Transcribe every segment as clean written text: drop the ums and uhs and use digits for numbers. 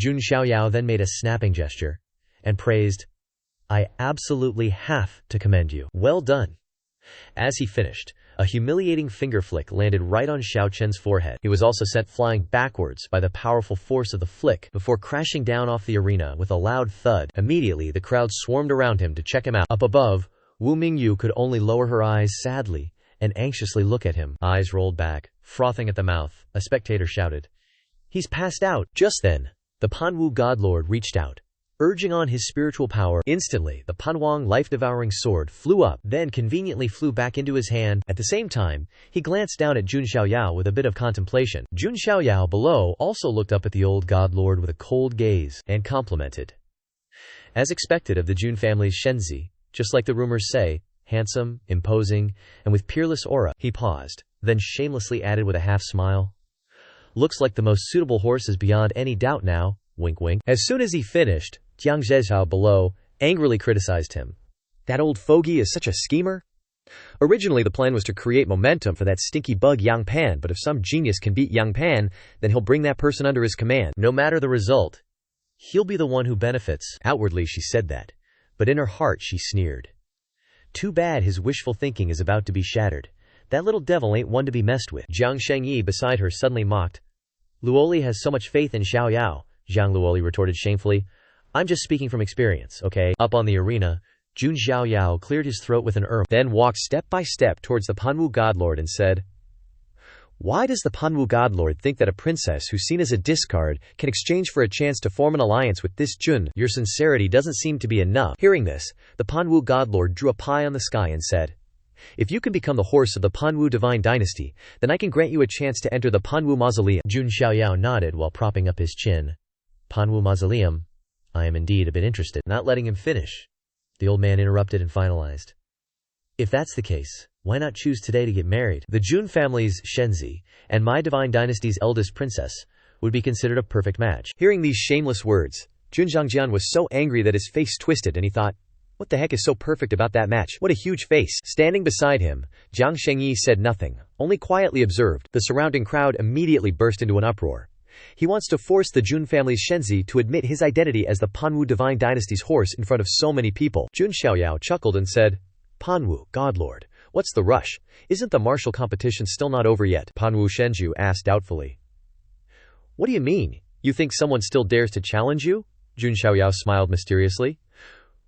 Jun Xiaoyao then made a snapping gesture and praised, "I absolutely have to commend you. Well done." As he finished, a humiliating finger flick landed right on Xiao Chen's forehead. He was also sent flying backwards by the powerful force of the flick before crashing down off the arena with a loud thud. Immediately, the crowd swarmed around him to check him out. Up above, Wu Mingyu could only lower her eyes sadly and anxiously look at him. Eyes rolled back, frothing at the mouth, a spectator shouted, "He's passed out!" Just then, the Panwu Godlord reached out, urging on his spiritual power. Instantly, the Panwang life-devouring sword flew up, then conveniently flew back into his hand. At the same time, he glanced down at Jun Xiaoyao with a bit of contemplation. Jun Xiaoyao below also looked up at the old godlord with a cold gaze and complimented. As expected of the Jun family's Shenzi, just like the rumors say, handsome, imposing, and with peerless aura, he paused, then shamelessly added with a half-smile, "Looks like the most suitable horse is beyond any doubt now, wink wink." As soon as he finished, Jiang Zhezhao below angrily criticized him. "That old fogey is such a schemer. Originally the plan was to create momentum for that stinky bug Yang Pan, but if some genius can beat Yang Pan, then he'll bring that person under his command. No matter the result, he'll be the one who benefits." Outwardly she said that, but in her heart she sneered. Too bad his wishful thinking is about to be shattered. That little devil ain't one to be messed with. Jiang Shengyi beside her suddenly mocked. "Luoli has so much faith in Xiaoyao," Zhang Luoli retorted shamefully. "I'm just speaking from experience, okay?" Up on the arena, Jun Xiaoyao cleared his throat with an then walked step by step towards the Panwu Godlord and said, "Why does the Panwu Godlord think that a princess who's seen as a discard can exchange for a chance to form an alliance with this Jun? Your sincerity doesn't seem to be enough." Hearing this, the Panwu Godlord drew a pie on the sky and said, "If you can become the horse of the Panwu divine dynasty, then I can grant you a chance to enter the Panwu mausoleum." Jun Xiaoyao nodded while propping up his chin. "Panwu mausoleum? I am indeed a bit interested." Not letting him finish, the old man interrupted and finalized, "If that's the case, why not choose today to get married? The Jun family's Shenzi and my divine dynasty's eldest princess would be considered a perfect match." Hearing these shameless words, Jun Zhangjian was so angry that his face twisted and he thought, "What the heck is so perfect about that match? What a huge face." Standing beside him, Jiang Shengyi said nothing, only quietly observed. The surrounding crowd immediately burst into an uproar. He wants to force the Jun family's Shenzi to admit his identity as the Panwu divine dynasty's horse in front of so many people. Jun Xiaoyao chuckled and said, "Panwu, Godlord, what's the rush? Isn't the martial competition still not over yet?" Panwu Shenju asked doubtfully. "What do you mean? You think someone still dares to challenge you?" Jun Xiaoyao smiled mysteriously.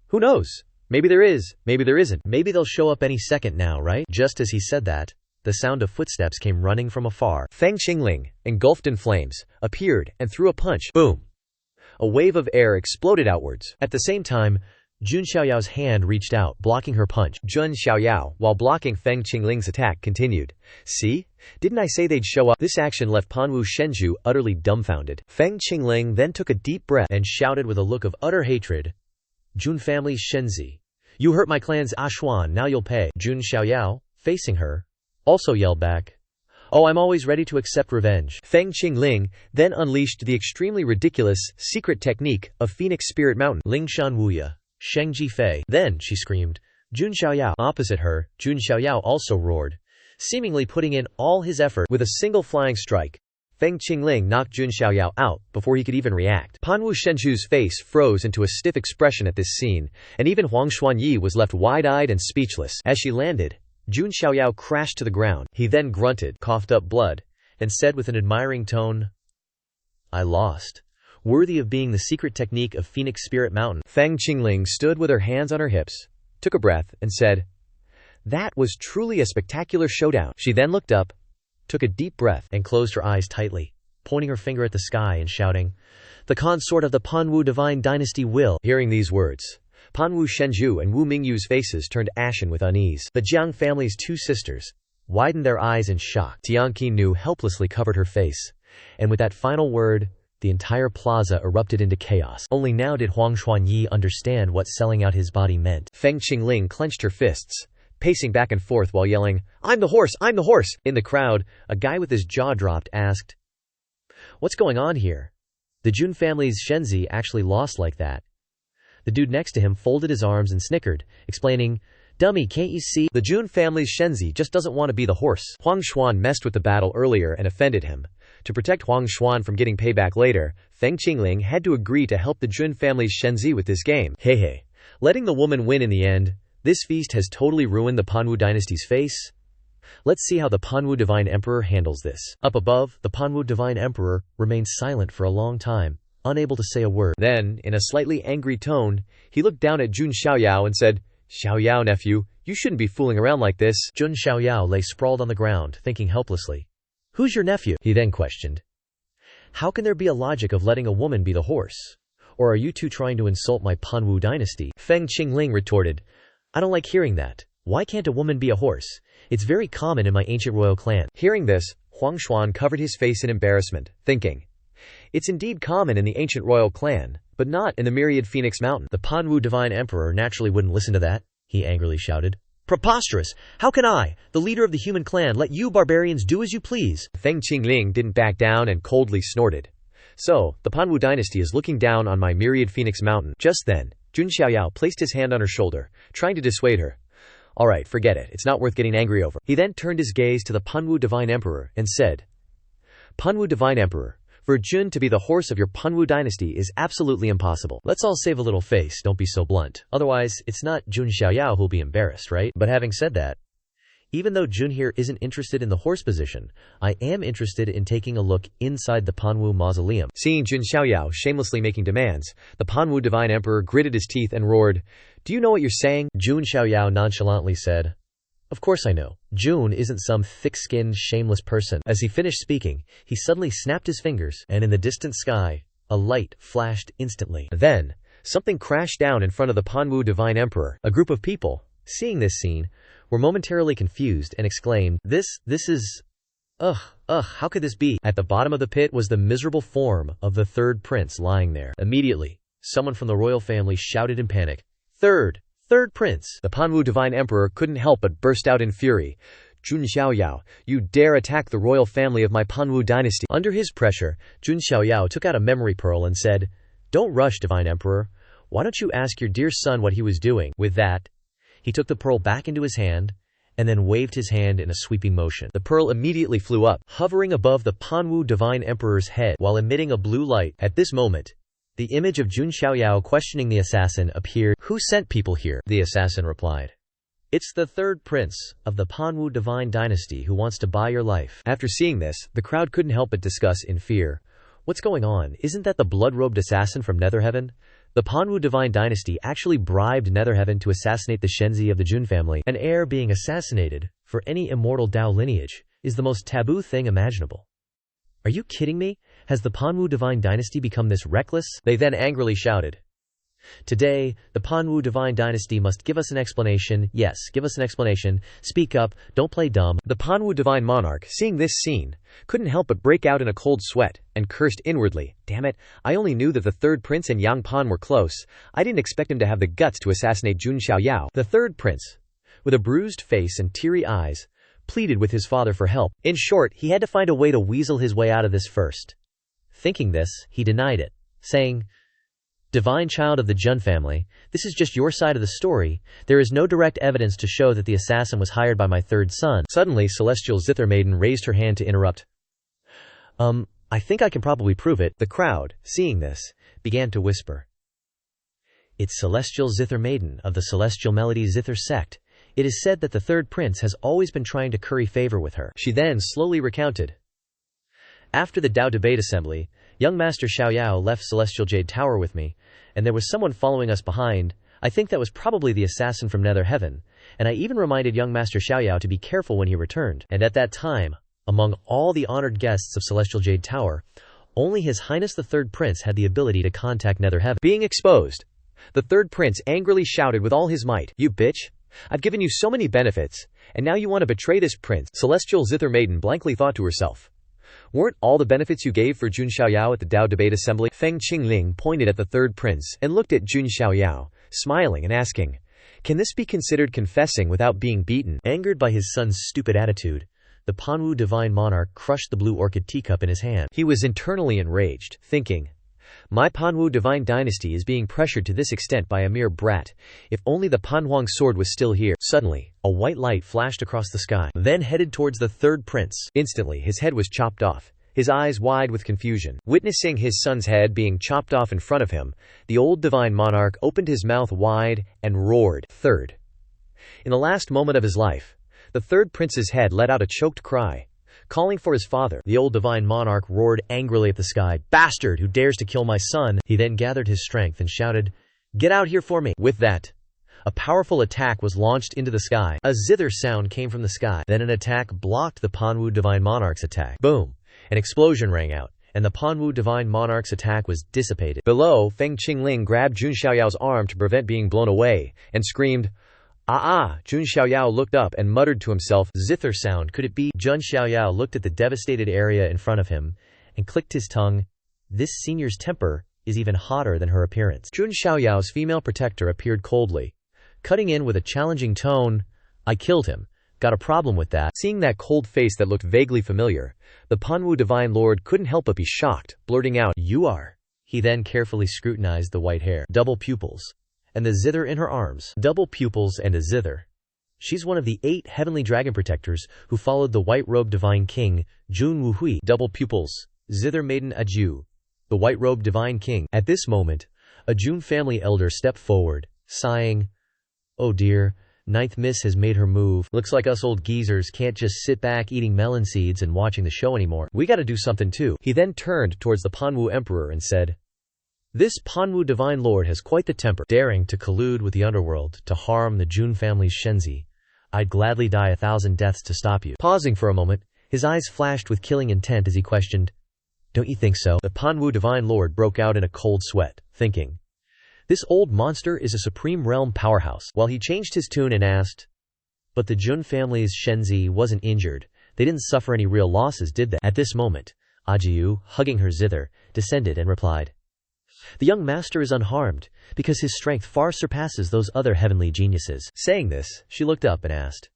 "Who knows? Maybe there is, maybe there isn't. Maybe they'll show up any second now, right?" Just as he said that, the sound of footsteps came running from afar. Feng Qingling, engulfed in flames, appeared and threw a punch. Boom! A wave of air exploded outwards. At the same time, Jun Xiaoyao's hand reached out, blocking her punch. Jun Xiaoyao, while blocking Feng Qingling's attack, continued, "See? Didn't I say they'd show up?" This action left Panwu Shenju utterly dumbfounded. Feng Qingling then took a deep breath and shouted with a look of utter hatred, "Jun family's Shenzi, you hurt my clan's Ashuan, now you'll pay." Jun Xiaoyao, facing her, also yelled back, "Oh, I'm always ready to accept revenge." Feng Qingling then unleashed the extremely ridiculous, secret technique of Phoenix Spirit Mountain. Lingshan Wuya, Shengji Fei. Then, she screamed, Jun Xiaoyao. Opposite her, Jun Xiaoyao also roared, seemingly putting in all his effort. With a single flying strike, Feng Qingling knocked Jun Xiaoyao out before he could even react. Panwu Shenju's face froze into a stiff expression at this scene, and even Huang Xuanyi was left wide-eyed and speechless. As she landed, Jun Xiaoyao crashed to the ground. He then grunted, coughed up blood, and said with an admiring tone, "I lost. Worthy of being the secret technique of Phoenix Spirit Mountain." Feng Qingling stood with her hands on her hips, took a breath, and said, "That was truly a spectacular showdown." She then looked up, took a deep breath, and closed her eyes tightly, pointing her finger at the sky and shouting, "The consort of the Panwu divine dynasty will." Hearing these words, Panwu Shenju and Wu Mingyu's faces turned ashen with unease. The Jiang family's two sisters widened their eyes in shock. Tian Qinu helplessly covered her face, and with that final word, the entire plaza erupted into chaos. Only now did Huang Xuanyi understand what selling out his body meant. Feng Qingling clenched her fists, pacing back and forth while yelling, "I'm the horse! I'm the horse!" In the crowd, a guy with his jaw dropped asked, "What's going on here? The Jun family's Shenzi actually lost like that." The dude next to him folded his arms and snickered, explaining, "Dummy, can't you see? The Jun family's Shenzi just doesn't want to be the horse." Huang Xuan messed with the battle earlier and offended him, To protect Huang Xuan from getting payback later, Feng Qingling had to agree to help the Jun family's Shenzi with this game. Hey, letting the woman win in the end, this feast has totally ruined the Panwu dynasty's face. Let's see how the Panwu Divine Emperor handles this. Up above, the Panwu Divine Emperor remained silent for a long time, unable to say a word. Then, in a slightly angry tone, he looked down at Jun Xiaoyao and said, "Xiaoyao nephew, you shouldn't be fooling around like this." Jun Xiaoyao lay sprawled on the ground, thinking helplessly. "Who's your nephew?" he then questioned. "How can there be a logic of letting a woman be the horse? Or are you two trying to insult my Panwu dynasty?" Feng Qingling retorted, "I don't like hearing that. Why can't a woman be a horse? It's very common in my ancient royal clan." Hearing this, Huang Xuan covered his face in embarrassment, thinking, "It's indeed common in the ancient royal clan, but not in the myriad Phoenix Mountain." The Panwu Divine Emperor naturally wouldn't listen to that, he angrily shouted. "Preposterous! How can I, the leader of the human clan, let you barbarians do as you please?" Feng Qingling didn't back down and coldly snorted. "So, the Panwu dynasty is looking down on my myriad Phoenix Mountain." Just then, Jun Xiaoyao placed his hand on her shoulder, trying to dissuade her. "Alright, forget it. It's not worth getting angry over." He then turned his gaze to the Panwu Divine Emperor and said, "Panwu Divine Emperor, for Jun to be the horse of your Panwu dynasty is absolutely impossible. Let's all save a little face, don't be so blunt. Otherwise, it's not Jun Xiaoyao who'll be embarrassed, right?" But having said that, even though Jun here isn't interested in the horse position, I am interested in taking a look inside the Panwu mausoleum. Seeing Jun Xiaoyao shamelessly making demands, the Panwu Divine Emperor gritted his teeth and roared, "Do you know what you're saying?" Jun Xiaoyao nonchalantly said, "Of course I know. Jun isn't some thick-skinned, shameless person." As he finished speaking, he suddenly snapped his fingers, and in the distant sky, a light flashed instantly. Then, something crashed down in front of the Panwu Divine Emperor. A group of people, seeing this scene, were momentarily confused and exclaimed, This is... how could this be?" At the bottom of the pit was the miserable form of the third prince lying there. Immediately, someone from the royal family shouted in panic, Third prince!" The Panwu Divine Emperor couldn't help but burst out in fury. "Jun Xiaoyao, you dare attack the royal family of my Panwu dynasty." Under his pressure, Jun Xiaoyao took out a memory pearl and said, "Don't rush, Divine Emperor. Why don't you ask your dear son what he was doing?" With that, he took the pearl back into his hand, and then waved his hand in a sweeping motion. The pearl immediately flew up, hovering above the Panwu Divine Emperor's head while emitting a blue light. At this moment, the image of Jun Xiaoyao questioning the assassin appeared. "Who sent people here?" the assassin replied. "It's the third prince of the Panwu Divine Dynasty who wants to buy your life." After seeing this, the crowd couldn't help but discuss in fear, "What's going on? Isn't that the blood-robed assassin from Netherheaven?" The Panwu Divine Dynasty actually bribed Netherheaven to assassinate the Shenzi of the Jun family. An heir being assassinated, for any immortal Dao lineage, is the most taboo thing imaginable. "Are you kidding me? Has the Panwu Divine Dynasty become this reckless?" they then angrily shouted. "Today, the Panwu Divine Dynasty must give us an explanation. Yes, give us an explanation. Speak up, don't play dumb." The Panwu Divine Monarch, seeing this scene, couldn't help but break out in a cold sweat, and cursed inwardly, "Damn it, I only knew that the third prince and Yang Pan were close. I didn't expect him to have the guts to assassinate Jun Xiaoyao." The third prince, with a bruised face and teary eyes, pleaded with his father for help. In short, he had to find a way to weasel his way out of this first. Thinking this, he denied it, saying, "Divine child of the Jun family, this is just your side of the story. There is no direct evidence to show that the assassin was hired by my third son." Suddenly, Celestial Zither Maiden raised her hand to interrupt. I think I can probably prove it." The crowd, seeing this, began to whisper. "It's Celestial Zither Maiden of the Celestial Melody Zither sect. It is said that the third prince has always been trying to curry favor with her." She then slowly recounted. "After the Dao debate assembly, young Master Xiaoyao left Celestial Jade Tower with me, and there was someone following us behind. I think that was probably the assassin from Nether Heaven, and I even reminded young Master Xiaoyao to be careful when he returned. And at that time, among all the honored guests of Celestial Jade Tower, only His Highness the Third Prince had the ability to contact Nether Heaven." Being exposed, the third prince angrily shouted with all his might, "You bitch! I've given you so many benefits, and now you want to betray this prince?" Celestial Zither Maiden blankly thought to herself, "Weren't all the benefits you gave for Jun Xiaoyao at the Dao debate assembly?" Feng Qingling pointed at the third prince and looked at Jun Xiaoyao, smiling and asking, "Can this be considered confessing without being beaten?" Angered by his son's stupid attitude, the Panwu Divine Monarch crushed the blue orchid teacup in his hand. He was internally enraged, thinking, "My Panwu Divine Dynasty is being pressured to this extent by a mere brat. If only the Panhuang sword was still here." Suddenly, a white light flashed across the sky, then headed towards the third prince. Instantly, his head was chopped off, his eyes wide with confusion. Witnessing his son's head being chopped off in front of him, the old divine monarch opened his mouth wide and roared. Third. In the last moment of his life, the third prince's head let out a choked cry, calling for his father. The old divine monarch roared angrily at the sky. Bastard, who dares to kill my son? He then gathered his strength and shouted, Get out here for me! With that, a powerful attack was launched into the sky. A zither sound came from the sky. Then an attack blocked the Panwu divine monarch's attack. Boom! An explosion rang out, and the Panwu divine monarch's attack was dissipated. Below, Feng Qingling grabbed Jun Xiaoyao's arm to prevent being blown away, and screamed, Jun Xiaoyao looked up and muttered to himself, Zither sound, could it be? Jun Xiaoyao looked at the devastated area in front of him, and clicked his tongue. This senior's temper is even hotter than her appearance. Jun Xiaoyao's female protector appeared coldly, cutting in with a challenging tone. I killed him. Got a problem with that? Seeing that cold face that looked vaguely familiar, the Panwu Divine Lord couldn't help but be shocked, blurting out, You are. He then carefully scrutinized the white hair, double pupils, and the zither in her arms. Double pupils and a zither. She's one of the 8 heavenly dragon protectors who followed the white-robed divine king, Jun Wuhui. Double pupils, zither maiden Aju, the white-robed divine king. At this moment, a Jun family elder stepped forward, sighing, Oh dear, Ninth Miss has made her move. Looks like us old geezers can't just sit back eating melon seeds and watching the show anymore. We gotta do something too. He then turned towards the Panwu Emperor and said, This Panwu Divine Lord has quite the temper, daring to collude with the underworld to harm the Jun family's Shenzi. I'd gladly die 1,000 deaths to stop you. Pausing for a moment, his eyes flashed with killing intent as he questioned, Don't you think so? The Panwu Divine Lord broke out in a cold sweat, thinking, This old monster is a supreme realm powerhouse. While he changed his tune and asked, But the Jun family's Shenzi wasn't injured. They didn't suffer any real losses, did they? At this moment, Ajiyu, hugging her zither, descended and replied, The young master is unharmed, because his strength far surpasses those other heavenly geniuses. Saying this, she looked up and asked,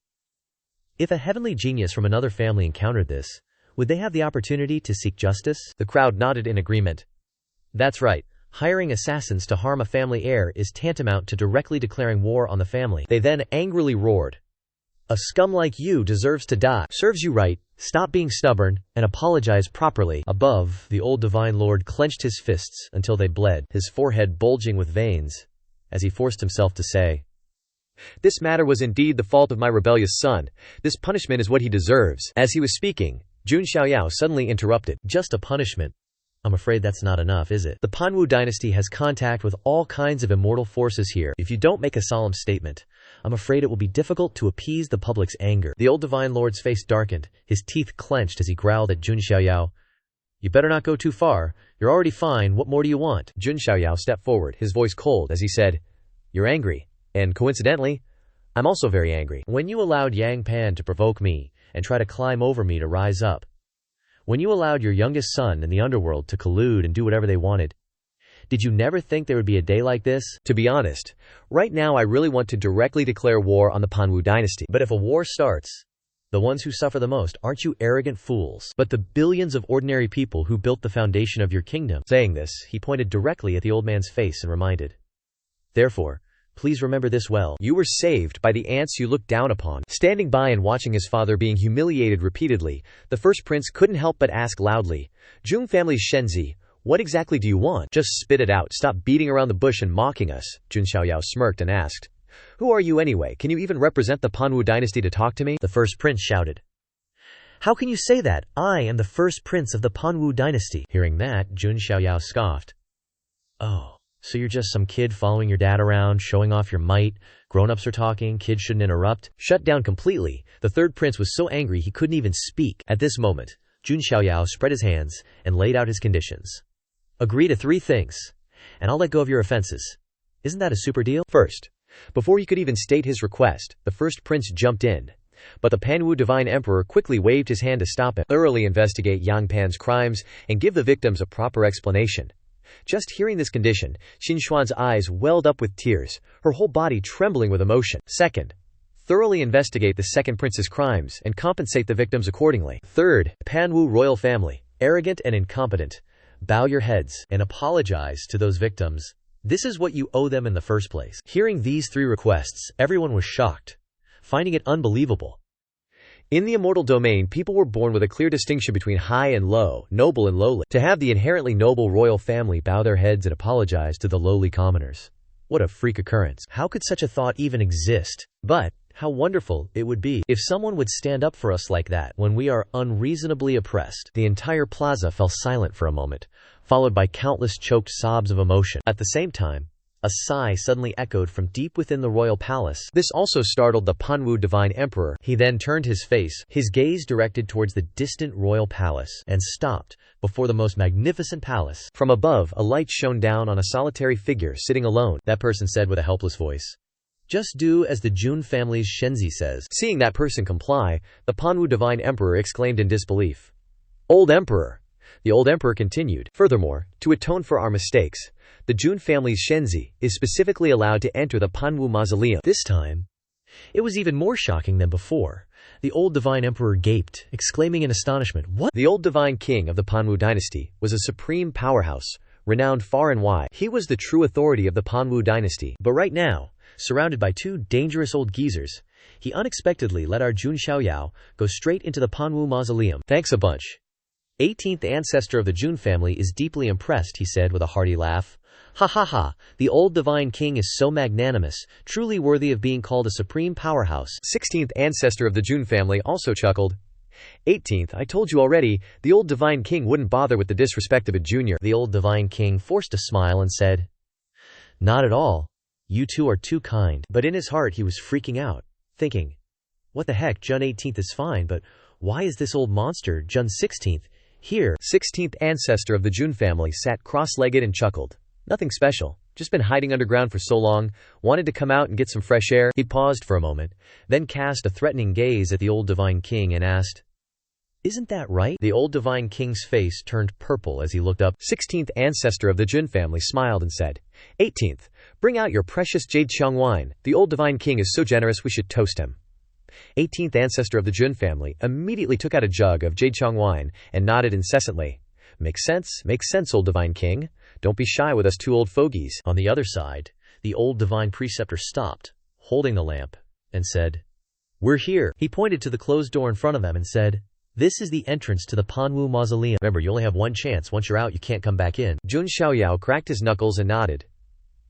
If a heavenly genius from another family encountered this, would they have the opportunity to seek justice? The crowd nodded in agreement. That's right. Hiring assassins to harm a family heir is tantamount to directly declaring war on the family. They then angrily roared, A scum like you deserves to die. Serves you right. Stop being stubborn, and apologize properly. Above, the old divine lord clenched his fists until they bled, his forehead bulging with veins, as he forced himself to say, This matter was indeed the fault of my rebellious son. This punishment is what he deserves. As he was speaking, Jun Xiaoyao suddenly interrupted. Just a punishment? I'm afraid that's not enough, is it? The Panwu dynasty has contact with all kinds of immortal forces here. If you don't make a solemn statement, I'm afraid it will be difficult to appease the public's anger. The old divine lord's face darkened, his teeth clenched as he growled at Jun Xiaoyao. You better not go too far. You're already fine. What more do you want? Jun Xiaoyao stepped forward, his voice cold as he said, You're angry. And coincidentally, I'm also very angry. When you allowed Yang Pan to provoke me and try to climb over me to rise up, when you allowed your youngest son in the underworld to collude and do whatever they wanted, did you never think there would be a day like this? To be honest, right now I really want to directly declare war on the Panwu dynasty. But if a war starts, the ones who suffer the most aren't you arrogant fools, but the billions of ordinary people who built the foundation of your kingdom. Saying this, he pointed directly at the old man's face and reminded, Therefore, please remember this well. You were saved by the ants you looked down upon. Standing by and watching his father being humiliated repeatedly, the first prince couldn't help but ask loudly, Jun family's Shenzi, what exactly do you want? Just spit it out. Stop beating around the bush and mocking us. Jun Xiaoyao smirked and asked, Who are you anyway? Can you even represent the Panwu dynasty to talk to me? The first prince shouted, How can you say that? I am the first prince of the Panwu dynasty. Hearing that, Jun Xiaoyao scoffed. Oh. So you're just some kid following your dad around, showing off your might. Grown-ups are talking, kids shouldn't interrupt. Shut down completely. The third prince was so angry he couldn't even speak. At this moment, Jun Xiaoyao spread his hands and laid out his conditions. Agree to 3 things, and I'll let go of your offenses. Isn't that a super deal? First, before he could even state his request, the first prince jumped in. But the Panwu Divine Emperor quickly waved his hand to stop him. Thoroughly investigate Yang Pan's crimes and give the victims a proper explanation. Just hearing this condition, Xin Xuan's eyes welled up with tears, her whole body trembling with emotion. Second, thoroughly investigate the second prince's crimes and compensate the victims accordingly. Third, Panwu royal family, arrogant and incompetent, bow your heads and apologize to those victims. This is what you owe them in the first place. Hearing these 3 requests, everyone was shocked, finding it unbelievable. In the immortal domain, people were born with a clear distinction between high and low, noble and lowly. To have the inherently noble royal family bow their heads and apologize to the lowly commoners. What a freak occurrence. How could such a thought even exist? But how wonderful it would be if someone would stand up for us like that when we are unreasonably oppressed. The entire plaza fell silent for a moment, followed by countless choked sobs of emotion. At the same time, a sigh suddenly echoed from deep within the royal palace. This also startled the Panwu divine emperor. He then turned his face, his gaze directed towards the distant royal palace, and stopped before the most magnificent palace. From above, a light shone down on a solitary figure sitting alone. That person said with a helpless voice, "Just do as the Jun family's Shenzi says." Seeing that person comply, the Panwu divine emperor exclaimed in disbelief, "Old emperor." The old emperor continued, "Furthermore, to atone for our mistakes, the Jun family's Shenzi is specifically allowed to enter the Panwu mausoleum." This time, it was even more shocking than before. The old divine emperor gaped, exclaiming in astonishment, "What?" The old divine king of the Panwu dynasty was a supreme powerhouse, renowned far and wide. He was the true authority of the Panwu dynasty. But right now, surrounded by two dangerous old geezers, he unexpectedly let our Jun Xiaoyao go straight into the Panwu mausoleum. "Thanks a bunch." 18th ancestor of the Jun family is deeply impressed, he said with a hearty laugh. "Ha ha ha, the old divine king is so magnanimous, truly worthy of being called a supreme powerhouse." 16th ancestor of the Jun family also chuckled. 18th, I told you already, the old divine king wouldn't bother with the disrespect of a junior. The old divine king forced a smile and said, "Not at all. You two are too kind." But in his heart he was freaking out, thinking, what the heck, Jun 18th is fine, but why is this old monster, Jun 16th, here? 16th ancestor of the Jun family sat cross-legged and chuckled. Nothing special, just been hiding underground for so long, wanted to come out and get some fresh air. He paused for a moment, then cast a threatening gaze at the old divine king and asked, "Isn't that right?" The old divine king's face turned purple as he looked up. 16th ancestor of the Jun family smiled and said, 18th, bring out your precious jade qiang wine. The old divine king is so generous we should toast him. 18th ancestor of the Jun family immediately took out a jug of jade qiang wine and nodded incessantly. Makes sense, old divine king. Don't be shy with us two old fogies. On the other side, the old divine preceptor stopped, holding the lamp, and said, "We're here." He pointed to the closed door in front of them and said, "This is the entrance to the Panwu mausoleum. Remember, you only have one chance. Once you're out, you can't come back in." Jun Xiaoyao cracked his knuckles and nodded.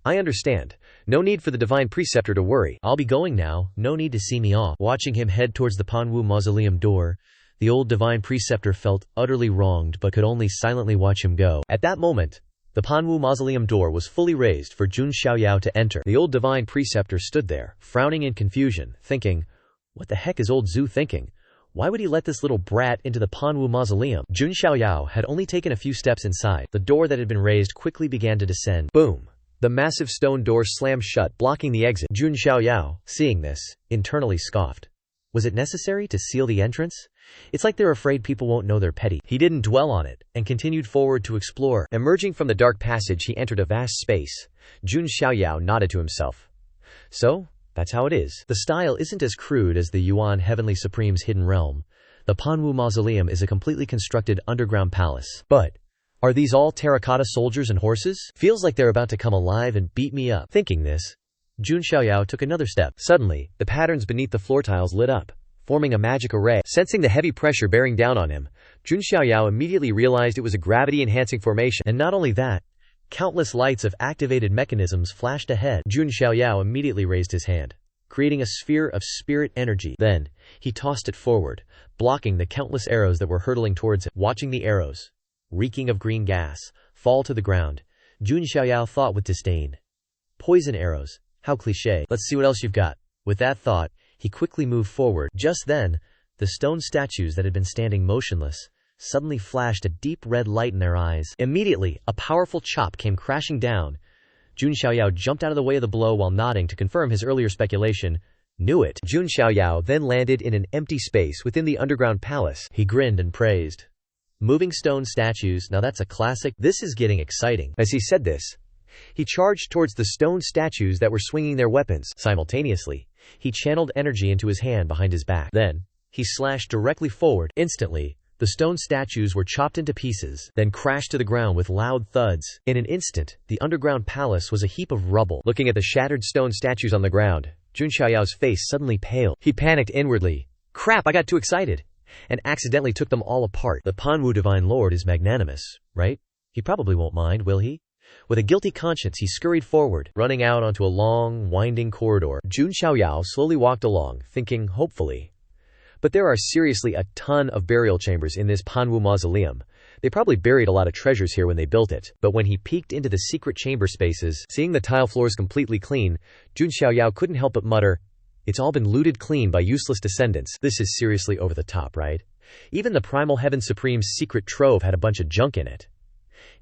"I understand. No need for the divine preceptor to worry. I'll be going now. No need to see me off." Watching him head towards the Panwu mausoleum door, the old divine preceptor felt utterly wronged but could only silently watch him go. At that moment, the Panwu mausoleum door was fully raised for Jun Xiaoyao to enter. The old divine preceptor stood there, frowning in confusion, thinking, what the heck is old Zhu thinking? Why would he let this little brat into the Panwu mausoleum? Jun Xiaoyao had only taken a few steps inside. The door that had been raised quickly began to descend. Boom! The massive stone door slammed shut, blocking the exit. Jun Xiaoyao, seeing this, internally scoffed. Was it necessary to seal the entrance? It's like they're afraid people won't know they're petty. He didn't dwell on it, and continued forward to explore. Emerging from the dark passage, he entered a vast space. Jun Xiaoyao nodded to himself. So, that's how it is. The style isn't as crude as the Yuan Heavenly Supreme's hidden realm. The Panwu Mausoleum is a completely constructed underground palace. But are these all terracotta soldiers and horses? Feels like they're about to come alive and beat me up. Thinking this, Jun Xiaoyao took another step. Suddenly, the patterns beneath the floor tiles lit up, forming a magic array. Sensing the heavy pressure bearing down on him, Jun Xiaoyao immediately realized it was a gravity-enhancing formation. And not only that, countless lights of activated mechanisms flashed ahead. Jun Xiaoyao immediately raised his hand, creating a sphere of spirit energy. Then, he tossed it forward, blocking the countless arrows that were hurtling towards him. Watching the arrows, reeking of green gas, fall to the ground, Jun Xiaoyao thought with disdain. Poison arrows, how cliché. Let's see what else you've got. With that thought, he quickly moved forward. Just then, the stone statues that had been standing motionless suddenly flashed a deep red light in their eyes. Immediately, a powerful chop came crashing down. Jun Xiaoyao jumped out of the way of the blow while nodding to confirm his earlier speculation. Knew it. Jun Xiaoyao then landed in an empty space within the underground palace. He grinned and praised. Moving stone statues, now that's a classic. This is getting exciting. As he said this, he charged towards the stone statues that were swinging their weapons. Simultaneously, he channeled energy into his hand behind his back. Then, he slashed directly forward. Instantly, the stone statues were chopped into pieces, then crashed to the ground with loud thuds. In an instant, the underground palace was a heap of rubble. Looking at the shattered stone statues on the ground, Jun Xiaoyao's face suddenly paled. He panicked inwardly, Crap, I got too excited and accidentally took them all apart. The Panwu Divine Lord is magnanimous, right? He probably won't mind, will he? With a guilty conscience, he scurried forward, running out onto a long, winding corridor. Jun Xiaoyao slowly walked along, thinking hopefully. But there are seriously a ton of burial chambers in this Panwu mausoleum. They probably buried a lot of treasures here when they built it. But when he peeked into the secret chamber spaces, seeing the tile floors completely clean, Jun Xiaoyao couldn't help but mutter, "It's all been looted clean by useless descendants." This is seriously over the top, right? Even the Primal Heaven Supreme's secret trove had a bunch of junk in it.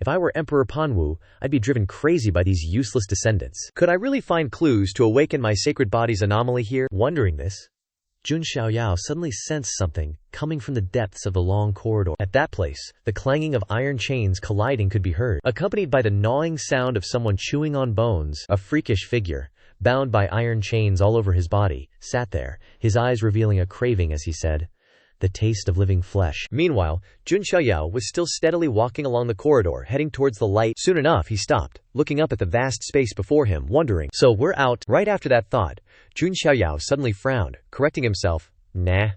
If I were Emperor Panwu, I'd be driven crazy by these useless descendants. Could I really find clues to awaken my sacred body's anomaly here? Wondering this, Jun Xiaoyao suddenly sensed something coming from the depths of the long corridor. At that place, the clanging of iron chains colliding could be heard, accompanied by the gnawing sound of someone chewing on bones. A freakish figure, bound by iron chains all over his body, sat there, his eyes revealing a craving as he said, "The taste of living flesh." Meanwhile, Jun Xiaoyao was still steadily walking along the corridor, heading towards the light. Soon enough, he stopped, looking up at the vast space before him, wondering, "So we're out?" Right after that thought, Jun Xiaoyao suddenly frowned, correcting himself, "Nah,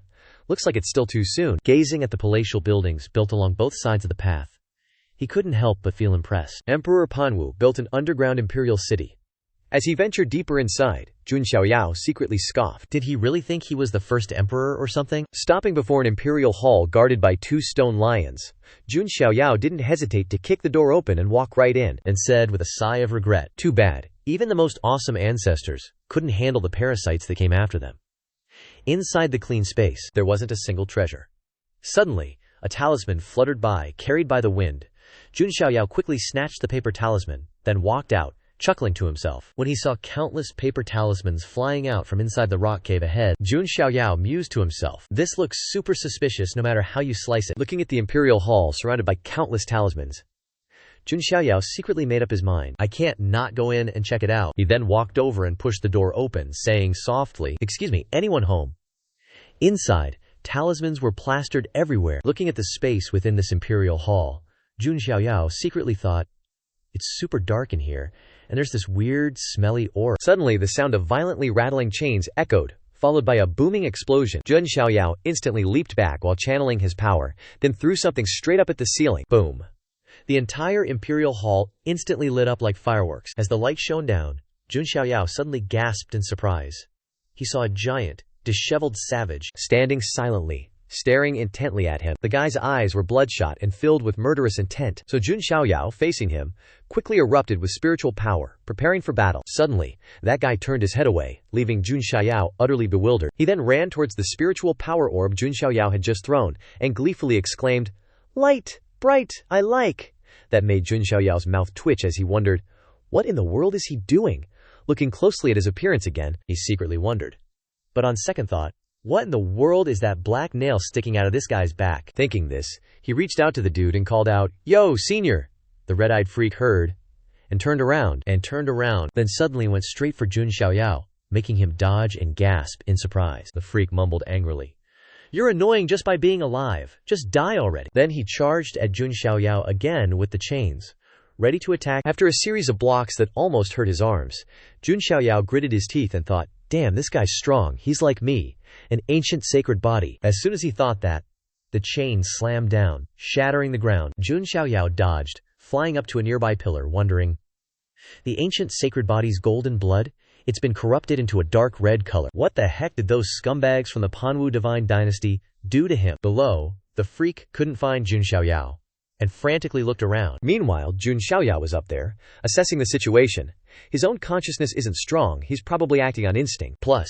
looks like it's still too soon." Gazing at the palatial buildings built along both sides of the path, he couldn't help but feel impressed. Emperor Panwu built an underground imperial city. As he ventured deeper inside, Jun Xiaoyao secretly scoffed. Did he really think he was the first emperor or something? Stopping before an imperial hall guarded by 2 stone lions, Jun Xiaoyao didn't hesitate to kick the door open and walk right in, and said with a sigh of regret, "Too bad. Even the most awesome ancestors couldn't handle the parasites that came after them." Inside the clean space, there wasn't a single treasure. Suddenly, a talisman fluttered by, carried by the wind. Jun Xiaoyao quickly snatched the paper talisman, then walked out, chuckling to himself. When he saw countless paper talismans flying out from inside the rock cave ahead, Jun Xiaoyao mused to himself, "This looks super suspicious no matter how you slice it." Looking at the imperial hall surrounded by countless talismans, Jun Xiaoyao secretly made up his mind. "I can't not go in and check it out." He then walked over and pushed the door open, saying softly, "Excuse me, anyone home?" Inside, talismans were plastered everywhere. Looking at the space within this imperial hall, Jun Xiaoyao secretly thought, "It's super dark in here, and there's this weird, smelly aura." Suddenly, the sound of violently rattling chains echoed, followed by a booming explosion. Jun Xiaoyao instantly leaped back while channeling his power, then threw something straight up at the ceiling. Boom! The entire imperial hall instantly lit up like fireworks. As the light shone down, Jun Xiaoyao suddenly gasped in surprise. He saw a giant, disheveled savage standing silently, staring intently at him. The guy's eyes were bloodshot and filled with murderous intent. So Jun Xiaoyao, facing him, quickly erupted with spiritual power, preparing for battle. Suddenly, that guy turned his head away, leaving Jun Xiaoyao utterly bewildered. He then ran towards the spiritual power orb Jun Xiaoyao had just thrown, and gleefully exclaimed, "Light! Bright! I like!" That made Jun Xiaoyao's mouth twitch as he wondered, what in the world is he doing? Looking closely at his appearance again, he secretly wondered. But on second thought, what in the world is that black nail sticking out of this guy's back? Thinking this, he reached out to the dude and called out, "Yo, senior!" The red-eyed freak heard, and turned around, then suddenly went straight for Jun Xiaoyao, making him dodge and gasp in surprise. The freak mumbled angrily, "You're annoying just by being alive. Just die already." Then he charged at Jun Xiaoyao again with the chains, ready to attack. After a series of blocks that almost hurt his arms, Jun Xiaoyao gritted his teeth and thought, "Damn, this guy's strong. He's like me, an ancient sacred body." As soon as he thought that, the chain slammed down, shattering the ground. Jun Xiaoyao dodged, flying up to a nearby pillar, wondering, "The ancient sacred body's golden blood? It's been corrupted into a dark red color. What the heck did those scumbags from the Panwu Divine Dynasty do to him?" Below, the freak couldn't find Jun Xiaoyao, and frantically looked around. Meanwhile, Jun Xiaoyao was up there, assessing the situation. His own consciousness isn't strong, he's probably acting on instinct. Plus,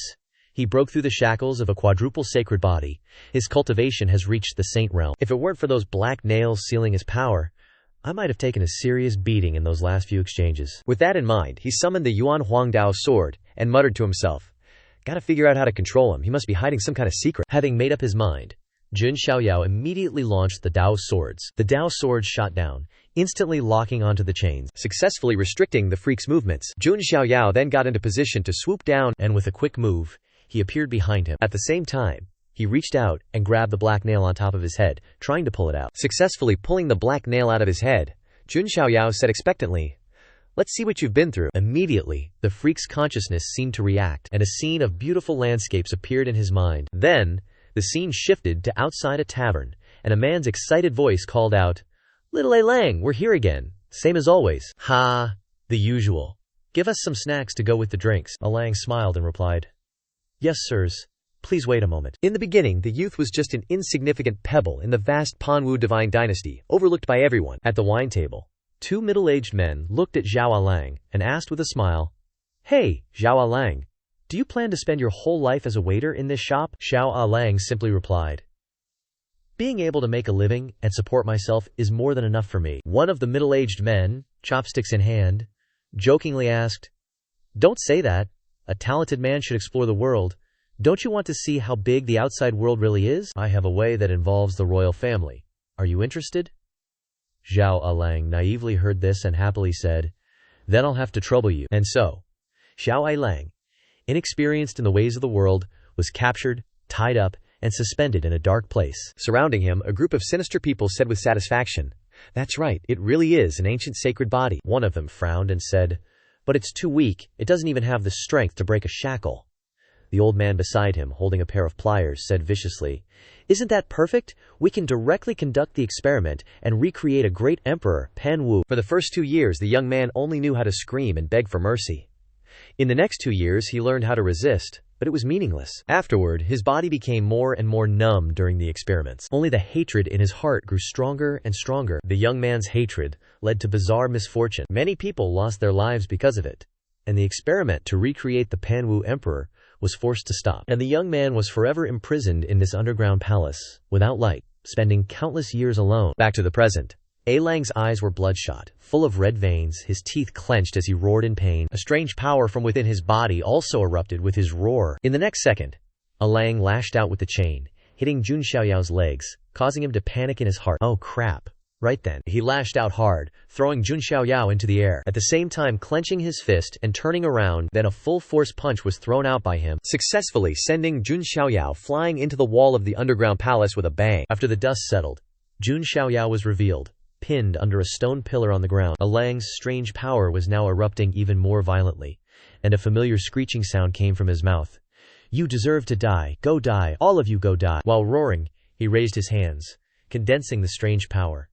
he broke through the shackles of a quadruple sacred body. His cultivation has reached the saint realm. If it weren't for those black nails sealing his power, I might have taken a serious beating in those last few exchanges. With that in mind, he summoned the Yuan Huangdao sword, and muttered to himself, "Gotta figure out how to control him, he must be hiding some kind of secret." Having made up his mind, Jun Xiaoyao immediately launched the Dao swords. The Dao swords shot down, instantly locking onto the chains, successfully restricting the freak's movements. Jun Xiaoyao then got into position to swoop down, and with a quick move, he appeared behind him. At the same time, he reached out and grabbed the black nail on top of his head, trying to pull it out. Successfully pulling the black nail out of his head, Jun Xiaoyao said expectantly, "Let's see what you've been through." Immediately, the freak's consciousness seemed to react, and a scene of beautiful landscapes appeared in his mind. Then, The scene shifted to outside a tavern, and a man's excited voice called out, "Little A Lang, we're here again. Same as always." "Ha, the usual. Give us some snacks to go with the drinks." A Lang smiled and replied, "Yes, sirs. Please wait a moment." In the beginning, the youth was just an insignificant pebble in the vast Panwu divine dynasty, overlooked by everyone. At the wine table, two middle-aged men looked at Zhao Lang and asked with a smile, "Hey, Zhao Lang, do you plan to spend your whole life as a waiter in this shop?" Zhao Lang simply replied, "Being able to make a living and support myself is more than enough for me." One of the middle-aged men, chopsticks in hand, jokingly asked, "Don't say that. A talented man should explore the world. Don't you want to see how big the outside world really is? I have a way that involves the royal family. Are you interested?" Zhao Lang naively heard this and happily said, "Then I'll have to trouble you." And so, Zhao Lang, inexperienced in the ways of the world, was captured, tied up, and suspended in a dark place. Surrounding him, a group of sinister people said with satisfaction, "That's right, it really is an ancient sacred body." One of them frowned and said, "But it's too weak, it doesn't even have the strength to break a shackle." The old man beside him, holding a pair of pliers, said viciously, "Isn't that perfect? We can directly conduct the experiment and recreate a great emperor, Pan Wu." For the first 2 years, the young man only knew how to scream and beg for mercy. In the next 2 years, he learned how to resist, but it was meaningless. Afterward, his body became more and more numb during the experiments. Only the hatred in his heart grew stronger and stronger. The young man's hatred led to bizarre misfortune. Many people lost their lives because of it, and the experiment to recreate the Panwu emperor was forced to stop. And the young man was forever imprisoned in this underground palace, without light, spending countless years alone. Back to the present. A Lang's eyes were bloodshot, full of red veins, his teeth clenched as he roared in pain. A strange power from within his body also erupted with his roar. In the next second, A Lang lashed out with the chain, hitting Jun Xiaoyao's legs, causing him to panic in his heart. Oh crap. Right then, he lashed out hard, throwing Jun Xiaoyao into the air, at the same time clenching his fist and turning around. Then a full-force punch was thrown out by him, successfully sending Jun Xiaoyao flying into the wall of the underground palace with a bang. After the dust settled, Jun Xiaoyao was revealed, pinned under a stone pillar on the ground. A Lang's strange power was now erupting even more violently, and a familiar screeching sound came from his mouth. "You deserve to die. Go die. All of you go die." While roaring, he raised his hands, condensing the strange power.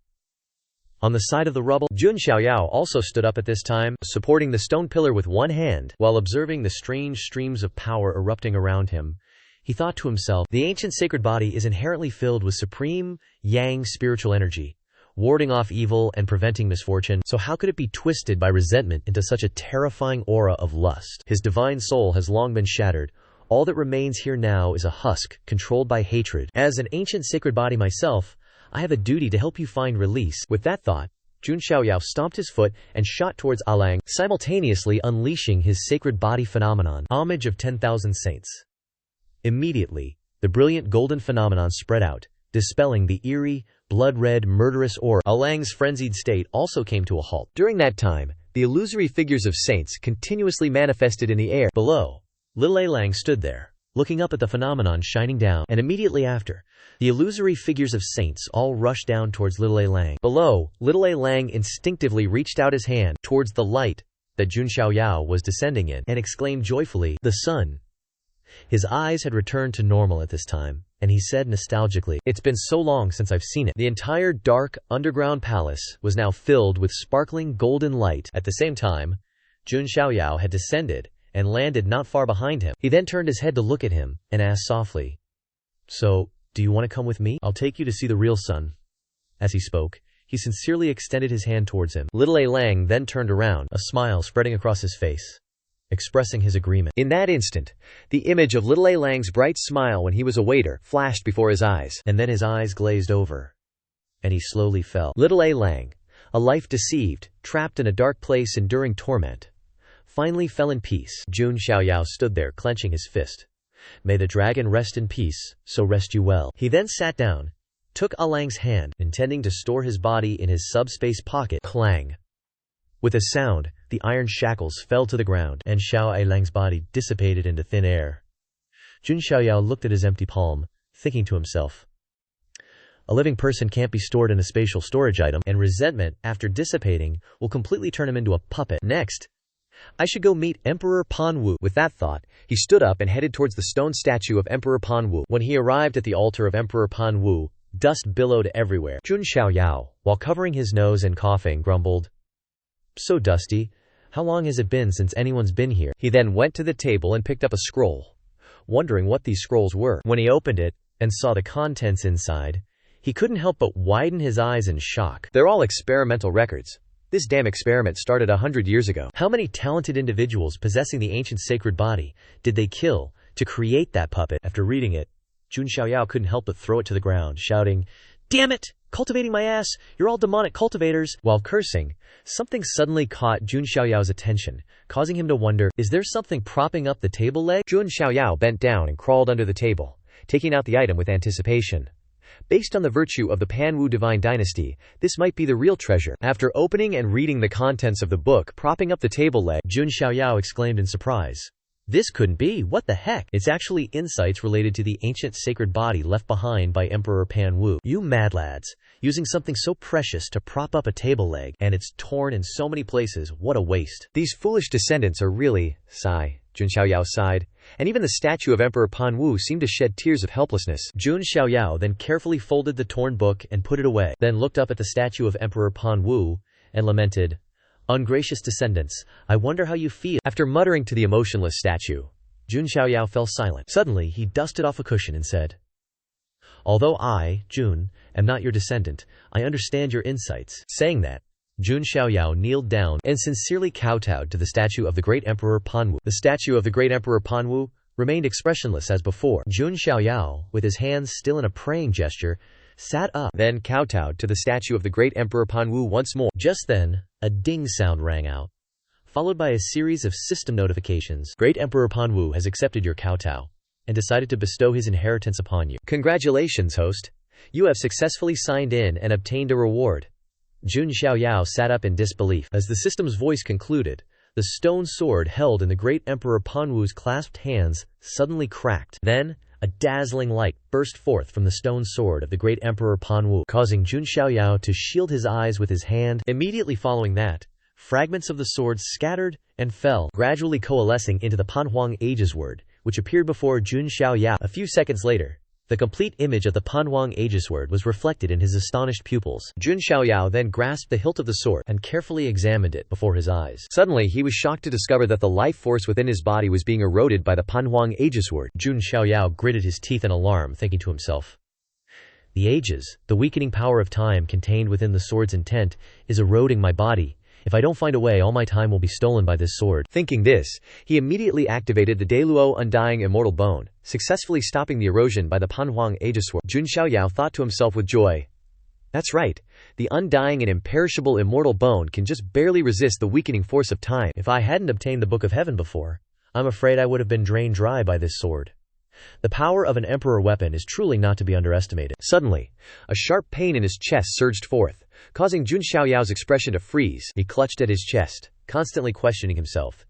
On the side of the rubble, Jun Xiaoyao also stood up at this time, supporting the stone pillar with one hand. While observing the strange streams of power erupting around him, he thought to himself, the ancient sacred body is inherently filled with supreme, yang spiritual energy, warding off evil and preventing misfortune. So how could it be twisted by resentment into such a terrifying aura of lust? His divine soul has long been shattered. All that remains here now is a husk, controlled by hatred. As an ancient sacred body myself, I have a duty to help you find release. With that thought, Jun Xiaoyao stomped his foot and shot towards A Lang, simultaneously unleashing his sacred body phenomenon, Homage of 10,000 Saints. Immediately, the brilliant golden phenomenon spread out, dispelling the eerie, blood-red, murderous aura. A Lang's frenzied state also came to a halt. During that time, the illusory figures of saints continuously manifested in the air. Below, little A Lang stood there, looking up at the phenomenon shining down, and immediately after, the illusory figures of saints all rushed down towards little A Lang. Below, little A Lang instinctively reached out his hand towards the light that Jun Xiaoyao was descending in, and exclaimed joyfully, "The sun." His eyes had returned to normal at this time, and he said nostalgically, "It's been so long since I've seen it." The entire dark, underground palace was now filled with sparkling golden light. At the same time, Jun Xiaoyao had descended and landed not far behind him. He then turned his head to look at him, and asked softly, "So, do you want to come with me? I'll take you to see the real sun." As he spoke, he sincerely extended his hand towards him. Little A Lang then turned around, a smile spreading across his face, expressing his agreement. In that instant, the image of little A Lang's bright smile when he was a waiter flashed before his eyes, and then his eyes glazed over, and he slowly fell. Little A Lang, a life deceived, trapped in a dark place enduring torment, finally fell in peace. Jun Xiaoyao stood there clenching his fist. "May the dragon rest in peace, so rest you well." He then sat down, took A Lang's hand, intending to store his body in his subspace pocket. Clang! With a sound, the iron shackles fell to the ground, and Xiao A Lang's body dissipated into thin air. Jun Xiaoyao looked at his empty palm, thinking to himself, a living person can't be stored in a spatial storage item, and resentment, after dissipating, will completely turn him into a puppet. Next, I should go meet Emperor Panwu. With that thought, he stood up and headed towards the stone statue of Emperor Panwu. When he arrived at the altar of Emperor Panwu, dust billowed everywhere. Jun Xiaoyao, while covering his nose and coughing, grumbled, "So dusty. How long has it been since anyone's been here?" He then went to the table and picked up a scroll, wondering what these scrolls were. When he opened it and saw the contents inside, he couldn't help but widen his eyes in shock. They're all experimental records. This damn experiment started 100 years ago. How many talented individuals possessing the ancient sacred body did they kill to create that puppet? After reading it, Jun Xiaoyao couldn't help but throw it to the ground, shouting, "Damn it! Cultivating my ass! You're all demonic cultivators!" While cursing, something suddenly caught Jun Xiaoyao's attention, causing him to wonder, is there something propping up the table leg? Jun Xiaoyao bent down and crawled under the table, taking out the item with anticipation. Based on the virtue of the Panwu divine dynasty, this might be the real treasure. After opening and reading the contents of the book propping up the table leg, Jun Xiaoyao exclaimed in surprise, "This couldn't be! What the heck?" It's actually insights related to the ancient sacred body left behind by Emperor Panwu. You mad lads, using something so precious to prop up a table leg, and it's torn in so many places, what a waste. These foolish descendants are really, sigh. Jun Xiaoyao sighed, and even the statue of Emperor Panwu seemed to shed tears of helplessness. Jun Xiaoyao then carefully folded the torn book and put it away, then looked up at the statue of Emperor Panwu and lamented, "Ungracious descendants, I wonder how you feel." After muttering to the emotionless statue, Jun Xiaoyao fell silent. Suddenly, he dusted off a cushion and said, "Although I, Jun, am not your descendant, I understand your insights." Saying that, Jun Xiaoyao kneeled down and sincerely kowtowed to the statue of the great Emperor Panwu. The statue of the great Emperor Panwu remained expressionless as before. Jun Xiaoyao, with his hands still in a praying gesture, sat up, then kowtowed to the statue of the great Emperor Panwu once more. Just then, a ding sound rang out, followed by a series of system notifications. "Great Emperor Panwu has accepted your kowtow and decided to bestow his inheritance upon you. Congratulations, host. You have successfully signed in and obtained a reward." Jun Xiaoyao sat up in disbelief. As the system's voice concluded, the stone sword held in the great Emperor Panwu's clasped hands suddenly cracked. Then, a dazzling light burst forth from the stone sword of the great Emperor Panwu, causing Jun Xiaoyao to shield his eyes with his hand. Immediately following that, fragments of the sword scattered and fell, gradually coalescing into the Panhuang Aegis word, which appeared before Jun Xiaoyao. A few seconds later, the complete image of the Panhuang Aegis word was reflected in his astonished pupils. Jun Xiaoyao then grasped the hilt of the sword and carefully examined it before his eyes. Suddenly, he was shocked to discover that the life force within his body was being eroded by the Panhuang Aegis word. Jun Xiaoyao gritted his teeth in alarm, thinking to himself, "The Aegis, the weakening power of time contained within the sword's intent, is eroding my body. If I don't find a way, all my time will be stolen by this sword." Thinking this, he immediately activated the Deluo Undying Immortal Bone, successfully stopping the erosion by the Panhuang Aegis sword. Jun Xiaoyao thought to himself with joy, "That's right, the undying and imperishable immortal bone can just barely resist the weakening force of time. If I hadn't obtained the Book of Heaven before, I'm afraid I would have been drained dry by this sword." The power of an emperor weapon is truly not to be underestimated. Suddenly, a sharp pain in his chest surged forth, causing Jun Xiaoyao's expression to freeze. He clutched at his chest, constantly questioning himself.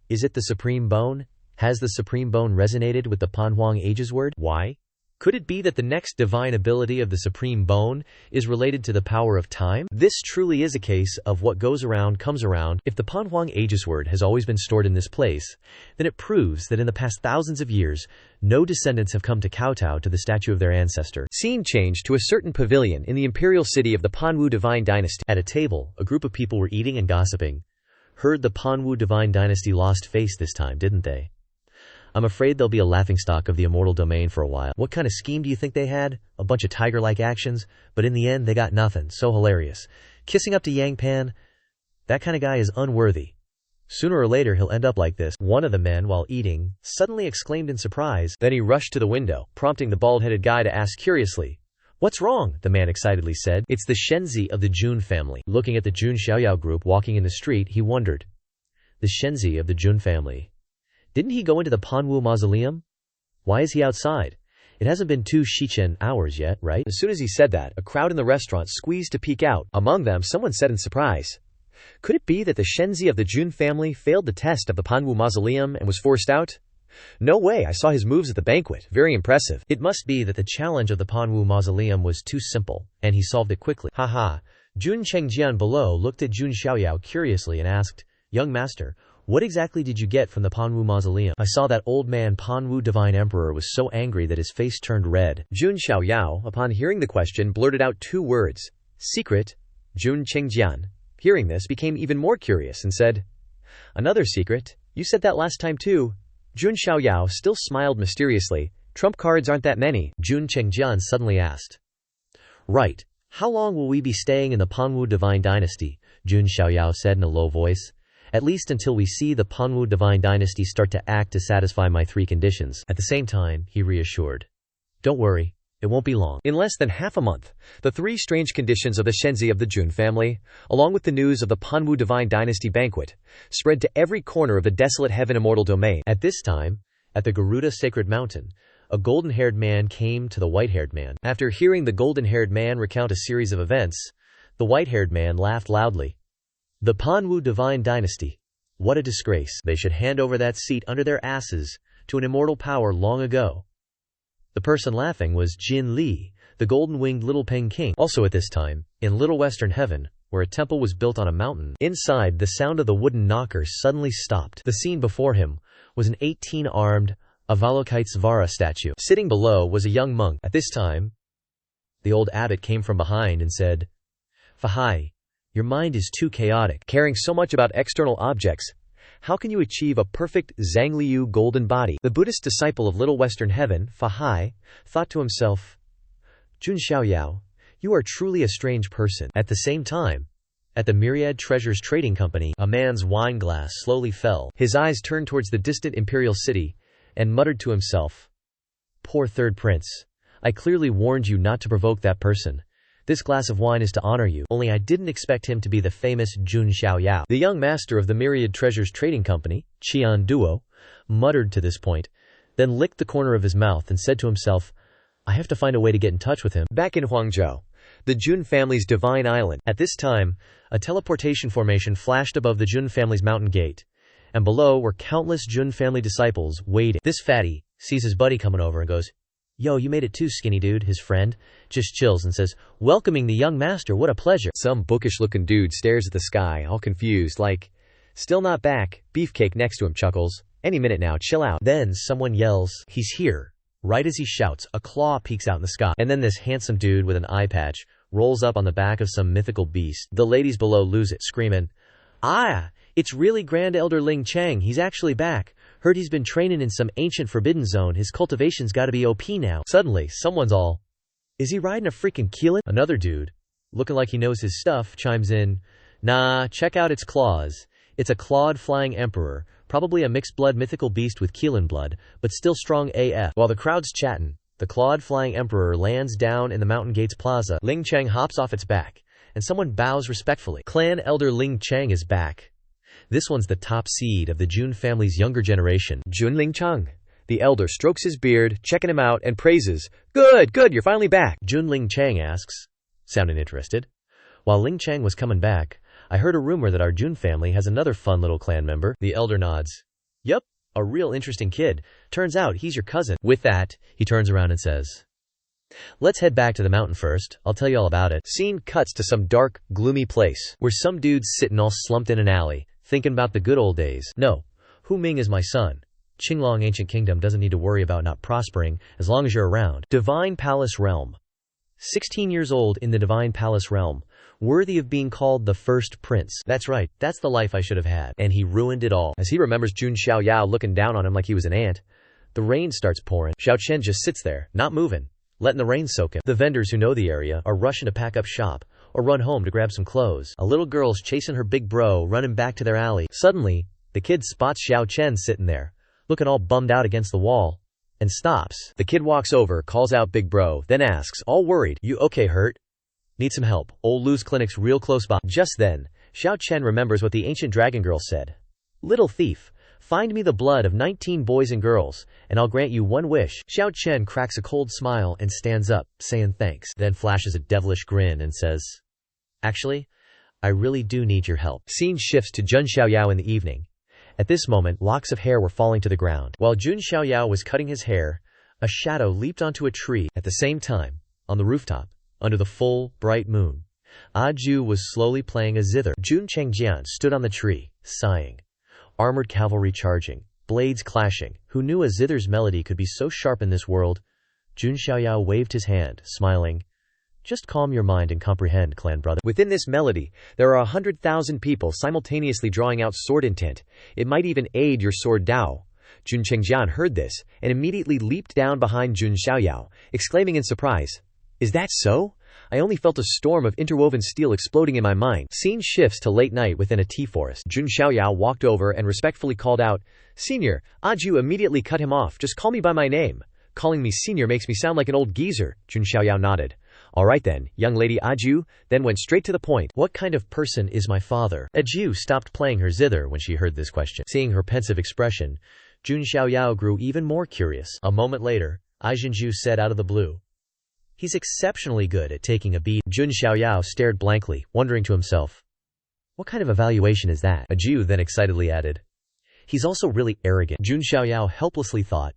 Is it the Supreme Bone? Has the Supreme Bone resonated with the Panhuang Aegis word? Why? Could it be that the next divine ability of the Supreme Bone is related to the power of time? This truly is a case of what goes around comes around. If the Panhuang Aegis word has always been stored in this place, then it proves that in the past thousands of years, no descendants have come to kowtow to the statue of their ancestor. Scene changed to a certain pavilion in the imperial city of the Panwu divine dynasty. At a table, a group of people were eating and gossiping. Heard the Panwu divine dynasty lost face this time, didn't they? I'm afraid they'll be a laughingstock of the immortal domain for a while. What kind of scheme do you think they had? A bunch of tiger-like actions, but in the end they got nothing. So hilarious. Kissing up to Yang Pan? That kind of guy is unworthy. Sooner or later he'll end up like this. One of the men, while eating, suddenly exclaimed in surprise. Then he rushed to the window, prompting the bald-headed guy to ask curiously, "What's wrong?" the man excitedly said. "It's the Shenzi of the Jun family." Looking at the Jun Xiaoyao group walking in the street, he wondered. The Shenzi of the Jun family. Didn't he go into the Panwu mausoleum? Why is he outside? It hasn't been 2 Shichen hours yet, right? As soon as he said that, a crowd in the restaurant squeezed to peek out. Among them, someone said in surprise, "Could it be that the Shenzi of the Jun family failed the test of the Panwu mausoleum and was forced out? No way, I saw his moves at the banquet. Very impressive." It must be that the challenge of the Panwu mausoleum was too simple, and he solved it quickly. Haha. Jun Chengjian below looked at Jun Xiaoyao curiously and asked, Young master, what exactly did you get from the Panwu mausoleum? I saw that old man Panwu Divine Emperor was so angry that his face turned red. Jun Xiaoyao, upon hearing the question, blurted out 2 words. Secret. Jun Qingjian, hearing this, became even more curious and said, Another secret? You said that last time too. Jun Xiaoyao still smiled mysteriously. Trump cards aren't that many. Jun Qingjian suddenly asked. Right. How long will we be staying in the Panwu Divine Dynasty? Jun Xiaoyao said in a low voice. At least until we see the Panwu Divine Dynasty start to act to satisfy my 3 conditions. At the same time, he reassured. Don't worry, it won't be long. In less than half a month, the 3 strange conditions of the Shenzi of the Jun family, along with the news of the Panwu Divine Dynasty banquet, spread to every corner of the desolate heaven immortal domain. At this time, at the Garuda Sacred Mountain, a golden-haired man came to the white-haired man. After hearing the golden-haired man recount a series of events, the white-haired man laughed loudly. The Panwu Divine Dynasty. What a disgrace. They should hand over that seat under their asses to an immortal power long ago. The person laughing was Jin Li, the golden-winged Little Peng King. Also at this time, in Little Western Heaven, where a temple was built on a mountain. Inside, the sound of the wooden knocker suddenly stopped. The scene before him was an 18-armed Avalokitesvara statue. Sitting below was a young monk. At this time, the old abbot came from behind and said, Fahai, your mind is too chaotic. Caring so much about external objects, how can you achieve a perfect Zhangliu golden body? The Buddhist disciple of Little Western Heaven, Fahai, thought to himself, Jun Xiaoyao, you are truly a strange person. At the same time, at the Myriad Treasures Trading Company, a man's wine glass slowly fell. His eyes turned towards the distant imperial city and muttered to himself, Poor third prince, I clearly warned you not to provoke that person. This glass of wine is to honor you, only I didn't expect him to be the famous Jun Xiaoyao. The young master of the Myriad Treasures Trading Company, Qian Duo, muttered to this point, then licked the corner of his mouth and said to himself, I have to find a way to get in touch with him. Back in Huangzhou, the Jun family's divine island. At this time, a teleportation formation flashed above the Jun family's mountain gate, and below were countless Jun family disciples waiting. This fatty sees his buddy coming over and goes, Yo, you made it too, skinny dude. His friend just chills and says, Welcoming the young master, what a pleasure. Some bookish-looking dude stares at the sky, all confused, like, Still not back. Beefcake next to him chuckles, Any minute now, chill out. Then someone yells, He's here. Right as he shouts, a claw peeks out in the sky. And then this handsome dude with an eye patch rolls up on the back of some mythical beast. The ladies below lose it, screaming, Ah, it's really Grand Elder Ling Chang. He's actually back. Heard he's been training in some ancient forbidden zone. His cultivation's gotta be OP now. Suddenly, someone's all, Is he riding a freaking Keelan? Another dude, looking like he knows his stuff, chimes in, Nah, check out its claws. It's a clawed flying emperor, probably a mixed blood mythical beast with Keelan blood, but still strong AF. While the crowd's chatting, the clawed flying emperor lands down in the Mountain Gates Plaza. Ling Chang hops off its back, and someone bows respectfully. Clan Elder Ling Chang is back. This one's the top seed of the Jun family's younger generation. Jun Ling Chang. The elder strokes his beard, checking him out, and praises, Good, you're finally back. Jun Ling Chang asks, sounding interested. While Ling Chang was coming back, I heard a rumor that our Jun family has another fun little clan member. The elder nods. Yup, a real interesting kid. Turns out he's your cousin. With that, he turns around and says, Let's head back to the mountain first. I'll tell you all about it. Scene cuts to some dark, gloomy place, where some dude's sitting all slumped in an alley, thinking about the good old days. No, Hu Ming is my son. Qinglong Ancient Kingdom doesn't need to worry about not prospering as long as you're around. Divine Palace Realm. 16 years old in the Divine Palace Realm, worthy of being called the first prince. That's right, that's the life I should have had. And he ruined it all. As he remembers Jun Xiaoyao looking down on him like he was an ant, the rain starts pouring. Xiao Chen just sits there, not moving, letting the rain soak him. The vendors who know the area are rushing to pack up shop or run home to grab some clothes. A little girl's chasing her big bro, running back to their alley. Suddenly, the kid spots Xiao Chen sitting there, looking all bummed out against the wall, and stops. The kid walks over, calls out big bro, then asks, all worried, You okay, hurt? Need some help. Old Lou's clinic's real close by. Just then, Xiao Chen remembers what the ancient dragon girl said. Little thief, find me the blood of 19 boys and girls, and I'll grant you one wish. Xiao Chen cracks a cold smile and stands up, saying thanks, then flashes a devilish grin and says, Actually, I really do need your help. Scene shifts to Jun Xiaoyao in the evening. At this moment, locks of hair were falling to the ground. While Jun Xiaoyao was cutting his hair, a shadow leaped onto a tree. At the same time, on the rooftop, under the full, bright moon, Ju was slowly playing a zither. Jun Chengjian stood on the tree, sighing. Armored cavalry charging, blades clashing. Who knew a zither's melody could be so sharp in this world? Jun Xiaoyao waved his hand, smiling. Just calm your mind and comprehend, clan brother. Within this melody, there are 100,000 people simultaneously drawing out sword intent. It might even aid your sword Dao. Jun Chengjian heard this, and immediately leaped down behind Jun Xiaoyao, exclaiming in surprise, "Is that so? I only felt a storm of interwoven steel exploding in my mind." Scene shifts to late night within a tea forest. Jun Xiaoyao walked over and respectfully called out, "Senior." Ju immediately cut him off. "Just call me by my name. Calling me senior makes me sound like an old geezer." Jun Xiaoyao nodded. "All right then, young lady." Ju then went straight to the point. "What kind of person is my father?" Ju stopped playing her zither when she heard this question. Seeing her pensive expression, Jun Xiaoyao grew even more curious. A moment later, Jinju said out of the blue, "He's exceptionally good at taking a beat." Jun Xiaoyao stared blankly, wondering to himself, "What kind of evaluation is that?" Ju then excitedly added, "He's also really arrogant." Jun Xiaoyao helplessly thought,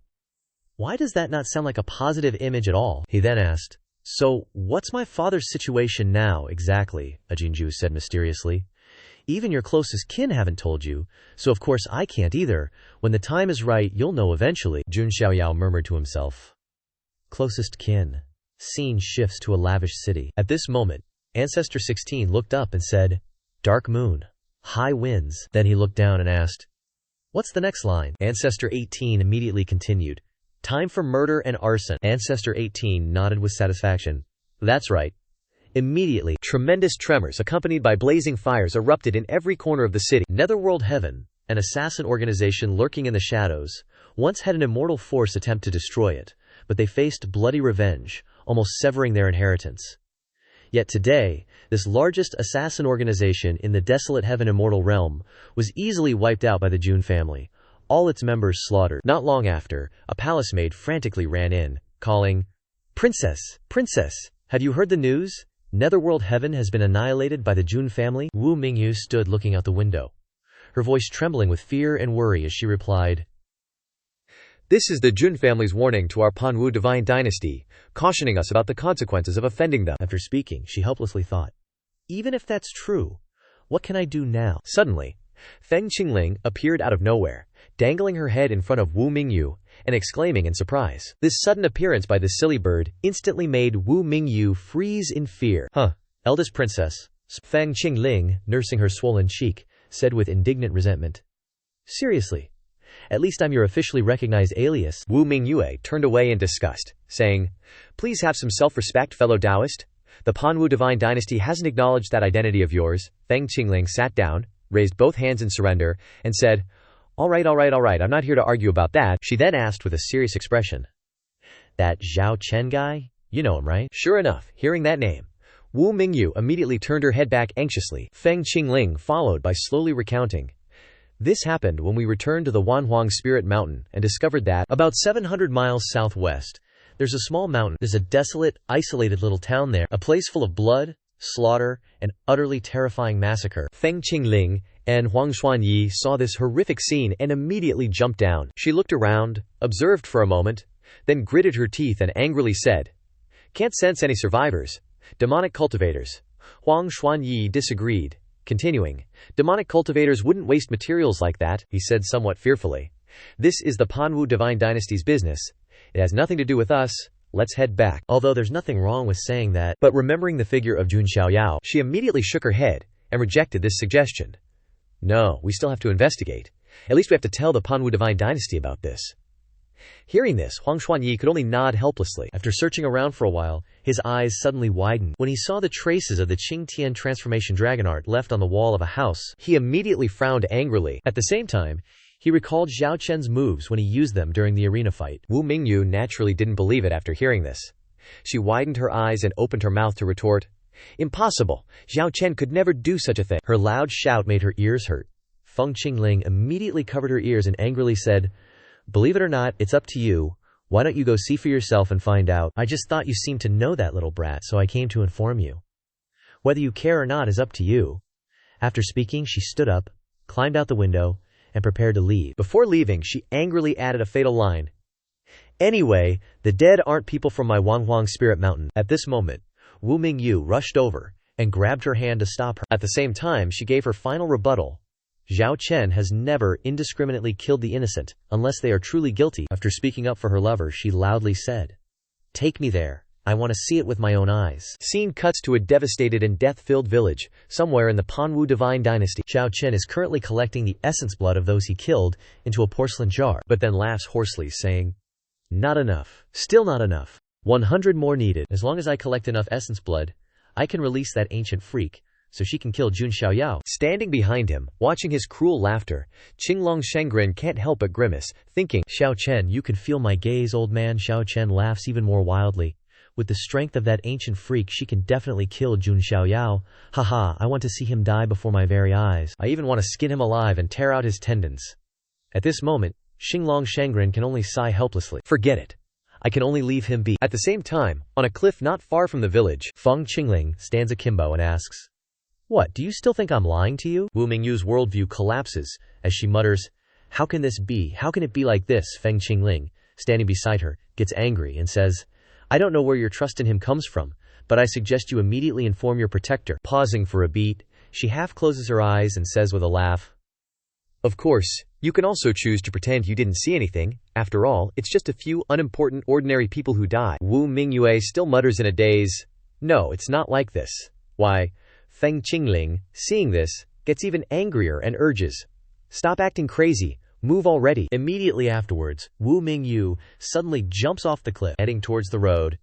"Why does that not sound like a positive image at all?" He then asked, "So, what's my father's situation now, exactly?" Jinju said mysteriously. "Even your closest kin haven't told you, so of course I can't either. When the time is right, you'll know eventually." Jun Xiaoyao murmured to himself. Closest kin. Scene shifts to a lavish city. At this moment, Ancestor 16 looked up and said, "Dark moon. High winds." Then he looked down and asked, "What's the next line?" Ancestor 18 immediately continued, "Time for murder and arson." Ancestor 18 nodded with satisfaction. "That's right." Immediately, tremendous tremors accompanied by blazing fires erupted in every corner of the city. Netherworld Heaven, an assassin organization lurking in the shadows, once had an immortal force attempt to destroy it, but they faced bloody revenge, almost severing their inheritance. Yet today, this largest assassin organization in the desolate Heaven Immortal Realm was easily wiped out by the Jun family, all its members slaughtered. Not long after, a palace maid frantically ran in, calling, "Princess! Princess! Have you heard the news? Netherworld Heaven has been annihilated by the Jun family." Wu Mingyu stood looking out the window, her voice trembling with fear and worry as she replied, "This is the Jun family's warning to our Panwu divine dynasty, cautioning us about the consequences of offending them." After speaking, she helplessly thought, "Even if that's true, what can I do now?" Suddenly, Feng Qingling appeared out of nowhere, dangling her head in front of Wu Mingyu, and exclaiming in surprise. This sudden appearance by the silly bird instantly made Wu Mingyu freeze in fear. "Huh, eldest princess," Feng Qingling, nursing her swollen cheek, said with indignant resentment. "Seriously? At least I'm your officially recognized alias." Wu Mingyue turned away in disgust, saying, "Please have some self-respect, fellow Taoist. The Panwu divine dynasty hasn't acknowledged that identity of yours." Feng Qingling sat down, raised both hands in surrender, and said, All right, I'm not here to argue about that." She then asked with a serious expression, "That Zhao Chen guy? You know him, right?" Sure enough, hearing that name, Wu Mingyu immediately turned her head back anxiously. Feng Qingling followed by slowly recounting, "This happened when we returned to the Wanhuang Spirit Mountain and discovered that, about 700 miles southwest, there's a small mountain. There's a desolate, isolated little town there, a place full of blood, slaughter, and utterly terrifying massacre." Feng Qingling and Huang Xuanyi saw this horrific scene and immediately jumped down. She looked around, observed for a moment, then gritted her teeth and angrily said, "Can't sense any survivors. Demonic cultivators." Huang Xuanyi disagreed, continuing, "Demonic cultivators wouldn't waste materials like that," he said somewhat fearfully. "This is the Panwu Divine Dynasty's business. It has nothing to do with us. Let's head back." Although there's nothing wrong with saying that, but remembering the figure of Jun Xiaoyao, she immediately shook her head and rejected this suggestion. "No, we still have to investigate. At least we have to tell the Panwu Divine Dynasty about this." Hearing this, Huang Xuanyi could only nod helplessly. After searching around for a while, his eyes suddenly widened. When he saw the traces of the Qingtian transformation dragon art left on the wall of a house, he immediately frowned angrily. At the same time, he recalled Zhao Chen's moves when he used them during the arena fight. Wu Mingyu naturally didn't believe it after hearing this. She widened her eyes and opened her mouth to retort, "Impossible! Zhao Chen could never do such a thing." Her loud shout made her ears hurt. Feng Qingling immediately covered her ears and angrily said, "Believe it or not, it's up to you. Why don't you go see for yourself and find out? I just thought you seemed to know that little brat, so I came to inform you. Whether you care or not is up to you." After speaking, she stood up, climbed out the window, and prepared to leave. Before leaving, she angrily added a fatal line. "Anyway, the dead aren't people from my Wanhuang Spirit Mountain." At this moment, Wu Mingyu rushed over and grabbed her hand to stop her. At the same time, she gave her final rebuttal. Zhao Chen has never indiscriminately killed the innocent, unless they are truly guilty. After speaking up for her lover, she loudly said, "Take me there. I want to see it with my own eyes." Scene cuts to a devastated and death-filled village, somewhere in the Panwu Divine Dynasty. Zhao Chen is currently collecting the essence blood of those he killed into a porcelain jar, but then laughs hoarsely, saying, "Not enough. Still not enough. 100 more needed. As long as I collect enough essence blood, I can release that ancient freak, so she can kill Jun Xiaoyao." Standing behind him, watching his cruel laughter, Qinglong Shengren can't help but grimace, thinking, "Xiao Chen, you can feel my gaze, old man." Xiao Chen laughs even more wildly. With the strength of that ancient freak, she can definitely kill Jun Xiaoyao. Haha, I want to see him die before my very eyes. I even want to skin him alive and tear out his tendons. At this moment, Qinglong Shengren can only sigh helplessly. Forget it. I can only leave him be. At the same time, on a cliff not far from the village, Feng Qingling stands akimbo and asks, "What, do you still think I'm lying to you?" Wu Mingyu's worldview collapses as she mutters, "How can this be? How can it be like this?" Feng Qingling, standing beside her, gets angry and says, "I don't know where your trust in him comes from, but I suggest you immediately inform your protector." Pausing for a beat, she half closes her eyes and says with a laugh, "Of course, you can also choose to pretend you didn't see anything. After all, it's just a few unimportant ordinary people who die." Wu Mingyue still mutters in a daze, "No, it's not like this." Why? Feng Qingling, seeing this, gets even angrier and urges, "Stop acting crazy. Move already." Immediately afterwards, Wu Mingyu suddenly jumps off the cliff, heading towards the road.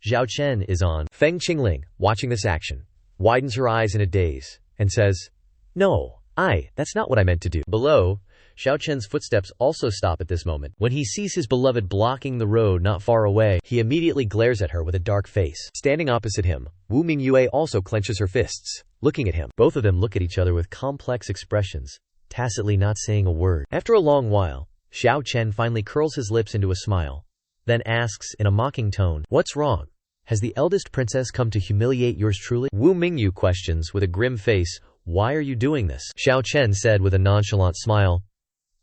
Zhao Chen is on. Feng Qingling, watching this action, widens her eyes in a daze, and says, "No, that's not what I meant to do." Below, Zhao Chen's footsteps also stop at this moment. When he sees his beloved blocking the road not far away, he immediately glares at her with a dark face. Standing opposite him, Wu Mingyue also clenches her fists, looking at him. Both of them look at each other with complex expressions, tacitly not saying a word. After a long while, Zhao Chen finally curls his lips into a smile, then asks in a mocking tone, "What's wrong? Has the eldest princess come to humiliate yours truly?" Wu Mingyu questions with a grim face, "Why are you doing this?" Zhao Chen said with a nonchalant smile,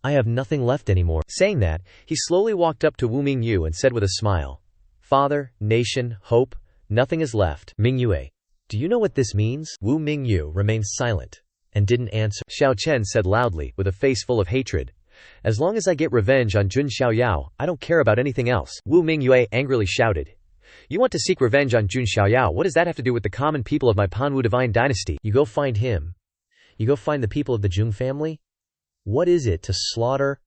"I have nothing left anymore." Saying that, he slowly walked up to Wu Mingyu and said with a smile, "Father, nation, hope, nothing is left." "Mingyue, do you know what this means?" Wu Mingyu remained silent and didn't answer. Zhao Chen said loudly, with a face full of hatred, "As long as I get revenge on Jun Xiaoyao, I don't care about anything else." Wu Mingyue angrily shouted, "You want to seek revenge on Jun Xiaoyao? What does that have to do with the common people of my Panwu Divine Dynasty? You go find him. You go find the people of the Jun family? What is it to slaughter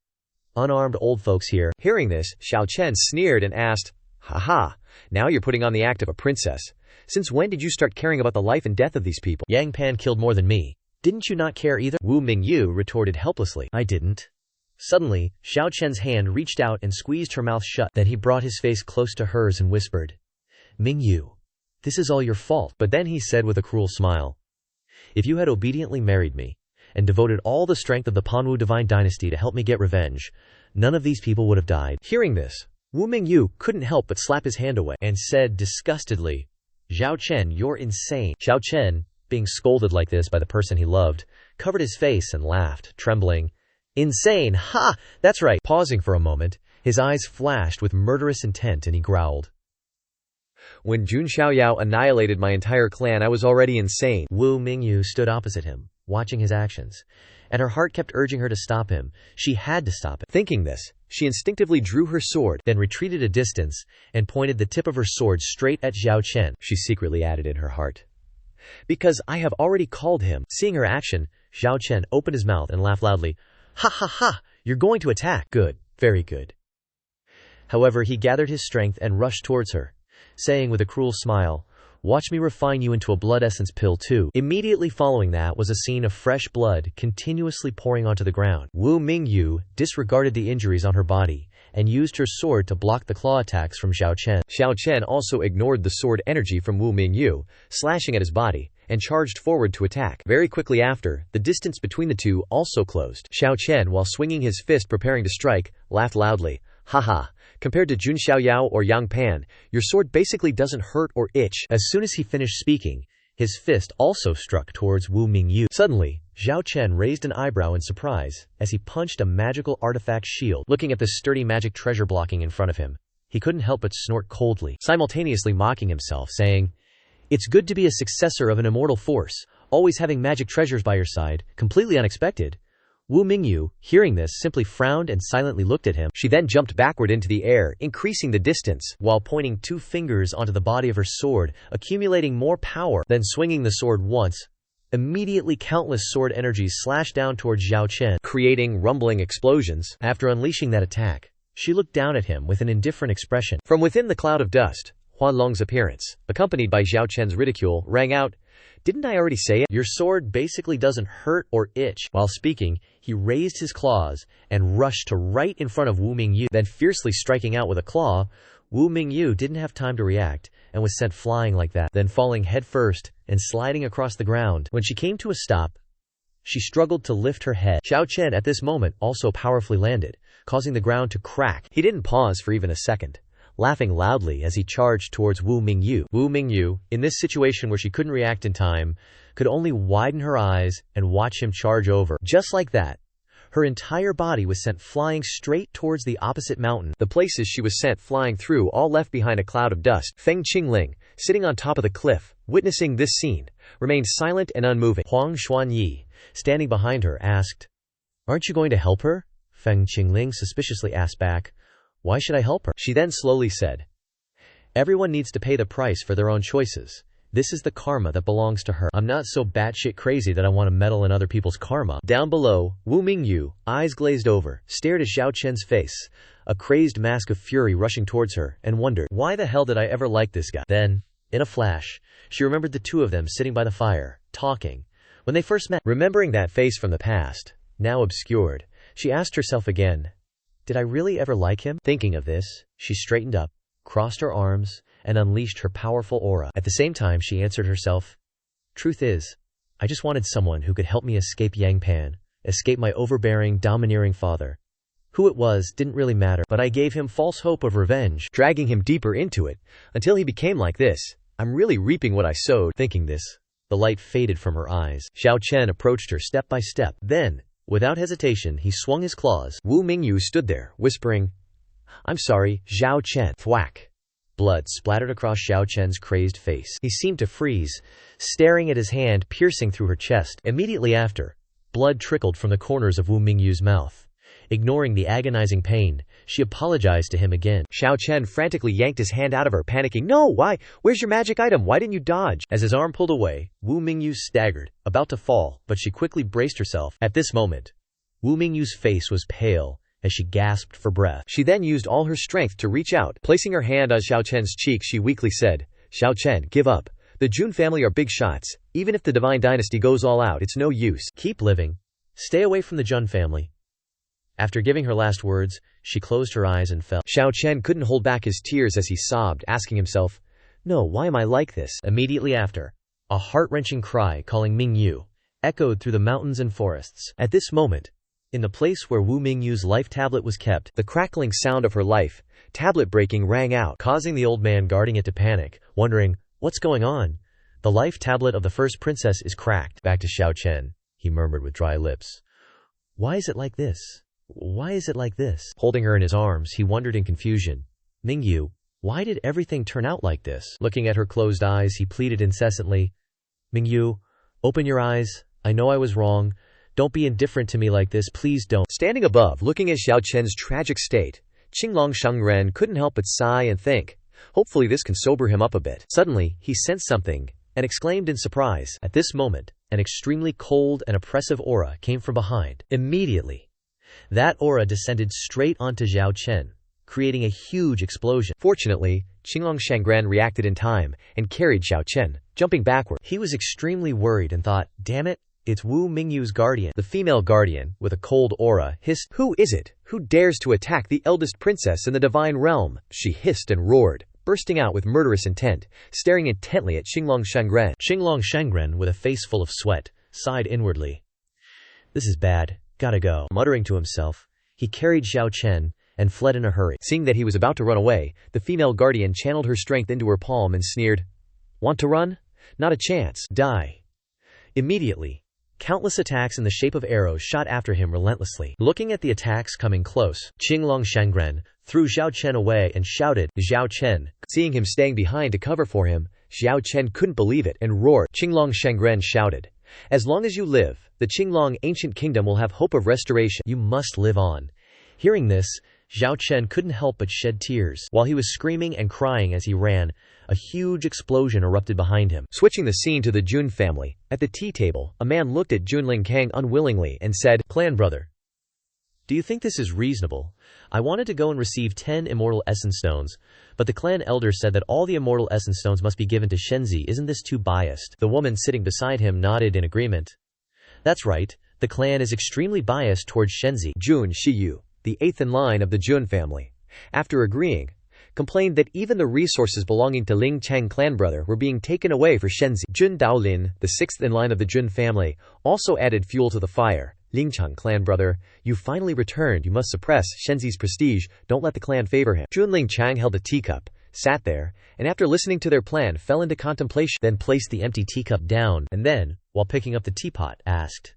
unarmed old folks here?" Hearing this, Zhao Chen sneered and asked, "Haha, now you're putting on the act of a princess. Since when did you start caring about the life and death of these people? Yang Pan killed more than me. Didn't you not care either?" Wu Mingyu retorted helplessly, "I didn't." Suddenly, Zhao Chen's hand reached out and squeezed her mouth shut. Then he brought his face close to hers and whispered, "Mingyu, this is all your fault." But then he said with a cruel smile, "If you had obediently married me, and devoted all the strength of the Panwu Divine Dynasty to help me get revenge, none of these people would have died." Hearing this, Wu Mingyu couldn't help but slap his hand away, and said disgustedly, "Zhao Chen, you're insane." Zhao Chen, being scolded like this by the person he loved, covered his face and laughed, trembling, "Insane, ha! That's right." Pausing for a moment, his eyes flashed with murderous intent and he growled, "When Jun Xiaoyao annihilated my entire clan, I was already insane." Wu Mingyu stood opposite him, watching his actions, and her heart kept urging her to stop him. She had to stop it. Thinking this, she instinctively drew her sword, then retreated a distance, and pointed the tip of her sword straight at Zhao Chen. She secretly added in her heart, "Because I have already called him." Seeing her action, Zhao Chen opened his mouth and laughed loudly, "Ha ha ha, you're going to attack. Good, very good." However, he gathered his strength and rushed towards her, saying with a cruel smile, "Watch me refine you into a blood essence pill too." Immediately following that was a scene of fresh blood continuously pouring onto the ground. Wu Mingyu disregarded the injuries on her body and used her sword to block the claw attacks from Zhao Chen. Zhao Chen also ignored the sword energy from Wu Mingyu, slashing at his body, and charged forward to attack. Very quickly after, the distance between the two also closed. Zhao Chen, while swinging his fist preparing to strike, laughed loudly, "Haha, compared to Jun Xiaoyao or Yang Pan, your sword basically doesn't hurt or itch." As soon as he finished speaking, his fist also struck towards Wu Mingyu. Suddenly, Zhao Chen raised an eyebrow in surprise as he punched a magical artifact shield. Looking at the sturdy magic treasure blocking in front of him, he couldn't help but snort coldly, simultaneously mocking himself, saying, It's good to be a successor of an immortal force, always having magic treasures by your side, completely unexpected. Wu Mingyu, hearing this, simply frowned and silently looked at him. She then jumped backward into the air, increasing the distance, while pointing 2 fingers onto the body of her sword, accumulating more power, then swinging the sword once. Immediately countless sword energies slashed down towards Xiao Chen, creating rumbling explosions. After unleashing that attack, she looked down at him with an indifferent expression. From within the cloud of dust, Huan Long's appearance, accompanied by Xiao Chen's ridicule, rang out, "Didn't I already say it? Your sword basically doesn't hurt or itch." While speaking, he raised his claws and rushed to right in front of Wu Mingyu, then fiercely striking out with a claw. Wu Mingyu didn't have time to react and was sent flying like that, then falling headfirst and sliding across the ground. When she came to a stop, she struggled to lift her head. Xiao Chen at this moment also powerfully landed, causing the ground to crack. He didn't pause for even a second, laughing loudly as he charged towards Wu Mingyu. Wu Mingyu, in this situation where she couldn't react in time, could only widen her eyes and watch him charge over. Just like that, her entire body was sent flying straight towards the opposite mountain. The places she was sent flying through all left behind a cloud of dust. Feng Qingling, sitting on top of the cliff, witnessing this scene, remained silent and unmoving. Huang Xuanyi, standing behind her, asked, "Aren't you going to help her?" Feng Qingling suspiciously asked back, "Why should I help her?" She then slowly said, "Everyone needs to pay the price for their own choices. This is the karma that belongs to her. I'm not so batshit crazy that I want to meddle in other people's karma." Down below, Wu Mingyu, eyes glazed over, stared at Xiao Chen's face, a crazed mask of fury rushing towards her, and wondered, why the hell did I ever like this guy? Then, in a flash, she remembered the 2 of them sitting by the fire, talking, when they first met. Remembering that face from the past, now obscured, she asked herself again, did I really ever like him? Thinking of this, she straightened up, crossed her arms, and unleashed her powerful aura. At the same time, she answered herself, "Truth is, I just wanted someone who could help me escape Yangpan, escape my overbearing, domineering father. Who it was didn't really matter, but I gave him false hope of revenge, dragging him deeper into it, until he became like this. I'm really reaping what I sowed." Thinking this, the light faded from her eyes. Xiao Chen approached her step by step. Then, without hesitation, he swung his claws. Wu Mingyu stood there, whispering, "I'm sorry, Xiao Chen." Thwack. Blood splattered across Xiao Chen's crazed face. He seemed to freeze, staring at his hand piercing through her chest. Immediately after, blood trickled from the corners of Wu Mingyu's mouth. Ignoring the agonizing pain, she apologized to him again. Xiao Chen frantically yanked his hand out of her, panicking, "No, why? Where's your magic item? Why didn't you dodge?" As his arm pulled away, Wu Mingyu staggered, about to fall, but she quickly braced herself. At this moment, Wu Mingyu's face was pale, as she gasped for breath. She then used all her strength to reach out. Placing her hand on Xiao Chen's cheek, she weakly said, "Xiao Chen, give up. The Jun family are big shots. Even if the Divine Dynasty goes all out, it's no use. Keep living. Stay away from the Jun family." After giving her last words, she closed her eyes and fell. Xiao Chen couldn't hold back his tears as he sobbed, asking himself, "No, why am I like this?" Immediately after, a heart-wrenching cry calling Mingyu echoed through the mountains and forests. At this moment, in the place where Wu Mingyu's life tablet was kept, the crackling sound of her life tablet breaking rang out, causing the old man guarding it to panic, wondering, what's going on? "The life tablet of the first princess is cracked." Back to Xiao Chen, he murmured with dry lips. "Why is it like this? Why is it like this?" Holding her in his arms, he wondered in confusion, "Mingyu, why did everything turn out like this?" Looking at her closed eyes, he pleaded incessantly, "Mingyu, open your eyes. I know I was wrong. Don't be indifferent to me like this, please don't." Standing above, looking at Xiao Chen's tragic state, Qinglong Shengren couldn't help but sigh and think, hopefully this can sober him up a bit. Suddenly, he sensed something, and exclaimed in surprise. At this moment, an extremely cold and oppressive aura came from behind. Immediately, that aura descended straight onto Xiao Chen, creating a huge explosion. Fortunately, Qinglong Shengren reacted in time, and carried Xiao Chen, jumping backward. He was extremely worried and thought, damn it, it's Wu Mingyu's guardian. The female guardian, with a cold aura, hissed, "Who is it? Who dares to attack the eldest princess in the Divine Realm?" She hissed and roared, bursting out with murderous intent, staring intently at Qinglong Shengren. Qinglong Shengren, with a face full of sweat, sighed inwardly. "This is bad. Gotta go." Muttering to himself, he carried Xiao Chen and fled in a hurry. Seeing that he was about to run away, the female guardian channeled her strength into her palm and sneered, "Want to run? Not a chance. Die." Immediately, countless attacks in the shape of arrows shot after him relentlessly. Looking at the attacks coming close, Qinglong Shengren threw Xiao Chen away and shouted, "Xiao Chen." Seeing him staying behind to cover for him, Xiao Chen couldn't believe it and roared. Qinglong Shengren shouted, "As long as you live, the Qinglong ancient kingdom will have hope of restoration. You must live on." Hearing this, Xiao Chen couldn't help but shed tears. While he was screaming and crying as he ran, a huge explosion erupted behind him. Switching the scene to the Jun family, at the tea table, a man looked at Junling Kang unwillingly and said, "Clan brother, do you think this is reasonable? I wanted to go and receive 10 immortal essence stones, but the clan elder said that all the immortal essence stones must be given to Shenzi. Isn't this too biased?" The woman sitting beside him nodded in agreement. "That's right, the clan is extremely biased towards Shenzi." Jun Xiaoyao, the 8th in line of the Jun family, after agreeing, complained that even the resources belonging to Ling Chang clan brother were being taken away for Shenzi. Jun Daolin, the 6th in line of the Jun family, also added fuel to the fire. "Ling Chang clan brother, you finally returned. You must suppress Shenzi's prestige. Don't let the clan favor him." Jun Ling Chang held a teacup, sat there, and after listening to their plan fell into contemplation, then placed the empty teacup down, and then, while picking up the teapot, asked,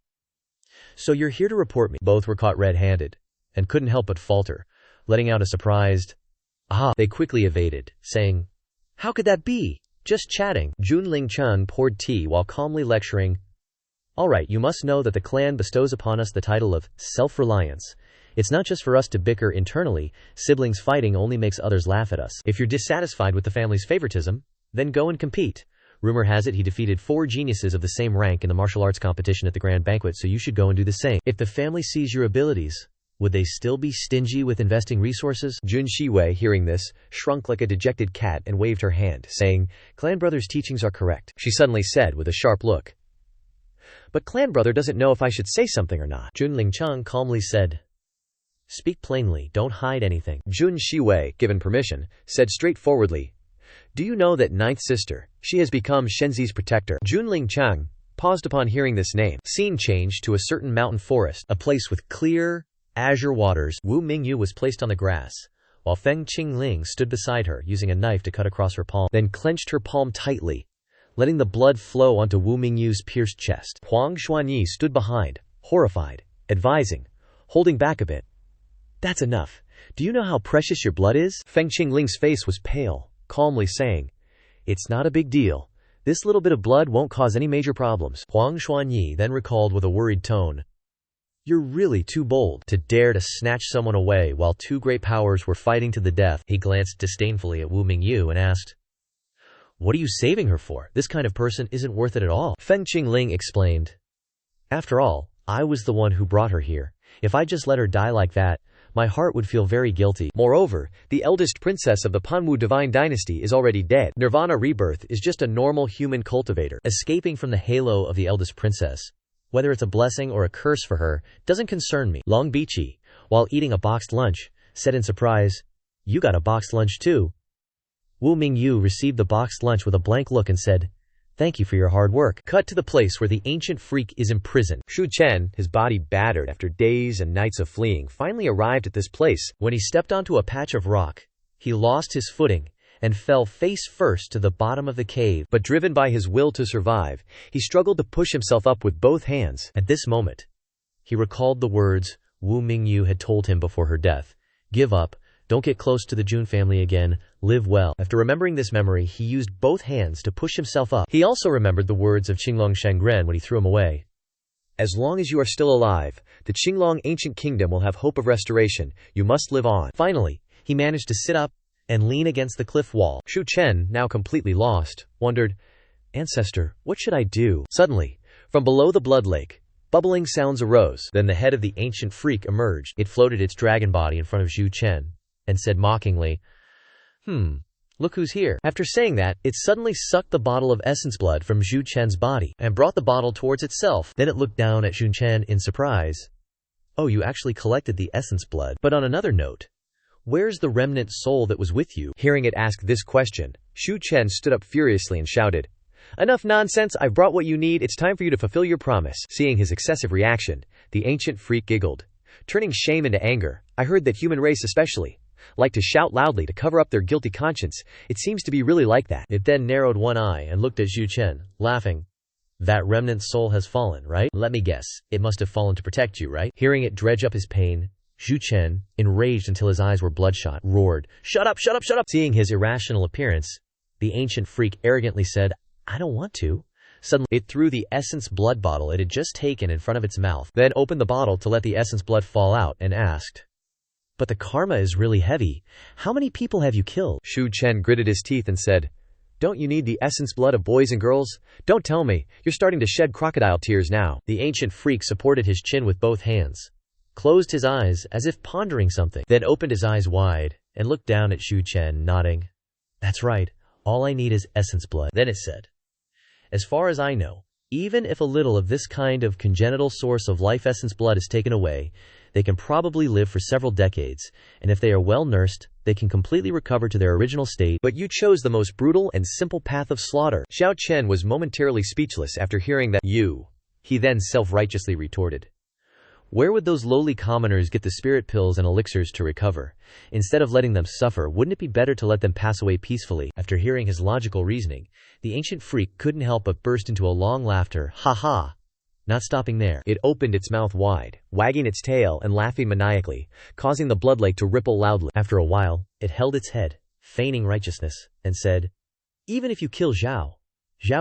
"So you're here to report me?" Both were caught red-handed, and couldn't help but falter, letting out a surprised, "Ah." They quickly evaded, saying, "How could that be? Just chatting." Jun Ling Chun poured tea while calmly lecturing, "All right, you must know that the clan bestows upon us the title of self-reliance. It's not just for us to bicker internally. Siblings fighting only makes others laugh at us. If you're dissatisfied with the family's favoritism, then go and compete. Rumor has it he defeated 4 geniuses of the same rank in the martial arts competition at the grand banquet, so you should go and do the same. If the family sees your abilities, would they still be stingy with investing resources?" Jun Xiwei, hearing this, shrunk like a dejected cat and waved her hand, saying, "Clan brother's teachings are correct," she suddenly said with a sharp look. "But clan brother doesn't know if I should say something or not." Jun Lingcheng calmly said, "Speak plainly, don't hide anything." Jun Xiwei, given permission, said straightforwardly, "Do you know that 9th sister, she has become Shenzi's protector?" Jun Lingcheng paused upon hearing this name. Scene changed to a certain mountain forest, a place with clear, azure waters. Wu Mingyu was placed on the grass, while Feng Qingling stood beside her, using a knife to cut across her palm, then clenched her palm tightly, letting the blood flow onto Wu Mingyu's pierced chest. Huang Xuanyi stood behind, horrified, advising, holding back a bit, "That's enough. Do you know how precious your blood is?" Feng Qingling's face was pale, calmly saying, "It's not a big deal. This little bit of blood won't cause any major problems." Huang Xuanyi then recalled with a worried tone, "You're really too bold to dare to snatch someone away while 2 great powers were fighting to the death." He glanced disdainfully at Wu Mingyu and asked, "What are you saving her for? This kind of person isn't worth it at all." Feng Qingling explained, "After all, I was the one who brought her here. If I just let her die like that, my heart would feel very guilty. Moreover, the eldest princess of the Panwu divine dynasty is already dead. Nirvana Rebirth is just a normal human cultivator, escaping from the halo of the eldest princess. Whether it's a blessing or a curse for her doesn't concern me." Long Bichi, while eating a boxed lunch, said in surprise, "You got a boxed lunch too?" Wu Mingyu received the boxed lunch with a blank look and said, "Thank you for your hard work." Cut to the place where the ancient freak is imprisoned. Shu Chen, his body battered after days and nights of fleeing, finally arrived at this place. When he stepped onto a patch of rock, he lost his footing and fell face first to the bottom of the cave. But driven by his will to survive, he struggled to push himself up with both hands. At this moment, he recalled the words Wu Mingyu had told him before her death: "Give up, don't get close to the Jun family again, live well." After remembering this memory, he used both hands to push himself up. He also remembered the words of Qinglong Shengren when he threw him away. "As long as you are still alive, the Qinglong ancient kingdom will have hope of restoration. You must live on." Finally, he managed to sit up and lean against the cliff wall. Shu Chen, now completely lost, wondered, "Ancestor, what should I do?" Suddenly, from below the blood lake, bubbling sounds arose. Then the head of the ancient freak emerged. It floated its dragon body in front of Shu Chen and said mockingly, "Look who's here." After saying that, it suddenly sucked the bottle of essence blood from Zhu Chen's body and brought the bottle towards itself. Then it looked down at Zhu Chen in surprise. "Oh, you actually collected the essence blood. But on another note, where's the remnant soul that was with you?" Hearing it ask this question, Shu Chen stood up furiously and shouted, "Enough nonsense, I've brought what you need, it's time for you to fulfill your promise." Seeing his excessive reaction, the ancient freak giggled, turning shame into anger. "I heard that human race especially like to shout loudly to cover up their guilty conscience. It seems to be really like that." It then narrowed one eye and looked at Zhu Chen, laughing. "That remnant soul has fallen, right? Let me guess, it must have fallen to protect you, right?" Hearing it dredge up his pain, Zhu Chen, enraged until his eyes were bloodshot, roared, "Shut up, shut up, shut up!" Seeing his irrational appearance, The ancient freak arrogantly said, "I don't want to." Suddenly, it threw the essence blood bottle it had just taken in front of its mouth, then opened the bottle to let the essence blood fall out and asked, "But the karma is really heavy. How many people have you killed?" Shu Chen gritted his teeth and said, "Don't you need the essence blood of boys and girls? Don't tell me, you're starting to shed crocodile tears now." The ancient freak supported his chin with both hands, closed his eyes as if pondering something, then opened his eyes wide and looked down at Shu Chen, nodding. "That's right, all I need is essence blood." Then it said, "As far as I know, even if a little of this kind of congenital source of life essence blood is taken away, they can probably live for several decades, and if they are well nursed, they can completely recover to their original state. But you chose the most brutal and simple path of slaughter." Xiao Chen was momentarily speechless after hearing that. He then self-righteously retorted. Where would those lowly commoners get the spirit pills and elixirs to recover? Instead of letting them suffer, wouldn't it be better to let them pass away peacefully? After hearing his logical reasoning, the ancient freak couldn't help but burst into a long laughter. Ha ha! Not stopping there, it opened its mouth wide, wagging its tail and laughing maniacally, causing the blood lake to ripple loudly. After a while, it held its head, feigning righteousness, and said, "Even if you kill Zhao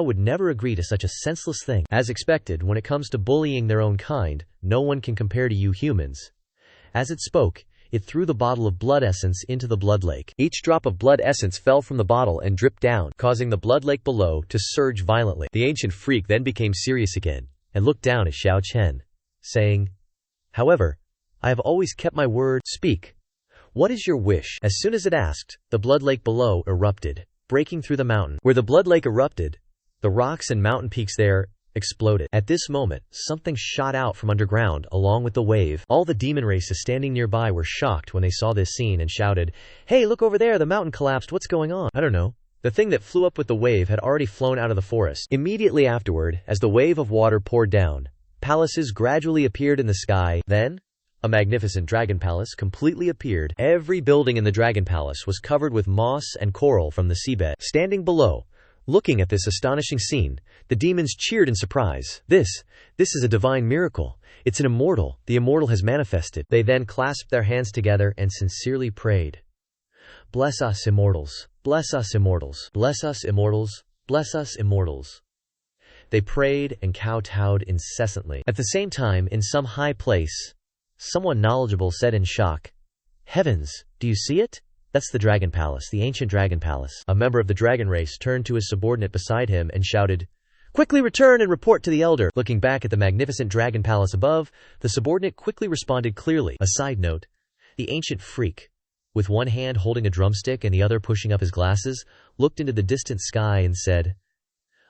would never agree to such a senseless thing." As expected, when it comes to bullying their own kind, no one can compare to you humans. As it spoke, it threw the bottle of blood essence into the blood lake. Each drop of blood essence fell from the bottle and dripped down, causing the blood lake below to surge violently. The ancient freak then became serious again, and looked down at Xiao Chen, saying, "However, I have always kept my word. Speak. What is your wish?" As soon as it asked, the blood lake below erupted, breaking through the mountain. Where the blood lake erupted, the rocks and mountain peaks there exploded. At this moment, something shot out from underground along with the wave. All the demon races standing nearby were shocked when they saw this scene and shouted, "Hey, look over there, the mountain collapsed, what's going on?" "I don't know." The thing that flew up with the wave had already flown out of the forest. Immediately afterward, as the wave of water poured down, palaces gradually appeared in the sky. Then, a magnificent dragon palace completely appeared. Every building in the dragon palace was covered with moss and coral from the seabed. Standing below, looking at this astonishing scene, the demons cheered in surprise. This is a divine miracle. It's an immortal. The immortal has manifested." They then clasped their hands together and sincerely prayed. "Bless us, immortals. Bless us, immortals. Bless us, immortals. Bless us, immortals." They prayed and kowtowed incessantly. At the same time, in some high place, someone knowledgeable said in shock, "Heavens, do you see it? That's the Dragon Palace, the ancient Dragon Palace." A member of the dragon race turned to his subordinate beside him and shouted, "Quickly return and report to the elder." Looking back at the magnificent Dragon Palace above, the subordinate quickly responded clearly. A side note, the ancient freak, with one hand holding a drumstick and the other pushing up his glasses, looked into the distant sky and said,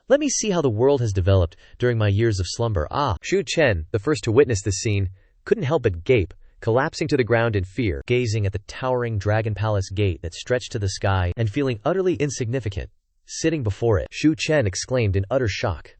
"Let me see how the world has developed during my years of slumber." Shu Chen, the first to witness this scene, couldn't help but gape, collapsing to the ground in fear, gazing at the towering Dragon Palace gate that stretched to the sky and feeling utterly insignificant. Sitting before it, Shu Chen exclaimed in utter shock,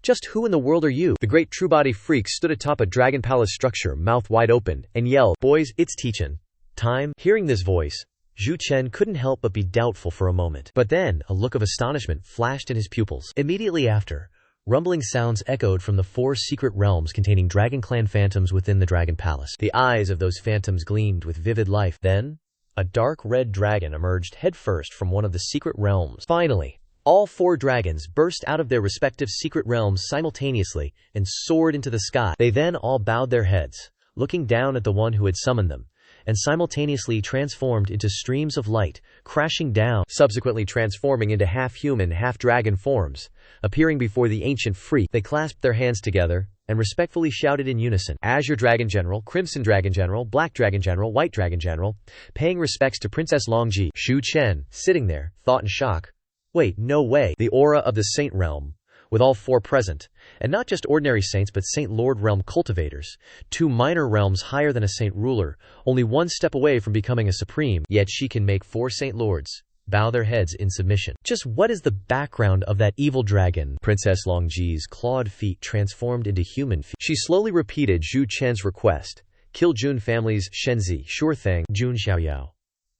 "Just who in the world are you?" The great true body freak stood atop a Dragon Palace structure, mouth wide open, and yelled, "Boys, it's teachin' time." Hearing this voice, Shu Chen couldn't help but be doubtful for a moment. But then, a look of astonishment flashed in his pupils. Immediately after, rumbling sounds echoed from the 4 secret realms containing Dragon Clan phantoms within the Dragon Palace. The eyes of those phantoms gleamed with vivid life. Then, a dark red dragon emerged headfirst from one of the secret realms. Finally, all 4 dragons burst out of their respective secret realms simultaneously and soared into the sky. They then all bowed their heads, looking down at the one who had summoned them, and simultaneously transformed into streams of light, crashing down, subsequently transforming into half-human, half-dragon forms. Appearing before the ancient freak, they clasped their hands together and respectfully shouted in unison, "Azure Dragon General, Crimson Dragon General, Black Dragon General, White Dragon General," paying respects to Princess Longji. Shu Chen, sitting there, thought in shock, "Wait, no way." The aura of the Saint Realm, with all 4 present, and not just ordinary saints but Saint Lord Realm cultivators, 2 minor realms higher than a saint ruler, only 1 step away from becoming a supreme, yet she can make 4 saint lords bow their heads in submission. Just what is the background of that evil dragon? Princess Longji's clawed feet transformed into human feet. She slowly repeated Zhu Chen's request, "Kill Jun family's Shenzi, sure thing, Jun Xiaoyao.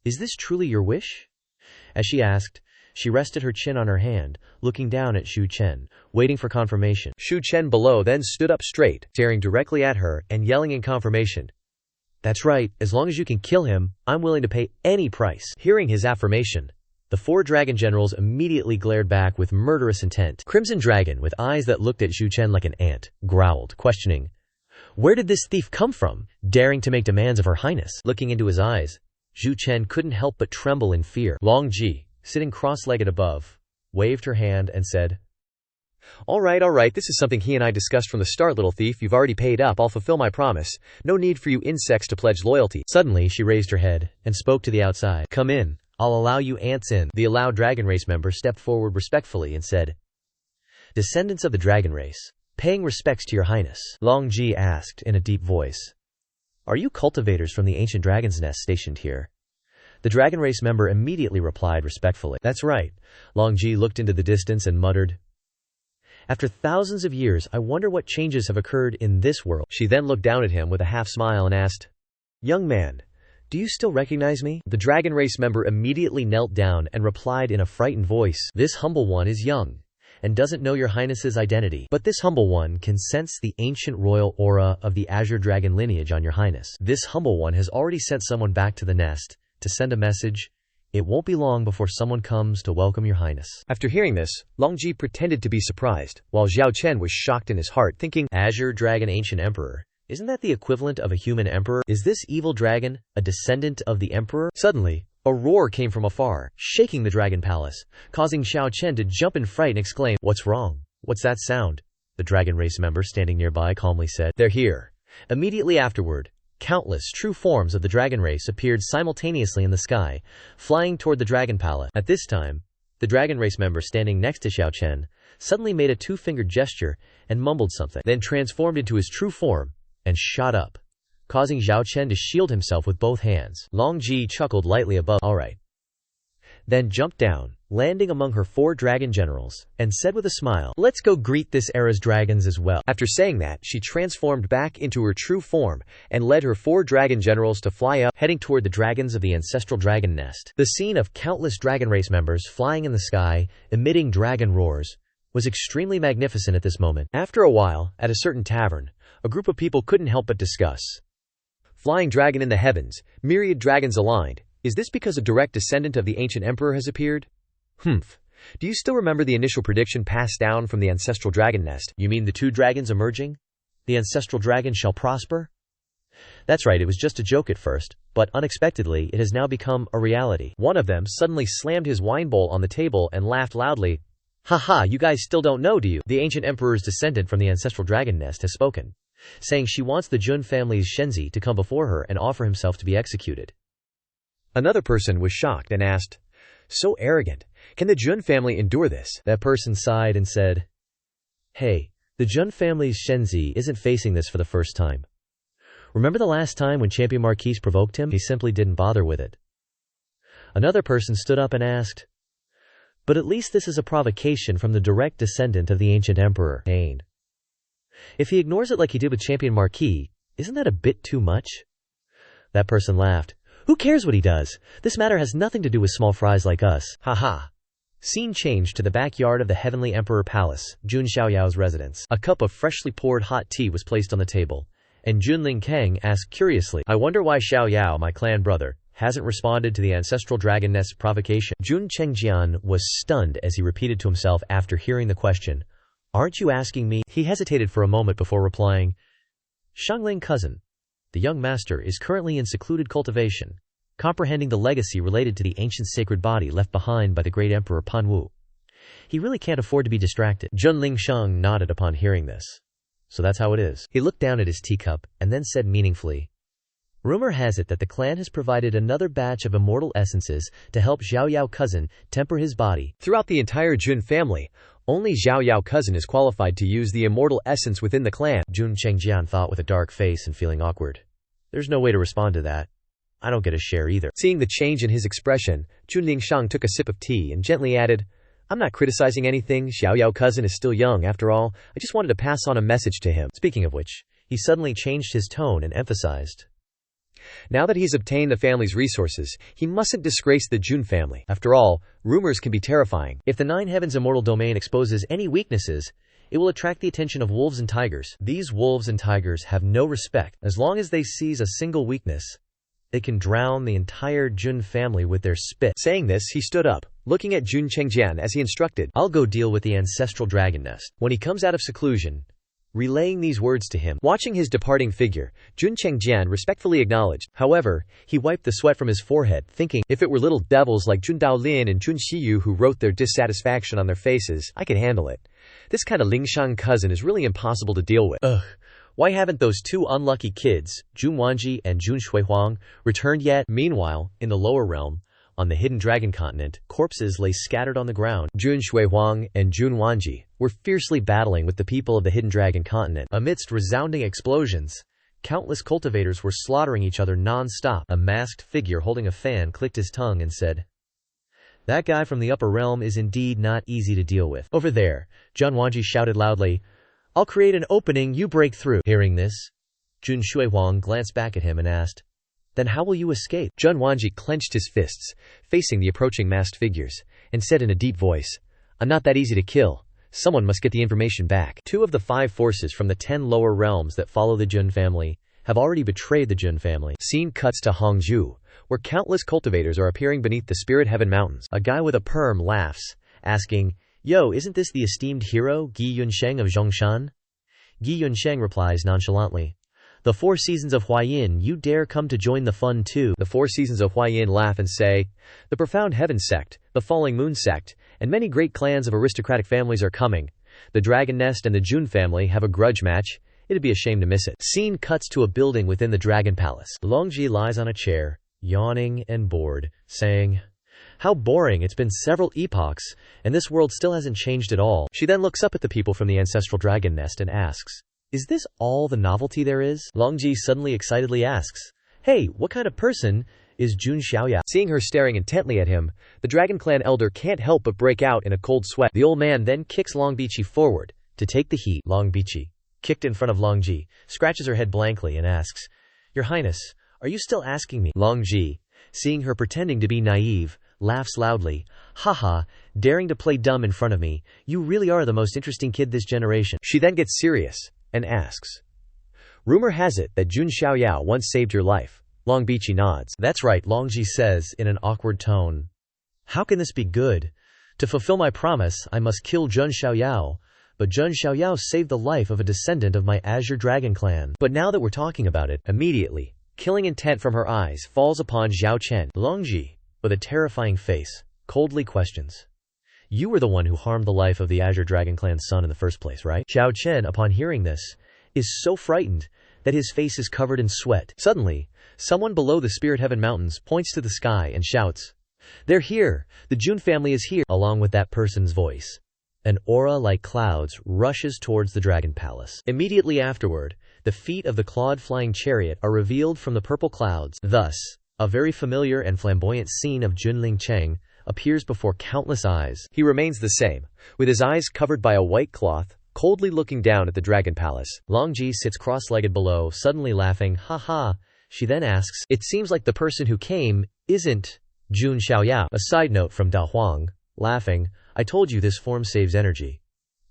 Is this truly your wish?" As she asked, she rested her chin on her hand, looking down at Shu Chen, waiting for confirmation. Shu Chen below then stood up straight, staring directly at her and yelling in confirmation, "That's right, as long as you can kill him, I'm willing to pay any price." Hearing his affirmation, The 4 dragon generals immediately glared back with murderous intent. Crimson Dragon, with eyes that looked at Zhu Chen like an ant, growled, questioning, "Where did this thief come from, daring to make demands of Her Highness?" Looking into his eyes, Zhu Chen couldn't help but tremble in fear. Long Ji, sitting cross-legged above, waved her hand and said, all right, this is something he and I discussed from the start, little thief. You've already paid up, I'll fulfill my promise. No need for you insects to pledge loyalty. Suddenly, she raised her head and spoke to the outside. Come in, I'll allow you ants in. The allowed dragon race member stepped forward respectfully and said, Descendants of the dragon race, paying respects to your highness. Long Ji asked in a deep voice, Are you cultivators from the ancient dragon's nest stationed here? The dragon race member immediately replied respectfully. That's right. Long Ji looked into the distance and muttered, After thousands of years, I wonder what changes have occurred in this world. She then looked down at him with a half-smile and asked, Young man, do you still recognize me? The dragon race member immediately knelt down and replied in a frightened voice, This humble one is young and doesn't know your highness's identity. But this humble one can sense the ancient royal aura of the azure dragon lineage on your highness. This humble one has already sent someone back to the nest to send a message. It won't be long before someone comes to welcome your highness. After hearing this, Long Ji pretended to be surprised, while Zhao Chen was shocked in his heart, thinking, Azure Dragon Ancient Emperor. Isn't that the equivalent of a human emperor? Is this evil dragon a descendant of the emperor? Suddenly, a roar came from afar, shaking the dragon palace, causing Zhao Chen to jump in fright and exclaim, What's wrong? What's that sound? The dragon race member standing nearby calmly said, They're here. Immediately afterward, countless true forms of the dragon race appeared simultaneously in the sky, flying toward the dragon palace. At this time, the dragon race member standing next to Zhao Chen suddenly made a 2-fingered gesture and mumbled something, then transformed into his true form and shot up, causing Zhao Chen to shield himself with both hands. Long Ji chuckled lightly above, all right, then jumped down, landing among her 4 dragon generals, and said with a smile, Let's go greet this era's dragons as well. After saying that, she transformed back into her true form and led her 4 dragon generals to fly up, heading toward the dragons of the ancestral dragon nest. The scene of countless dragon race members flying in the sky, emitting dragon roars, was extremely magnificent at this moment. After a while, at a certain tavern, a group of people couldn't help but discuss. Flying dragon in the heavens, myriad dragons aligned. Is this because a direct descendant of the ancient emperor has appeared? Do you still remember the initial prediction passed down from the ancestral dragon nest? You mean the 2 dragons emerging? The ancestral dragon shall prosper? That's right, it was just a joke at first, but unexpectedly it has now become a reality. One of them suddenly slammed his wine bowl on the table and laughed loudly. Haha, you guys still don't know, do you? The ancient emperor's descendant from the ancestral dragon nest has spoken, saying she wants the Jun family's Shenzi to come before her and offer himself to be executed. Another person was shocked and asked, So arrogant. Can the Jun family endure this? That person sighed and said, Hey, the Jun family's Shenzi isn't facing this for the first time. Remember the last time when Champion Marquise provoked him? He simply didn't bother with it. Another person stood up and asked, But at least this is a provocation from the direct descendant of the ancient emperor. Pain. If he ignores it like he did with Champion Marquis, isn't that a bit too much? That person laughed. Who cares what he does? This matter has nothing to do with small fries like us. Haha. Scene changed to the backyard of the Heavenly Emperor Palace, Jun Xiaoyao's residence. A cup of freshly poured hot tea was placed on the table, and Junling Kang asked curiously, I wonder why Xiaoyao, my clan brother, hasn't responded to the ancestral dragon nest's provocation. Jun Chengjian was stunned as he repeated to himself after hearing the question, Aren't you asking me? He hesitated for a moment before replying, Shangling cousin, the young master is currently in secluded cultivation, comprehending the legacy related to the ancient sacred body left behind by the great emperor Panwu. He really can't afford to be distracted. Junling Shang nodded upon hearing this. So that's how it is. He looked down at his teacup and then said meaningfully, Rumor has it that the clan has provided another batch of immortal essences to help Xiaoyao cousin temper his body. Throughout the entire Jun family, only Xiaoyao cousin is qualified to use the immortal essence within the clan. Jun Chengjian thought with a dark face and feeling awkward. There's no way to respond to that. I don't get a share either. Seeing the change in his expression, Junling Shang took a sip of tea and gently added, I'm not criticizing anything. Xiaoyao cousin is still young after all. I just wanted to pass on a message to him. Speaking of which, he suddenly changed his tone and emphasized, Now that he's obtained the family's resources, he mustn't disgrace the Jun family. After all, rumors can be terrifying. If the Nine Heavens immortal domain exposes any weaknesses, it will attract the attention of wolves and tigers. These wolves and tigers have no respect. As long as they seize a single weakness, They can drown the entire Jun family with their spit. Saying this, he stood up, looking at Jun Chengjian as he instructed, I'll go deal with the ancestral dragon nest. When he comes out of seclusion, relaying these words to him. Watching his departing figure, Jun Chengjian respectfully acknowledged. However, he wiped the sweat from his forehead, thinking, if it were little devils like Jun Daolin and Jun Xiaoyao who wrote their dissatisfaction on their faces, I could handle it. This kind of Lingshan cousin is really impossible to deal with. Ugh. Why haven't those two unlucky kids, Jun Wanji and Jun Shuihuang, returned yet? Meanwhile, in the lower realm, on the hidden dragon continent, corpses lay scattered on the ground. Jun Shuihuang and Jun Wanji were fiercely battling with the people of the hidden dragon continent. Amidst resounding explosions, countless cultivators were slaughtering each other non-stop. A masked figure holding a fan clicked his tongue and said, that guy from the upper realm is indeed not easy to deal with. Over there, Jun Wanji shouted loudly, I'll create an opening, you break through. Hearing this, Jun Shuihuang glanced back at him and asked, then how will you escape? Jun Wanji clenched his fists, facing the approaching masked figures, and said in a deep voice, I'm not that easy to kill. Someone must get the information back. 2 of the 5 forces from the 10 lower realms that follow the Jun family have already betrayed the Jun family. Scene cuts to Hangzhou, where countless cultivators are appearing beneath the Spirit Heaven Mountains. A guy with a perm laughs, asking, Yo, isn't this the esteemed hero, Gi Yunsheng of Zhongshan? Gi Yunsheng replies nonchalantly, the 4 seasons of Huayin, you dare come to join the fun too. The 4 seasons of Huayin laugh and say, the Profound Heaven sect, the Falling Moon sect, and many great clans of aristocratic families are coming. The Dragon Nest and the Jun family have a grudge match. It'd be a shame to miss it. Scene cuts to a building within the Dragon Palace. Longji lies on a chair, yawning and bored, saying, how boring, it's been several epochs, and this world still hasn't changed at all. She then looks up at the people from the ancestral dragon nest and asks, is this all the novelty there is? Longji suddenly excitedly asks, hey, what kind of person is Jun Xiaoyao? Seeing her staring intently at him, the Dragon Clan elder can't help but break out in a cold sweat. The old man then kicks Longbichi forward to take the heat. Longbichi, kicked in front of Longji, scratches her head blankly and asks, Your Highness, are you still asking me? Longji, seeing her pretending to be naive, laughs loudly. Haha, daring to play dumb in front of me, you really are the most interesting kid this generation. She then gets serious and asks, rumor has it that Jun Xiaoyao once saved your life. Longbichi nods. That's right, Longji says in an awkward tone. How can this be good? To fulfill my promise, I must kill Jun Xiaoyao, but Jun Xiaoyao saved the life of a descendant of my Azure Dragon clan. But now that we're talking about it, immediately, killing intent from her eyes falls upon Zhao Chen. Longji, with a terrifying face, coldly questions, you were the one who harmed the life of the Azure Dragon clan's son in the first place, right? Zhao Chen, upon hearing this, is so frightened that his face is covered in sweat. Suddenly, someone below the Spirit Heaven Mountains points to the sky and shouts, they're here! The Jun family is here! Along with that person's voice, an aura like clouds rushes towards the Dragon Palace. Immediately afterward, the feet of the clawed flying chariot are revealed from the purple clouds. Thus, a very familiar and flamboyant scene of Junling Cheng appears before countless eyes. He remains the same, with his eyes covered by a white cloth, coldly looking down at the Dragon Palace. Longji sits cross-legged below, suddenly laughing, ha ha. She then asks, it seems like the person who came isn't Jun Xiaoyao. A side note from Da Huang, laughing, I told you this form saves energy.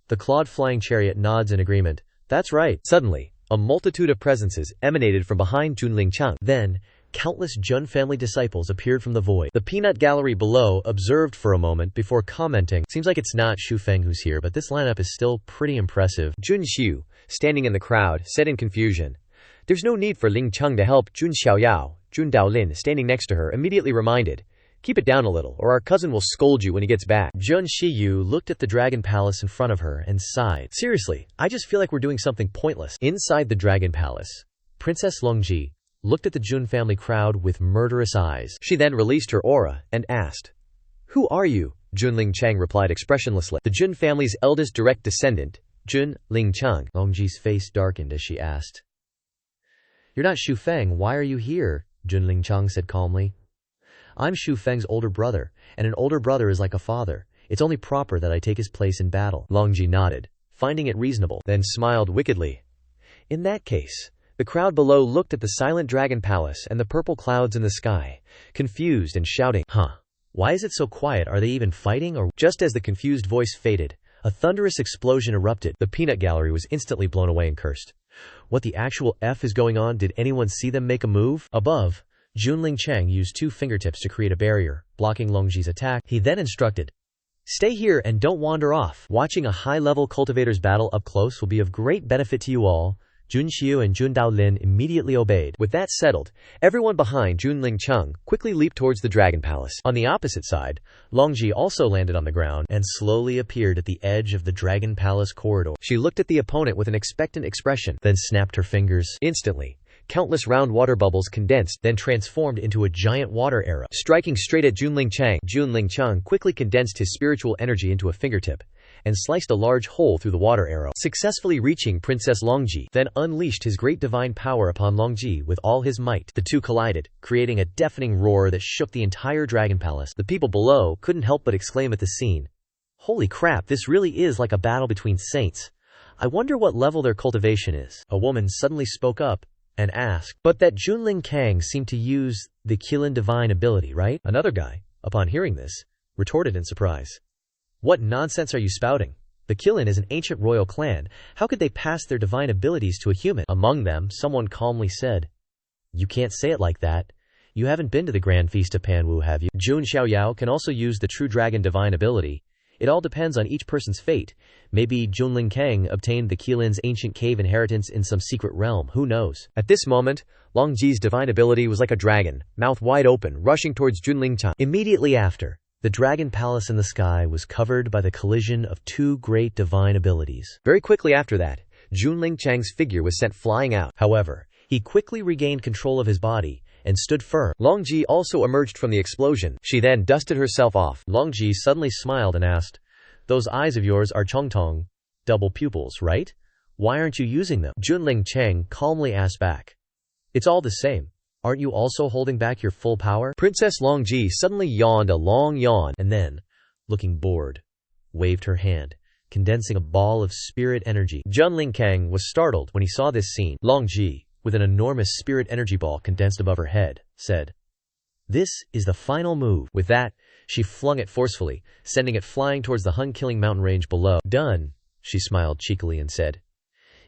The clawed flying chariot nods in agreement. That's right. Suddenly, a multitude of presences emanated from behind Junling Cheng. Then, countless Jun family disciples appeared from the void. The peanut gallery below observed for a moment before commenting, seems like it's not Xu Feng who's here, but this lineup is still pretty impressive. Jun Xiu, standing in the crowd, said in confusion, there's no need for Ling Cheng to help. Jun Xiaoyao, Jun Daolin, standing next to her, immediately reminded, keep it down a little, or our cousin will scold you when he gets back. Jun Xiyu looked at the Dragon Palace in front of her and sighed. Seriously, I just feel like we're doing something pointless. Inside the Dragon Palace, Princess Longji looked at the Jun family crowd with murderous eyes. She then released her aura and asked, who are you? Junling Cheng replied expressionlessly, the Jun family's eldest direct descendant, Jun Ling Cheng. Longji's face darkened as she asked, you're not Xu Feng, why are you here? Junling Cheng said calmly, I'm Xu Feng's older brother, and an older brother is like a father. It's only proper that I take his place in battle. Longji nodded, finding it reasonable, then smiled wickedly. In that case, the crowd below looked at the silent Dragon Palace and the purple clouds in the sky, confused and shouting, why is it so quiet? Are they even fighting? Or just as the confused voice faded, a thunderous explosion erupted. The peanut gallery was instantly blown away and cursed. What the actual F is going on? Did anyone see them make a move? Above, Jun Lingcheng used 2 fingertips to create a barrier, blocking Longji's attack. He then instructed, "Stay here and don't wander off. Watching a high-level cultivator's battle up close will be of great benefit to you all." Jun Xiu and Jun Daolin immediately obeyed. With that settled, everyone behind Jun Lingcheng quickly leaped towards the Dragon Palace. On the opposite side, Longji also landed on the ground and slowly appeared at the edge of the Dragon Palace corridor. She looked at the opponent with an expectant expression, then snapped her fingers. Instantly, countless round water bubbles condensed, then transformed into a giant water arrow, striking straight at Jun Lingcheng. Jun Lingcheng quickly condensed his spiritual energy into a fingertip and sliced a large hole through the water arrow, successfully reaching Princess Longji, then unleashed his great divine power upon Longji with all his might. The two collided, creating a deafening roar that shook the entire Dragon Palace. The people below couldn't help but exclaim at the scene, "Holy crap, this really is like a battle between saints. I wonder what level their cultivation is." A woman suddenly spoke up and asked, "But that Jun Lingcheng seemed to use the Qilin divine ability, right?" Another guy, upon hearing this, retorted in surprise, "What nonsense are you spouting? The Qilin is an ancient royal clan. How could they pass their divine abilities to a human?" Among them, someone calmly said, "You can't say it like that. You haven't been to the Grand Feast of Panwu, have you? Jun Xiaoyao can also use the True Dragon divine ability. It all depends on each person's fate. Maybe Jun Lingcheng obtained the Qilin's ancient cave inheritance in some secret realm, who knows?" At this moment, Longji's divine ability was like a dragon, mouth wide open, rushing towards Jun Lingcheng. Immediately after, the Dragon Palace in the sky was covered by the collision of 2 great divine abilities. Very quickly after that, Jun Lingcheng's figure was sent flying out. However, he quickly regained control of his body and stood firm. Longji also emerged from the explosion. She then dusted herself off. Longji suddenly smiled and asked, "Those eyes of yours are Chongtong, double pupils, right? Why aren't you using them?" Jun Lingcheng calmly asked back, "It's all the same. Aren't you also holding back your full power?" Princess Longji suddenly yawned a long yawn and then, looking bored, waved her hand, condensing a ball of spirit energy. Jun Lingcheng was startled when he saw this scene. Longji, with an enormous spirit energy ball condensed above her head, said, "This is the final move." With that, she flung it forcefully, sending it flying towards the Hun-killing mountain range below. "Done," she smiled cheekily and said,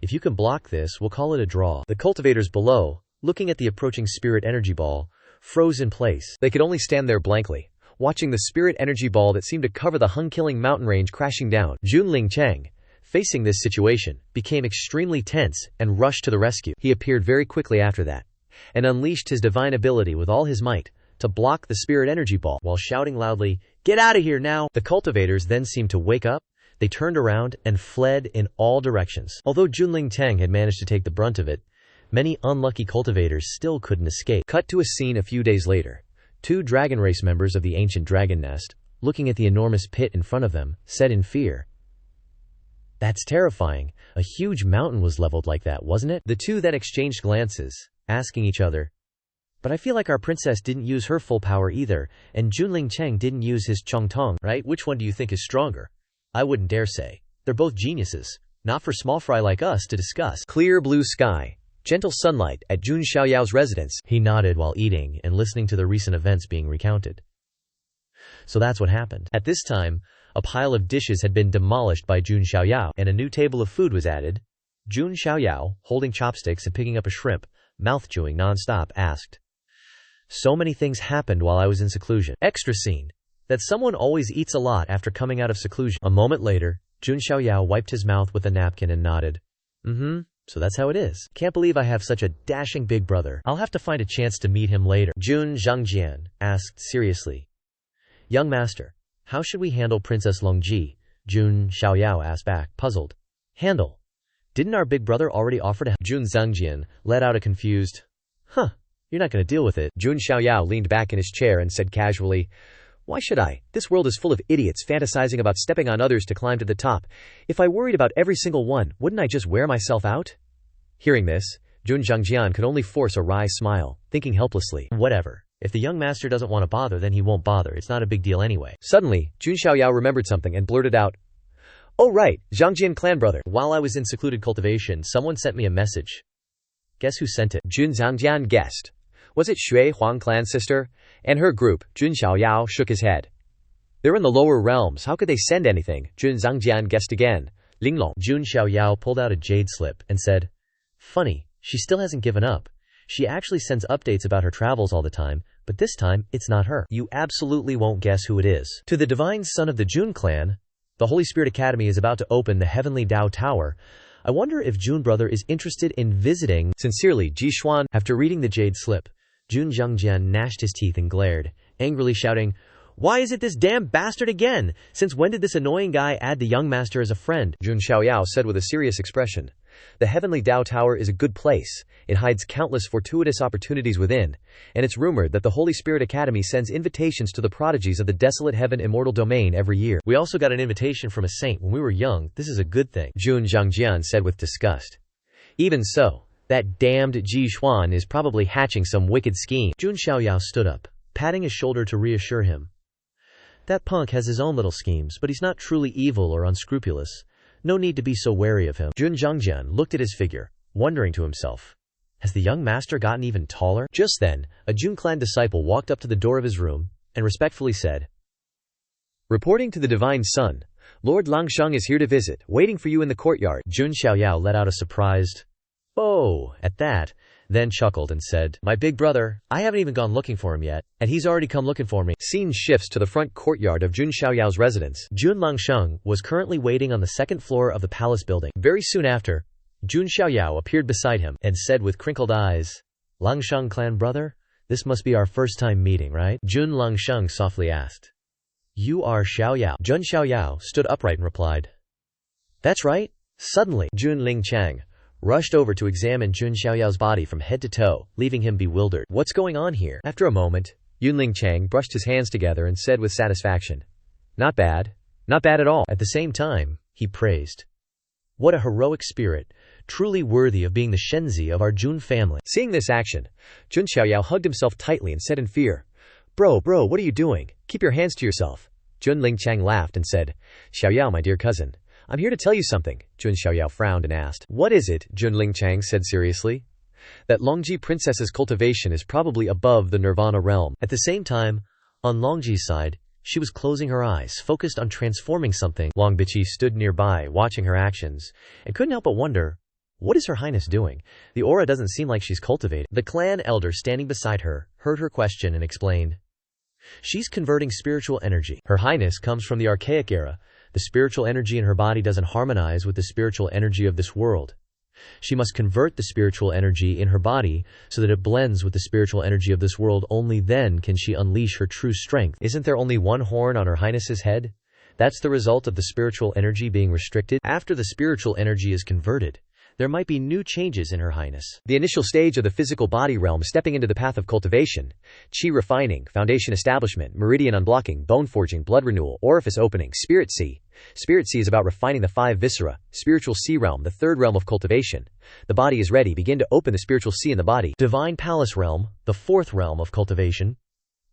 "If you can block this, we'll call it a draw." The cultivators below, looking at the approaching spirit energy ball, froze in place. They could only stand there blankly, watching the spirit energy ball that seemed to cover the Hun-killing mountain range crashing down. Jun Lingcheng, facing this situation, became extremely tense and rushed to the rescue. He appeared very quickly after that, and unleashed his divine ability with all his might to block the spirit energy ball, while shouting loudly, "Get out of here now!" The cultivators then seemed to wake up. They turned around and fled in all directions. Although Jun Lingcheng had managed to take the brunt of it, many unlucky cultivators still couldn't escape. Cut to a scene a few days later. 2 dragon race members of the ancient dragon nest, looking at the enormous pit in front of them, said in fear, "That's terrifying. A huge mountain was leveled like that, wasn't it?" The two then exchanged glances, asking each other, "But I feel like our princess didn't use her full power either, and Jun Lingcheng didn't use his Chongtong, right? Which one do you think is stronger?" "I wouldn't dare say. They're both geniuses. Not for small fry like us to discuss." Clear blue sky. Gentle sunlight at Jun Xiaoyao's residence. He nodded while eating and listening to the recent events being recounted. So that's what happened. At this time, a pile of dishes had been demolished by Jun Xiaoyao, and a new table of food was added. Jun Xiaoyao, holding chopsticks and picking up a shrimp, mouth chewing non-stop, asked, "So many things happened while I was in seclusion." Extra scene. That someone always eats a lot after coming out of seclusion. A moment later, Jun Xiaoyao wiped his mouth with a napkin and nodded. So that's how it is. Can't believe I have such a dashing big brother. I'll have to find a chance to meet him later." Jun Zhangjian asked seriously, "Young master, how should we handle Princess Longji?" Jun Xiaoyao asked back, puzzled. "Handle? Didn't our big brother already offer to help?" Jun Zhangjian let out a confused, "You're not going to deal with it." Jun Xiaoyao leaned back in his chair and said casually, "Why should I? This world is full of idiots fantasizing about stepping on others to climb to the top. If I worried about every single one, wouldn't I just wear myself out?" Hearing this, Jun Zhangjian could only force a wry smile, thinking helplessly, "Whatever. If the young master doesn't want to bother, then he won't bother. It's not a big deal anyway." Suddenly, Jun Xiaoyao remembered something and blurted out, "Oh right, Zhangjian clan brother. While I was in secluded cultivation, someone sent me a message." Guess who sent it? Jun Zhangjian guessed. Was it Shui Huang clan sister? And her group? Jun Xiaoyao shook his head. "They're in the lower realms. How could they send anything?" Jun Zhangjian guessed again. Linglong. Jun Xiaoyao pulled out a jade slip and said, "Funny, she still hasn't given up. She actually sends updates about her travels all the time, but this time, it's not her. You absolutely won't guess who it is. To the divine son of the Jun clan, the Holy Spirit Academy is about to open the Heavenly Dao Tower. I wonder if Jun brother is interested in visiting. Sincerely, Ji Xuan. After reading the jade slip, Jun Zhangjian gnashed his teeth and glared, angrily shouting, "Why is it this damn bastard again? Since when did this annoying guy add the young master as a friend?" Jun Xiaoyao said with a serious expression. The Heavenly Dao Tower is a good place. It hides countless fortuitous opportunities within, and it's rumored that the Holy Spirit Academy sends invitations to the prodigies of the desolate heaven immortal domain every year. We also got an invitation from a saint when we were young. This is a good thing, Jun Zhangjian said with disgust. Even so, that damned Ji Xuan is probably hatching some wicked scheme. Jun Xiaoyao stood up, patting his shoulder to reassure him. That punk has his own little schemes, but he's not truly evil or unscrupulous. No need to be so wary of him. Jun Zhangjian looked at his figure, wondering to himself, has the young master gotten even taller? Just then, a Jun clan disciple walked up to the door of his room, and respectfully said, "Reporting to the Divine Son, Lord Langsheng is here to visit, waiting for you in the courtyard." Jun Xiaoyao let out a surprised, "Oh," at that, then chuckled and said, "My big brother, I haven't even gone looking for him yet, and he's already come looking for me." Scene shifts to the front courtyard of Jun Xiaoyao's residence. Jun Langsheng was currently waiting on the second floor of the palace building. Very soon after, Jun Xiaoyao appeared beside him and said with crinkled eyes, "Langsheng clan brother, this must be our first time meeting, right?" Jun Langsheng softly asked, "You are Xiaoyao?" Jun Xiaoyao stood upright and replied, "That's right." Suddenly, Jun Lingchang rushed over to examine Jun Xiaoyao's body from head to toe, leaving him bewildered. "What's going on here?" After a moment, Yunling Chang brushed his hands together and said with satisfaction, "Not bad. Not bad at all." At the same time, he praised, "What a heroic spirit, truly worthy of being the Shenzi of our Jun family." Seeing this action, Jun Xiaoyao hugged himself tightly and said in fear, Bro, what are you doing? Keep your hands to yourself." Jun Lingchang laughed and said, "Xiaoyao, my dear cousin, I'm here to tell you something." Jun Xiaoyao frowned and asked, "What is it?" Jun Lingchang said seriously, "That Longji princess's cultivation is probably above the Nirvana realm." At the same time, on Longji's side, she was closing her eyes, focused on transforming something. Long Bichi stood nearby, watching her actions, and couldn't help but wonder, what is Her Highness doing? The aura doesn't seem like she's cultivating. The clan elder standing beside her heard her question and explained, "She's converting spiritual energy. Her Highness comes from the Archaic era. The spiritual energy in her body doesn't harmonize with the spiritual energy of this world. She must convert the spiritual energy in her body so that it blends with the spiritual energy of this world. Only then can she unleash her true strength." Isn't there only one horn on Her Highness's head? That's the result of the spiritual energy being restricted. After the spiritual energy is converted, there might be new changes in Her Highness. The initial stage of the physical body realm, stepping into the path of cultivation, chi refining, foundation establishment, meridian unblocking, bone forging, blood renewal, orifice opening, spirit sea. Spirit sea is about refining the 5 viscera. Spiritual sea realm, the 3rd realm of cultivation. The body is ready. Begin to open the spiritual sea in the body. Divine palace realm, the 4th realm of cultivation.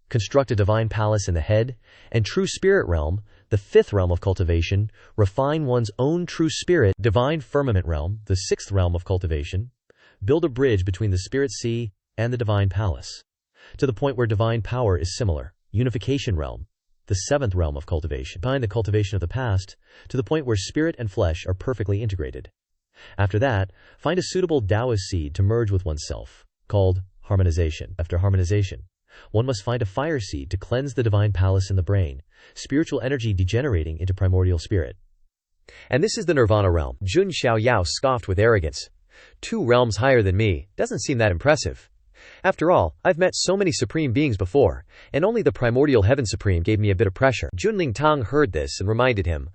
Construct a divine palace in the head. And true spirit realm, the 5th realm of cultivation. Refine one's own true spirit. Divine firmament realm, the 6th realm of cultivation. Build a bridge between the spirit sea and the divine palace, to the point where divine power is similar. Unification realm, the 7th realm of cultivation. Bind the cultivation of the past, to the point where spirit and flesh are perfectly integrated. After that, find a suitable Taoist seed to merge with oneself, called harmonization. After harmonization, one must find a fire seed to cleanse the divine palace in the brain, spiritual energy degenerating into primordial spirit. And this is the Nirvana realm. Jun Xiaoyao scoffed with arrogance. 2 realms higher than me. Doesn't seem that impressive. After all, I've met so many supreme beings before, and only the primordial heaven supreme gave me a bit of pressure. Junling Tang heard this and reminded him,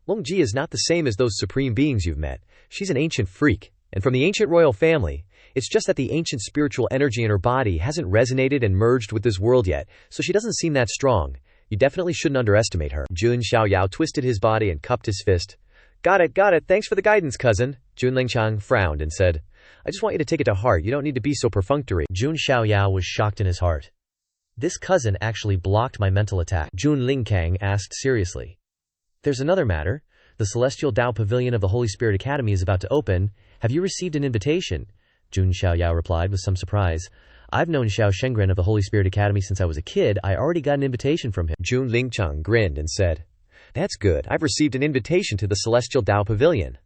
Longji is not the same as those supreme beings you've met. She's an ancient freak, and from the ancient royal family. It's just that the ancient spiritual energy in her body hasn't resonated and merged with this world yet, so she doesn't seem that strong. You definitely shouldn't underestimate her. Jun Xiaoyao twisted his body and cupped his fist. Got it. Thanks for the guidance, cousin." Jun Lingchang frowned and said, "I just want you to take it to heart. You don't need to be so perfunctory." Jun Xiaoyao was shocked in his heart. This cousin actually blocked my mental attack. Jun Lingkang asked seriously, "There's another matter. The Celestial Dao Pavilion of the Holy Spirit Academy is about to open. Have you received an invitation?" Jun Xiaoyao replied with some surprise, "I've known Xiao Shengren of the Holy Spirit Academy since I was a kid. I already got an invitation from him." Jun Lingchang grinned and said, "That's good. I've received an invitation to the Celestial Dao Pavilion.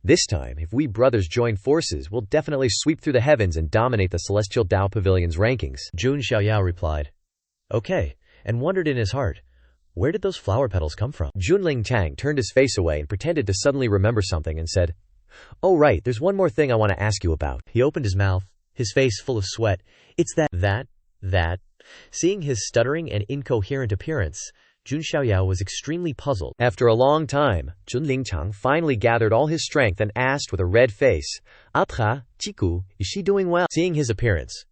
This time, if we brothers join forces, we'll definitely sweep through the heavens and dominate the Celestial Dao Pavilion's rankings. Jun Xiaoyao replied. Okay, and wondered in his heart, where did those flower petals come from? Junling Chang turned his face away and pretended to suddenly remember something and said, "Oh right, there's one more thing I want to ask you about." He opened his mouth, his face full of sweat. It's that. Seeing his stuttering and incoherent appearance, Jun Xiaoyao was extremely puzzled. After a long time, Junling Chang finally gathered all his strength and asked with a red face, "Atra, Chiku, is she doing well?" Seeing his appearance,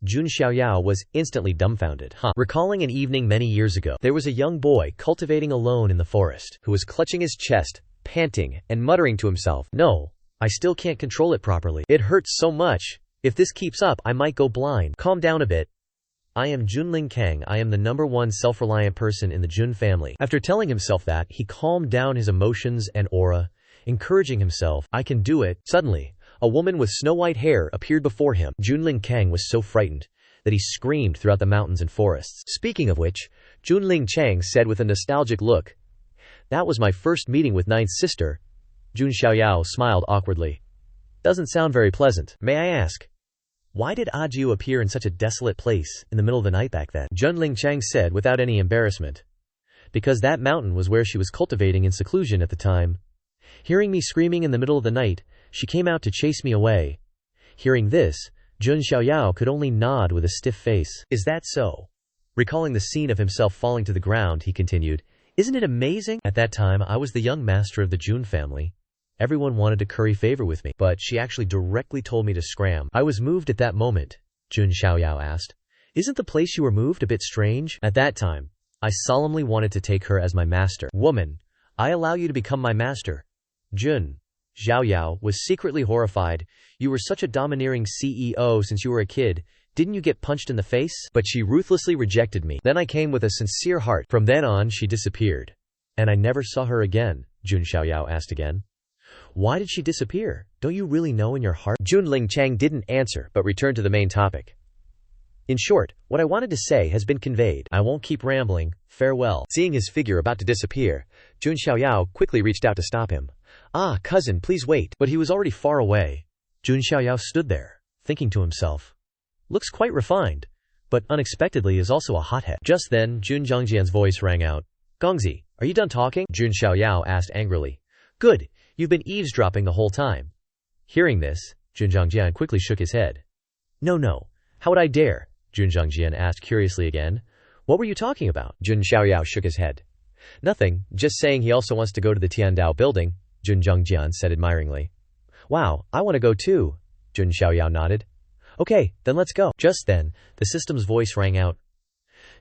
Jun Xiaoyao was instantly dumbfounded. Recalling an evening many years ago, there was a young boy cultivating alone in the forest, who was clutching his chest, panting, and muttering to himself, "No, I still can't control it properly. It hurts so much. If this keeps up, I might go blind. Calm down a bit. I am Junling Kang. I am the #1 self-reliant person in the Jun family." After telling himself that, he calmed down his emotions and aura, encouraging himself, "I can do it." Suddenly, a woman with snow-white hair appeared before him. Junling Kang was so frightened that he screamed throughout the mountains and forests. Speaking of which, Junling Chang said with a nostalgic look, "That was my first meeting with Ninth Sister." Jun Xiaoyao smiled awkwardly. "Doesn't sound very pleasant. May I ask, why did Taiyue appear in such a desolate place in the middle of the night back then?" Junling Chang said without any embarrassment. "Because that mountain was where she was cultivating in seclusion at the time. Hearing me screaming in the middle of the night, she came out to chase me away." Hearing this, Jun Xiaoyao could only nod with a stiff face. "Is that so?" Recalling the scene of himself falling to the ground, he continued, "Isn't it amazing? At that time, I was the young master of the Jun family. Everyone wanted to curry favor with me, but she actually directly told me to scram. I was moved at that moment." Jun Xiaoyao asked, "Isn't the place you were moved a bit strange?" "At that time, I solemnly wanted to take her as my master." "Woman, I allow you to become my master." Jun Xiaoyao was secretly horrified. "You were such a domineering CEO since you were a kid. Didn't you get punched in the face?" "But she ruthlessly rejected me. Then I came with a sincere heart. From then on, she disappeared." "And I never saw her again?" Jun Xiaoyao asked again. "Why did she disappear? Don't you really know in your heart?" Junling Chang didn't answer, but returned to the main topic. "In short, what I wanted to say has been conveyed. I won't keep rambling. Farewell." Seeing his figure about to disappear, Jun Xiaoyao quickly reached out to stop him. "Ah, cousin, please wait." But he was already far away. Jun Xiaoyao stood there, thinking to himself, "Looks quite refined, but unexpectedly is also a hothead." Just then, Jun Zhangjian's voice rang out. "Gongzi, are you done talking?" Jun Xiaoyao asked angrily. "Good, you've been eavesdropping the whole time." Hearing this, Jun Zhangjian quickly shook his head. No, how would I dare?" Jun Zhangjian asked curiously again. "What were you talking about?" Jun Xiaoyao shook his head. "Nothing, just saying he also wants to go to the Tiandao building," Jun Zhangjian said admiringly. "Wow, I want to go too," Jun Xiaoyao nodded. "Okay, then let's go." Just then, the system's voice rang out.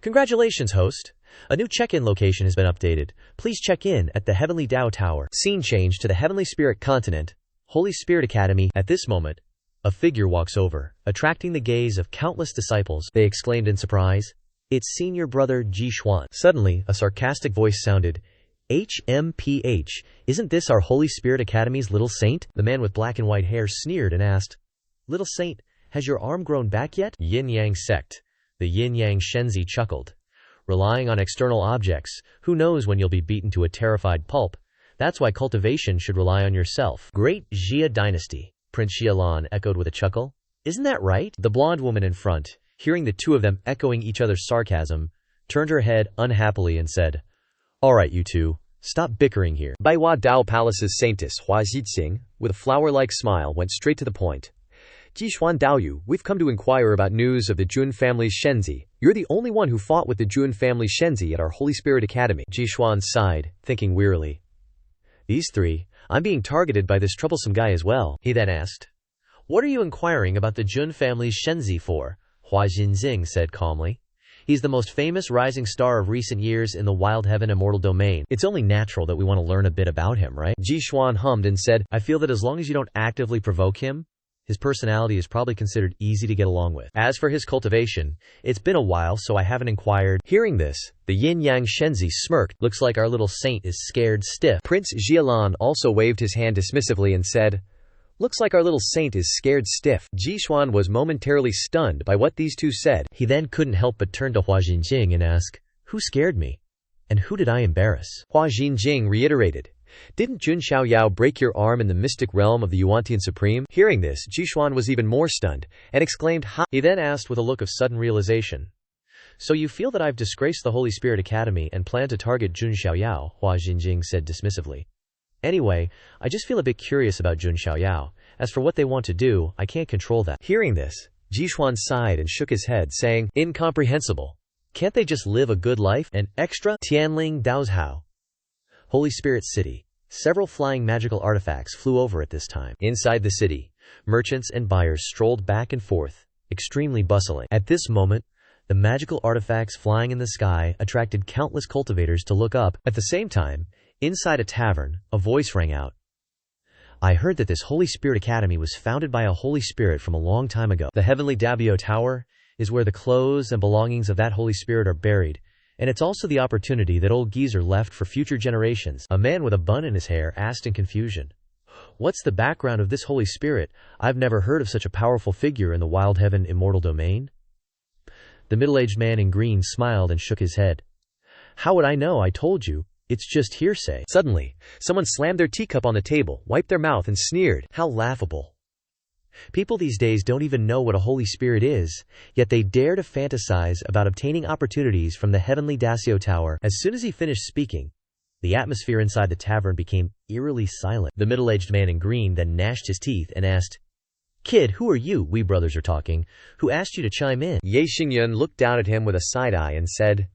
"Congratulations, host. A new check-in location has been updated. Please check in at the Heavenly Dao Tower." Scene change to the Heavenly Spirit Continent, Holy Spirit Academy. At this moment, a figure walks over, attracting the gaze of countless disciples. They exclaimed in surprise, "It's senior brother Ji Xuan." Suddenly, a sarcastic voice sounded. "HMPH, isn't this our Holy Spirit Academy's little saint?" The man with black and white hair sneered and asked, "Little saint, has your arm grown back yet?" Yin-Yang sect. The Yin-Yang Shenzi chuckled. "Relying on external objects, who knows when you'll be beaten to a terrified pulp? That's why cultivation should rely on yourself." "Great Jia dynasty," Prince Xialan echoed with a chuckle. "Isn't that right?" The blonde woman in front, hearing the two of them echoing each other's sarcasm, turned her head unhappily and said, "All right, you two, stop bickering here." Baiwa Dao Palace's saintess Hua Zixing, with a flower-like smile, went straight to the point. "Jishuan Daoyu, we've come to inquire about news of the Jun family's Shenzi. You're the only one who fought with the Jun family Shenzi at our Holy Spirit Academy." Jishuan sighed, thinking wearily. "These three, I'm being targeted by this troublesome guy as well." He then asked, "What are you inquiring about the Jun family's Shenzi for?" Hua Jinxing said calmly. "He's the most famous rising star of recent years in the Wild Heaven Immortal Domain. It's only natural that we want to learn a bit about him, right?" Ji Xuan hummed and said, "I feel that as long as you don't actively provoke him, his personality is probably considered easy to get along with. As for his cultivation, it's been a while, so I haven't inquired." Hearing this, the Yin-Yang Shenzi smirked. "Looks like our little saint is scared stiff." Prince Xialan also waved his hand dismissively and said, "Looks like our little saint is scared stiff." Ji Xuan was momentarily stunned by what these two said. He then couldn't help but turn to Hua Jinjing and ask, "Who scared me? And who did I embarrass?" Hua Jinjing reiterated, Didn't Jun Xiaoyao break your arm in the mystic realm of the Yuantian Supreme? Hearing this, Jishuan was even more stunned, and exclaimed, "Ha!" He then asked with a look of sudden realization, "So you feel that I've disgraced the Holy Spirit Academy and plan to target Jun Xiaoyao?" Hua Jinjing said dismissively. "Anyway, I just feel a bit curious about Jun Xiaoyao. As for what they want to do, I can't control that." Hearing this, Jishuan sighed and shook his head, saying, "Incomprehensible. Can't they just live a good life? And extra? Tianling Daozhao." Holy Spirit City. Several flying magical artifacts flew over at this time. Inside the city, merchants and buyers strolled back and forth, extremely bustling. At this moment, the magical artifacts flying in the sky attracted countless cultivators to look up. At the same time, inside a tavern, a voice rang out. "I heard that this Holy Spirit Academy was founded by a Holy Spirit from a long time ago. The Heavenly Dabio Tower is where the clothes and belongings of that Holy Spirit are buried, and it's also the opportunity that old geezer left for future generations." A man with a bun in his hair asked in confusion, "What's the background of this Holy Spirit? I've never heard of such a powerful figure in the Wild Heaven Immortal Domain." The middle-aged man in green smiled and shook his head. "How would I know? I told you. It's just hearsay." Suddenly, someone slammed their teacup on the table, wiped their mouth, and sneered. "How laughable. People these days don't even know what a Holy Spirit is, yet they dare to fantasize about obtaining opportunities from the Heavenly Dacio Tower." As soon as he finished speaking, the atmosphere inside the tavern became eerily silent. The middle-aged man in green then gnashed his teeth and asked, "Kid, who are you? We brothers are talking. Who asked you to chime in?" Ye Xingyun looked down at him with a side eye and said,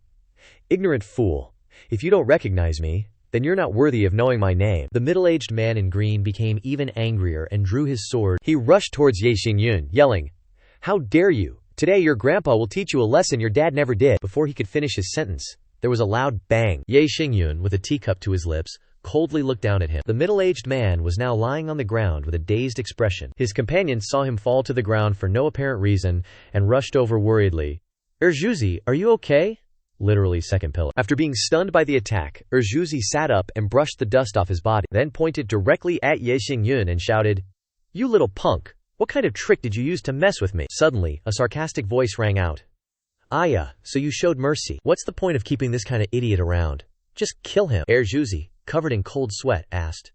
"Ignorant fool. If you don't recognize me, then you're not worthy of knowing my name." The middle-aged man in green became even angrier and drew his sword. He rushed towards Ye Xingyun, yelling, "How dare you! Today your grandpa will teach you a lesson your dad never did." Before he could finish his sentence, there was a loud bang. Ye Xingyun, with a teacup to his lips, coldly looked down at him. The middle-aged man was now lying on the ground with a dazed expression. His companions saw him fall to the ground for no apparent reason and rushed over worriedly. "Erjuzi, are you okay?" Literally second pillar. After being stunned by the attack, Erjuzi sat up and brushed the dust off his body, then pointed directly at Ye Xingyun and shouted, "You little punk! What kind of trick did you use to mess with me?" Suddenly, a sarcastic voice rang out. "Aya, so you showed mercy. What's the point of keeping this kind of idiot around? Just kill him." Erjuzi, covered in cold sweat, asked,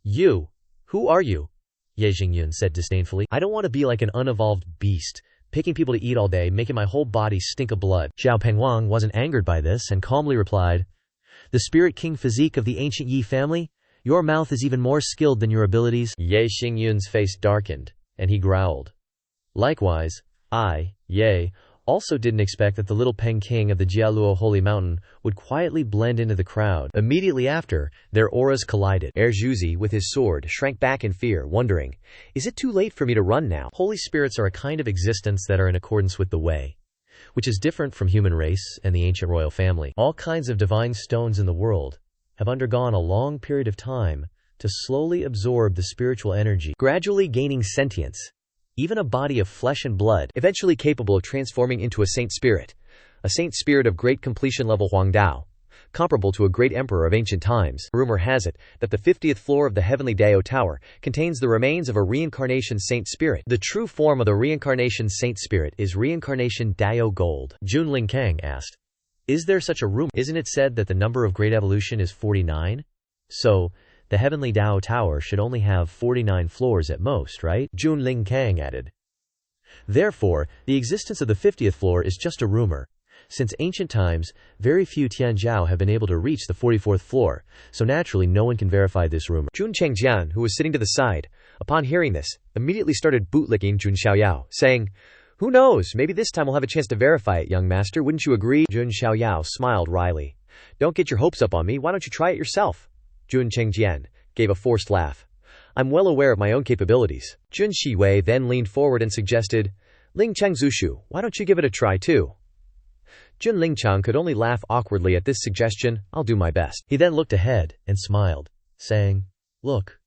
"You? Who are you?" Ye Xingyun said disdainfully. "I don't want to be like an unevolved beast, picking people to eat all day, making my whole body stink of blood." Zhao Pengwang wasn't angered by this and calmly replied, "The Spirit King physique of the ancient Yi family? Your mouth is even more skilled than your abilities." Ye Xingyun's face darkened, and he growled. Likewise, Ye, also didn't expect that the little Peng King of the Jialuo Holy Mountain would quietly blend into the crowd. Immediately after, their auras collided. Erjuzi, with his sword, shrank back in fear, wondering, "Is it too late for me to run now?" Holy spirits are a kind of existence that are in accordance with the way, which is different from human race and the ancient royal family. All kinds of divine stones in the world have undergone a long period of time to slowly absorb the spiritual energy, gradually gaining sentience. Even a body of flesh and blood, eventually capable of transforming into a saint spirit of great completion level Huangdao, comparable to a great emperor of ancient times. Rumor has it that the 50th floor of the Heavenly Dao Tower contains the remains of a reincarnation saint spirit. The true form of the reincarnation saint spirit is reincarnation Dao Gold. Jun Lingkang asked, "Is there such a rumor? Isn't it said that the number of great evolution is 49? So, the Heavenly Dao Tower should only have 49 floors at most, right?" Jun Lingkang added. "Therefore, the existence of the 50th floor is just a rumor. Since ancient times, very few Tianjiao have been able to reach the 44th floor, so naturally no one can verify this rumor." Jun Chengjian, who was sitting to the side, upon hearing this, immediately started bootlicking Jun Xiaoyao, saying, "Who knows, maybe this time we'll have a chance to verify it, young master, wouldn't you agree?" Jun Xiaoyao smiled wryly. "Don't get your hopes up on me, why don't you try it yourself?" Jun Chengjian gave a forced laugh. "I'm well aware of my own capabilities." Jun Shiwei then leaned forward and suggested, "Ling Chengzushu, why don't you give it a try too?" Jun Lingchang could only laugh awkwardly at this suggestion. "I'll do my best." He then looked ahead and smiled, saying, "Look,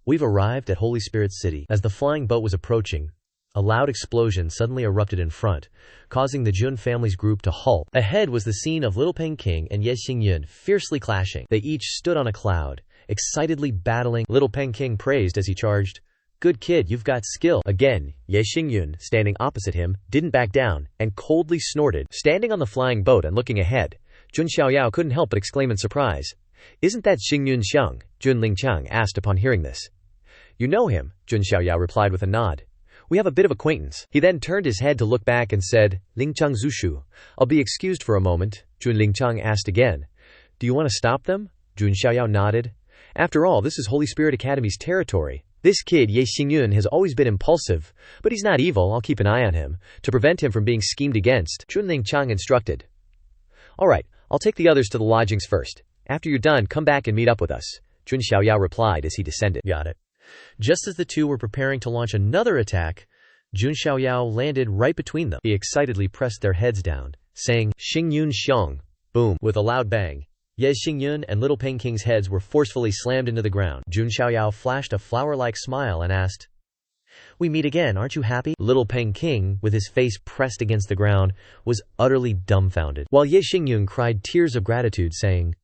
we've arrived at Holy Spirit City." As the flying boat was approaching, a loud explosion suddenly erupted in front, causing the Jun family's group to halt. Ahead was the scene of Little Peng King and Ye Xingyun fiercely clashing. They each stood on a cloud, excitedly battling. Little Peng King praised as he charged, "Good kid, you've got skill." Again, Ye Xingyun, standing opposite him, didn't back down, and coldly snorted. Standing on the flying boat and looking ahead, Jun Xiaoyao couldn't help but exclaim in surprise, Isn't that Xingyun Xiang? Jun Lingqiang asked upon hearing this. You know him, Jun Xiaoyao replied with a nod. We have a bit of acquaintance. He then turned his head to look back and said, Lingqiang Zushu. I'll be excused for a moment. Jun Lingqiang asked again. Do you want to stop them? Jun Xiaoyao nodded. After all, this is Holy Spirit Academy's territory. This kid, Ye Xingyun, has always been impulsive, but he's not evil. I'll keep an eye on him, to prevent him from being schemed against, Jun Lingqiang instructed. All right, I'll take the others to the lodgings first. After you're done, come back and meet up with us, Jun Xiaoyao replied as he descended. Got it. Just as the two were preparing to launch another attack, Jun Xiaoyao landed right between them. He excitedly pressed their heads down, saying, Xingyun Xiang. Boom. With a loud bang, Ye Xingyun and Little Peng King's heads were forcefully slammed into the ground. Jun Xiaoyao flashed a flower-like smile and asked, We meet again, aren't you happy? Little Peng King, with his face pressed against the ground, was utterly dumbfounded, while Ye Xingyun cried tears of gratitude, saying,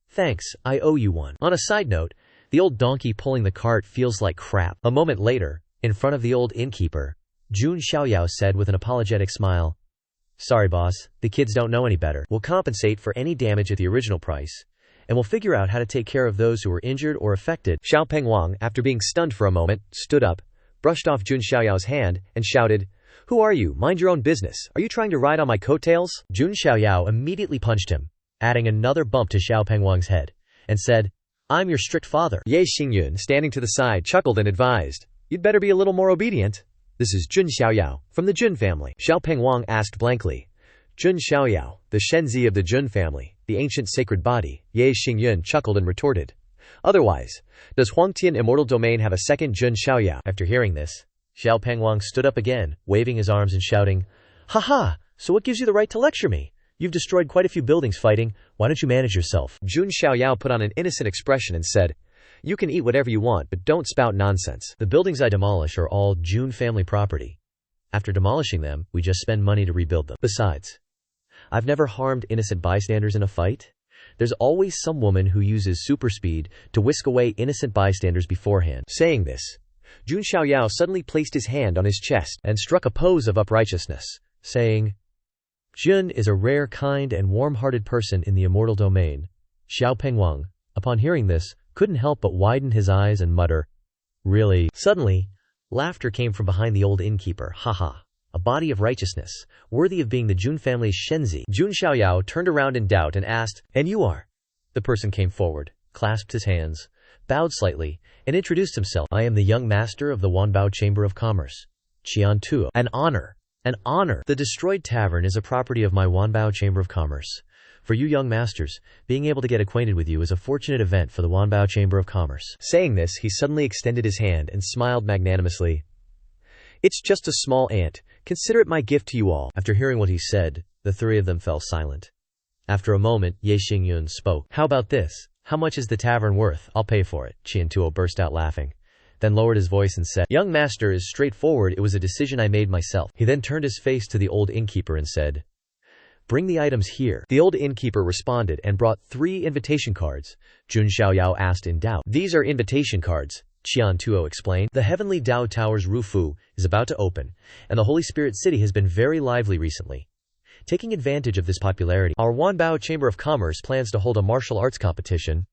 Thanks, I owe you one. On a side note, the old donkey pulling the cart feels like crap. A moment later, in front of the old innkeeper, Jun Xiaoyao said with an apologetic smile, Sorry boss, the kids don't know any better. We'll compensate for any damage at the original price, and we'll figure out how to take care of those who were injured or affected. Xiao Pengwang, after being stunned for a moment, stood up, brushed off Jun Xiaoyao's hand, and shouted, Who are you? Mind your own business. Are you trying to ride on my coattails? Jun Xiaoyao immediately punched him, adding another bump to Xiao Pengwang's head, and said, I'm your strict father. Ye Xingyun, standing to the side, chuckled and advised, You'd better be a little more obedient. This is Jun Xiaoyao, from the Jun family. Xiao Pengwang asked blankly. Jun Xiaoyao, the Shenzi of the Jun family, the ancient sacred body. Ye Xingyun chuckled and retorted. Otherwise, does Huangtian Immortal Domain have a second Jun Xiaoyao? After hearing this, Xiao Pengwang stood up again, waving his arms and shouting, Ha ha! So what gives you the right to lecture me? You've destroyed quite a few buildings fighting. Why don't you manage yourself? Jun Xiaoyao put on an innocent expression and said, You can eat whatever you want, but don't spout nonsense. The buildings I demolish are all Jun family property. After demolishing them, we just spend money to rebuild them. Besides, I've never harmed innocent bystanders in a fight. There's always some woman who uses super speed to whisk away innocent bystanders beforehand. Saying this, Jun Xiaoyao suddenly placed his hand on his chest and struck a pose of uprightness, saying, Jun is a rare, kind, and warm-hearted person in the immortal domain. Xiao Pengwang, upon hearing this, couldn't help but widen his eyes and mutter, Really? Suddenly, laughter came from behind the old innkeeper. Haha. A body of righteousness, worthy of being the Jun family's Shenzi. Jun Xiaoyao turned around in doubt and asked, And you are? The person came forward, clasped his hands, bowed slightly, and introduced himself. I am the young master of the Wanbao Chamber of Commerce. Qian Tuo. An honor. An honor. The destroyed tavern is a property of my Wanbao Chamber of Commerce. For you young masters, being able to get acquainted with you is a fortunate event for the Wanbao Chamber of Commerce. Saying this, he suddenly extended his hand and smiled magnanimously. It's just a small ant. Consider it my gift to you all. After hearing what he said, the three of them fell silent. After a moment, Ye Xingyun spoke. How about this? How much is the tavern worth? I'll pay for it. Qian Tuo burst out laughing, then lowered his voice and said, Young master is straightforward. It was a decision I made myself. He then turned his face to the old innkeeper and said, Bring the items here. The old innkeeper responded and brought 3 invitation cards. Jun Xiaoyao asked in doubt. These are invitation cards, Qian Tuo explained. The Heavenly Dao Tower's Rufu is about to open, and the Holy Spirit City has been very lively recently. Taking advantage of this popularity, our Wanbao Chamber of Commerce plans to hold a martial arts competition.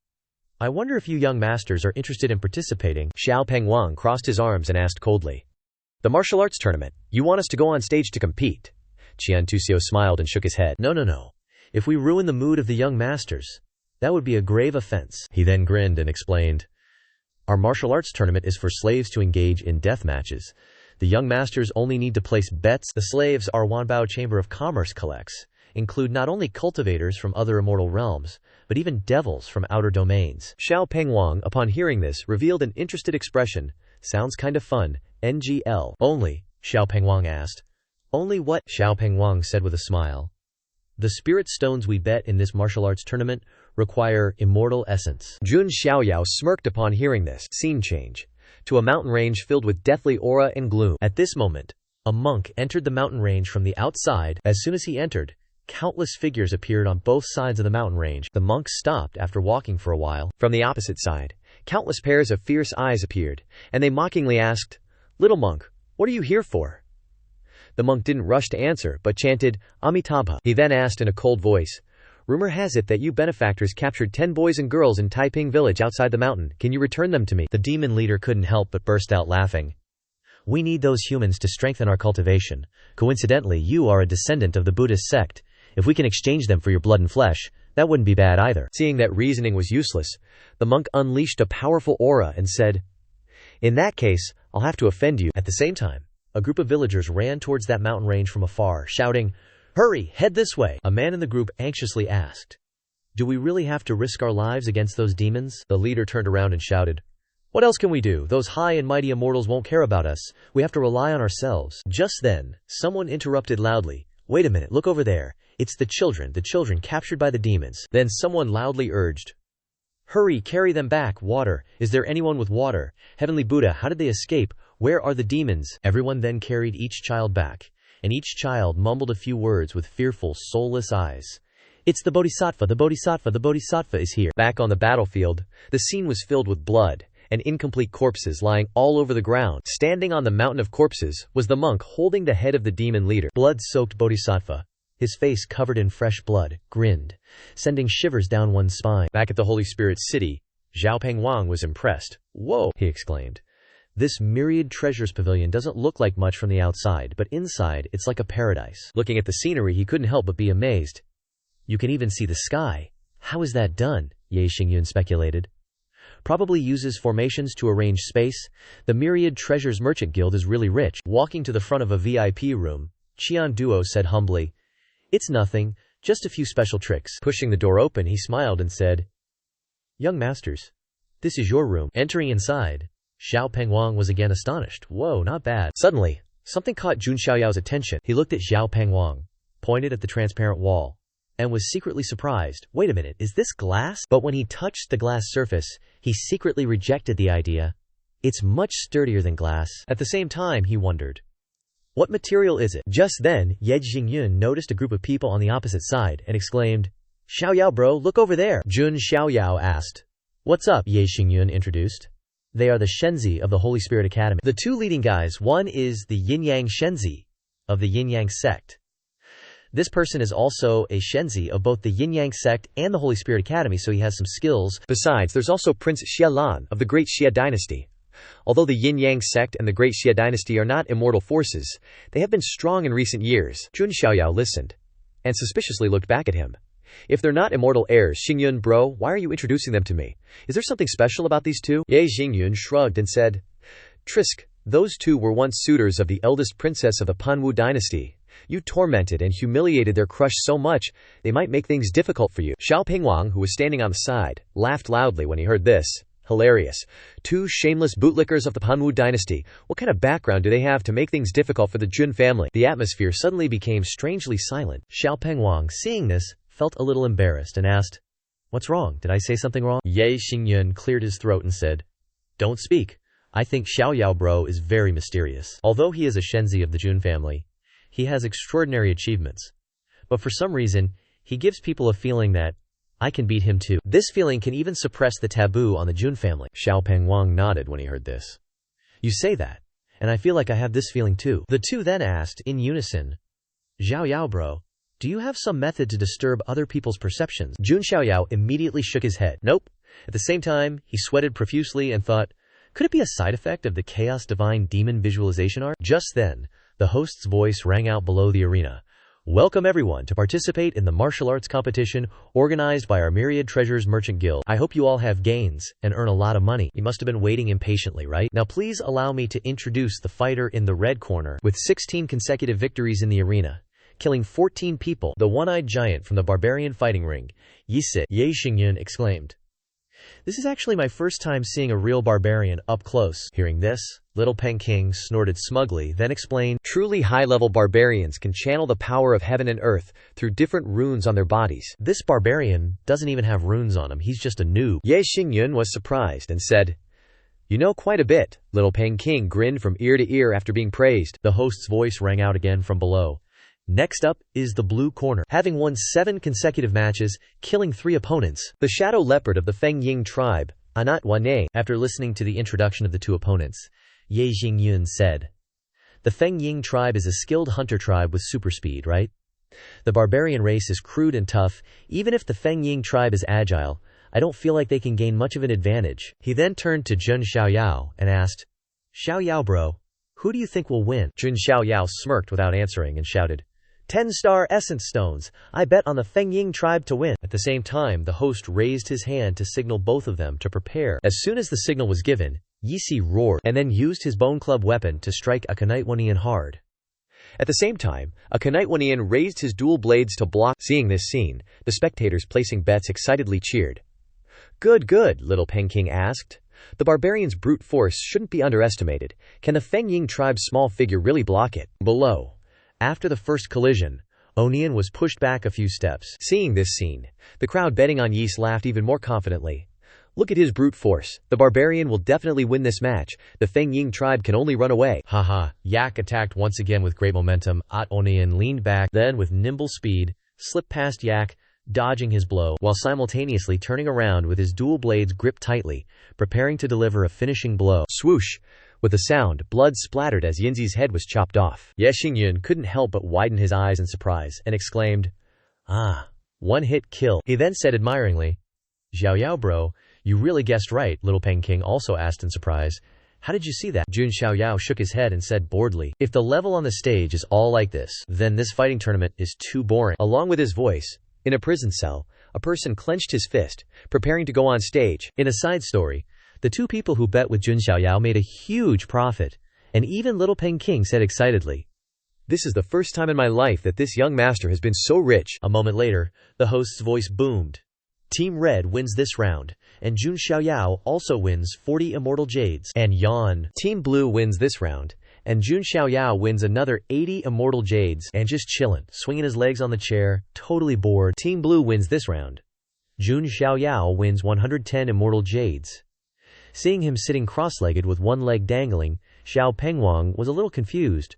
I wonder if you young masters are interested in participating. Xiao Pengwang crossed his arms and asked coldly. The martial arts tournament? You want us to go on stage to compete? Qian Tuo smiled and shook his head. No. If we ruin the mood of the young masters, that would be a grave offense. He then grinned and explained. Our martial arts tournament is for slaves to engage in death matches. The young masters only need to place bets. The slaves our Wanbao Chamber of Commerce collects include not only cultivators from other immortal realms, but even devils from outer domains. Xiao Pengwang, upon hearing this, revealed an interested expression. Sounds kinda fun. NGL. Only? Xiao Pengwang asked. Only what? Xiao Pengwang said with a smile. The spirit stones we bet in this martial arts tournament require immortal essence. Jun Xiaoyao smirked upon hearing this. Scene change to a mountain range filled with deathly aura and gloom. At this moment, a monk entered the mountain range from the outside. As soon as he entered, countless figures appeared on both sides of the mountain range. The monk stopped after walking for a while. From the opposite side, countless pairs of fierce eyes appeared, and they mockingly asked, Little monk, what are you here for? The monk didn't rush to answer, but chanted, Amitabha. He then asked in a cold voice, Rumor has it that you benefactors captured 10 boys and girls in Taiping village outside the mountain. Can you return them to me? The demon leader couldn't help but burst out laughing. We need those humans to strengthen our cultivation. Coincidentally, you are a descendant of the Buddhist sect. If we can exchange them for your blood and flesh, that wouldn't be bad either. Seeing that reasoning was useless, the monk unleashed a powerful aura and said, "In that case, I'll have to offend you." At the same time, a group of villagers ran towards that mountain range from afar, shouting, "Hurry, head this way!" A man in the group anxiously asked, "Do we really have to risk our lives against those demons?" The leader turned around and shouted, "What else can we do? Those high and mighty immortals won't care about us. We have to rely on ourselves." Just then, someone interrupted loudly, "Wait a minute, look over there. It's the children captured by the demons." Then someone loudly urged, "Hurry, carry them back. Water. Is there anyone with water? Heavenly Buddha, how did they escape? Where are the demons?" Everyone then carried each child back, and each child mumbled a few words with fearful, soulless eyes. "It's the Bodhisattva, the Bodhisattva, the Bodhisattva is here." Back on the battlefield, the scene was filled with blood and incomplete corpses lying all over the ground. Standing on the mountain of corpses was the monk holding the head of the demon leader. Blood-soaked Bodhisattva, his face covered in fresh blood, grinned, sending shivers down one's spine. Back at the Holy Spirit city, Zhao Pengwang was impressed. "Whoa," he exclaimed. "This myriad treasures pavilion doesn't look like much from the outside, but inside it's like a paradise." Looking at the scenery, he couldn't help but be amazed. "You can even see the sky. How is that done?" Ye Xingyun speculated. "Probably uses formations to arrange space. The Myriad Treasures Merchant Guild is really rich." Walking to the front of a VIP room, Qian Duo said humbly, "It's nothing, just a few special tricks." Pushing the door open, he smiled and said, "Young masters, this is your room." Entering inside, Zhao Pengwang was again astonished. "Whoa, not bad." Suddenly, something caught Jun Xiaoyao's attention. He looked at Zhao Pengwang, pointed at the transparent wall, and was secretly surprised. "Wait a minute, is this glass?" But when he touched the glass surface, he secretly rejected the idea. It's much sturdier than glass. At the same time, he wondered, what material is it? Just then, Ye Xingyun noticed a group of people on the opposite side and exclaimed, "Xiaoyao bro, look over there." Jun Xiaoyao asked, "What's up?" Ye Xingyun introduced. They are the Shenzi of the Holy Spirit Academy. The two leading guys, one is the Yin-Yang Shenzi of the Yin-Yang sect. This person is also a Shenzi of both the Yin-Yang sect and the Holy Spirit Academy, so he has some skills. Besides, there's also Prince Xialan of the Great Xia dynasty. Although the Yin-Yang sect and the Great Xia dynasty are not immortal forces, they have been strong in recent years. Jun Xiaoyao listened and suspiciously looked back at him. "If they're not immortal heirs, Xingyun bro, why are you introducing them to me? Is there something special about these two?" Ye Xingyun shrugged and said, "Trisk, those two were once suitors of the eldest princess of the Panwu dynasty. You tormented and humiliated their crush so much, they might make things difficult for you." Zhao Pengwang, who was standing on the side, laughed loudly when he heard this. Hilarious. Two shameless bootlickers of the Panwu dynasty. What kind of background do they have to make things difficult for the Jun family? The atmosphere suddenly became strangely silent. Zhao Pengwang, seeing this, felt a little embarrassed and asked, "What's wrong? Did I say something wrong?" Ye Xingyun cleared his throat and said, "Don't speak. I think Xiaoyao bro is very mysterious. Although he is a Shenzi of the Jun family, he has extraordinary achievements. But for some reason, he gives people a feeling that I can beat him too. This feeling can even suppress the taboo on the Jun family." Zhao Pengwang nodded when he heard this. "You say that, and I feel like I have this feeling too." The two then asked in unison, "Xiaoyao bro, do you have some method to disturb other people's perceptions?" Jun Xiaoyao immediately shook his head. "Nope." At the same time, he sweated profusely and thought, could it be a side effect of the Chaos Divine Demon visualization art? Just then, the host's voice rang out below the arena. "Welcome everyone to participate in the martial arts competition organized by our Myriad Treasures Merchant Guild. I hope you all have gains and earn a lot of money. You must have been waiting impatiently, right? Now please allow me to introduce the fighter in the red corner with 16 consecutive victories in the arena, killing 14 people, the one-eyed giant from the barbarian fighting ring, Yise." Ye Xingyun exclaimed, "This is actually my first time seeing a real barbarian up close." Hearing this, Little Peng King snorted smugly, then explained, "Truly high-level barbarians can channel the power of heaven and earth through different runes on their bodies. This barbarian doesn't even have runes on him, he's just a noob." Ye Xingyun was surprised and said, "You know quite a bit." Little Peng King grinned from ear to ear after being praised. The host's voice rang out again from below. Next up is the blue corner, having won 7 consecutive matches, killing 3 opponents. The Shadow Leopard of the Feng Ying tribe, Anat Wane. After listening to the introduction of the 2 opponents, Ye Xingyun said, "The Feng Ying tribe is a skilled hunter tribe with super speed, right?" The barbarian race is crude and tough. Even if the Feng Ying tribe is agile, I don't feel like they can gain much of an advantage. He then turned to Jun Xiaoyao and asked, Xiaoyao bro, who do you think will win? Jun Xiaoyao smirked without answering and shouted, 10-star essence stones. I bet on the Feng Ying tribe to win. At the same time, the host raised his hand to signal both of them to prepare. As soon as the signal was given, Yisi roared and then used his bone club weapon to strike Akhenaitwanian hard. At the same time, Akhenaitwanian raised his dual blades to block. Seeing this scene, the spectators placing bets excitedly cheered. Good, good, Little Peking asked. The barbarian's brute force shouldn't be underestimated. Can the Feng Ying tribe's small figure really block it? Below. After the first collision, Onion was pushed back a few steps. Seeing this scene, the crowd betting on Yeast laughed even more confidently. Look at his brute force. The barbarian will definitely win this match. The Feng Ying tribe can only run away. Haha. Yak attacked once again with great momentum. Onion leaned back, then with nimble speed, slipped past Yak, dodging his blow, while simultaneously turning around with his dual blades gripped tightly, preparing to deliver a finishing blow. Swoosh! With a sound, blood splattered as Yinzi's head was chopped off. Ye Xingyun couldn't help but widen his eyes in surprise, and exclaimed, Ah, one-hit kill. He then said admiringly, Xiaoyao bro, you really guessed right. Little Peking also asked in surprise, how did you see that? Jun Xiaoyao shook his head and said boredly, If the level on the stage is all like this, then this fighting tournament is too boring. Along with his voice, in a prison cell, a person clenched his fist, preparing to go on stage. In a side story, the two people who bet with Jun Xiaoyao made a huge profit, and even Little Peking said excitedly, This is the first time in my life that this young master has been so rich. A moment later, the host's voice boomed. Team Red wins this round, and Jun Xiaoyao also wins 40 Immortal Jades. And yawn. Team Blue wins this round, and Jun Xiaoyao wins another 80 Immortal Jades. And just chillin', swinging his legs on the chair, totally bored. Team Blue wins this round. Jun Xiaoyao wins 110 Immortal Jades. Seeing him sitting cross-legged with one leg dangling, Xiao Pengwang was a little confused.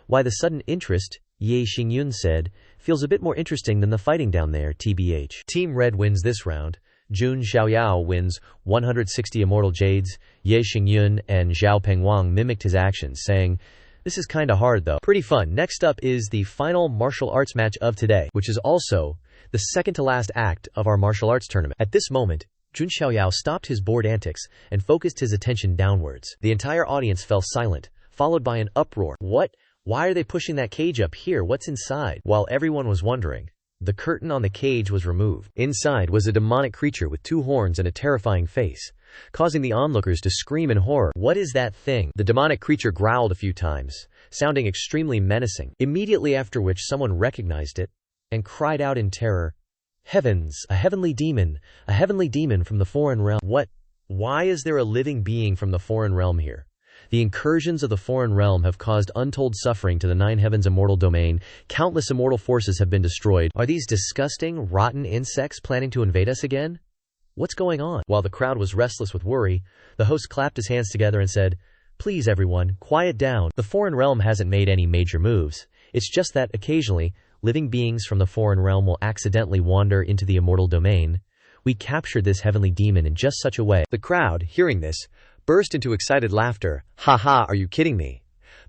Why the sudden interest, Ye Xingyun said, feels a bit more interesting than the fighting down there, tbh. Team Red wins this round. Jun Xiaoyao wins 160 Immortal Jades. Ye Xingyun and Xiao Pengwang mimicked his actions, saying, This is kinda hard though. Pretty fun. Next up is the final martial arts match of today, which is also the second to last act of our martial arts tournament. At this moment, Jun Xiaoyao stopped his bored antics and focused his attention downwards. The entire audience fell silent, followed by an uproar. What? Why are they pushing that cage up here? What's inside? While everyone was wondering, the curtain on the cage was removed. Inside was a demonic creature with 2 horns and a terrifying face, causing the onlookers to scream in horror. What is that thing? The demonic creature growled a few times, sounding extremely menacing. Immediately after which someone recognized it and cried out in terror, Heavens, a heavenly demon from the foreign realm. What? Why is there a living being from the foreign realm here? The incursions of the foreign realm have caused untold suffering to the 9 heavens immortal domain. Countless immortal forces have been destroyed. Are these disgusting, rotten insects planning to invade us again? What's going on? While the crowd was restless with worry, the host clapped his hands together and said, Please everyone, quiet down. The foreign realm hasn't made any major moves. It's just that occasionally, living beings from the foreign realm will accidentally wander into the immortal domain. We captured this heavenly demon in just such a way. The crowd, hearing this, burst into excited laughter. Ha ha, are you kidding me?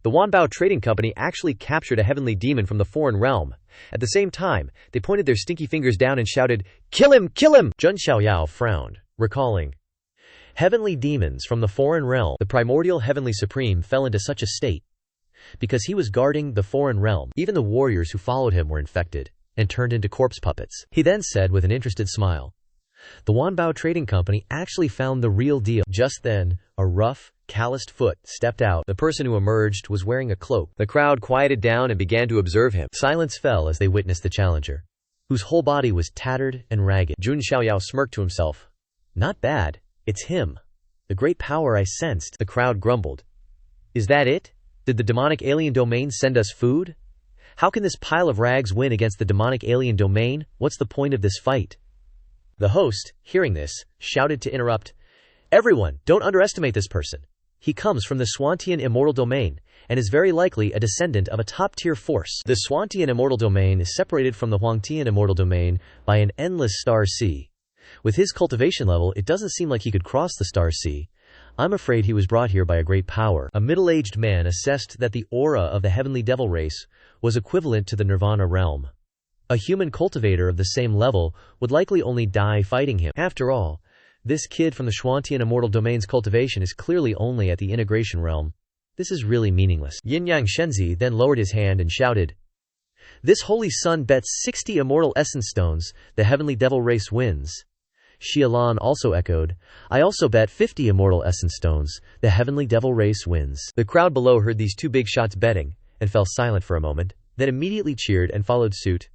The Wanbao Trading Company actually captured a heavenly demon from the foreign realm. At the same time, they pointed their stinky fingers down and shouted, Kill him! Kill him! Jun Xiaoyao frowned, recalling. Heavenly demons from the foreign realm. The primordial heavenly supreme fell into such a state because he was guarding the foreign realm. Even the warriors who followed him were infected and turned into corpse puppets. He then said with an interested smile, The Wanbao Trading Company actually found the real deal. Just then, a rough, calloused foot stepped out. The person who emerged was wearing a cloak. The crowd quieted down and began to observe him. Silence fell as they witnessed the challenger, whose whole body was tattered and ragged. Jun Xiaoyao smirked to himself. Not bad. It's him. The great power I sensed. The crowd grumbled. Is that it? Did the demonic alien domain send us food? How can this pile of rags win against the demonic alien domain? What's the point of this fight? The host, hearing this, shouted to interrupt, Everyone, don't underestimate this person. He comes from the Swantian immortal domain, and is very likely a descendant of a top-tier force. The Swantian immortal domain is separated from the Huangtian immortal domain by an endless star sea. With his cultivation level, it doesn't seem like he could cross the star sea. I'm afraid he was brought here by a great power. A middle-aged man assessed that the aura of the heavenly devil race was equivalent to the Nirvana realm. A human cultivator of the same level would likely only die fighting him. After all, this kid from the Shuantian Immortal Domain's cultivation is clearly only at the integration realm. This is really meaningless. Yin-Yang Shenzi then lowered his hand and shouted, "This holy sun bets 60 immortal essence stones, the heavenly devil race wins." Xialan also echoed, "I also bet 50 immortal essence stones, the heavenly devil race wins." The crowd below heard these two big shots betting, and fell silent for a moment, then immediately cheered and followed suit.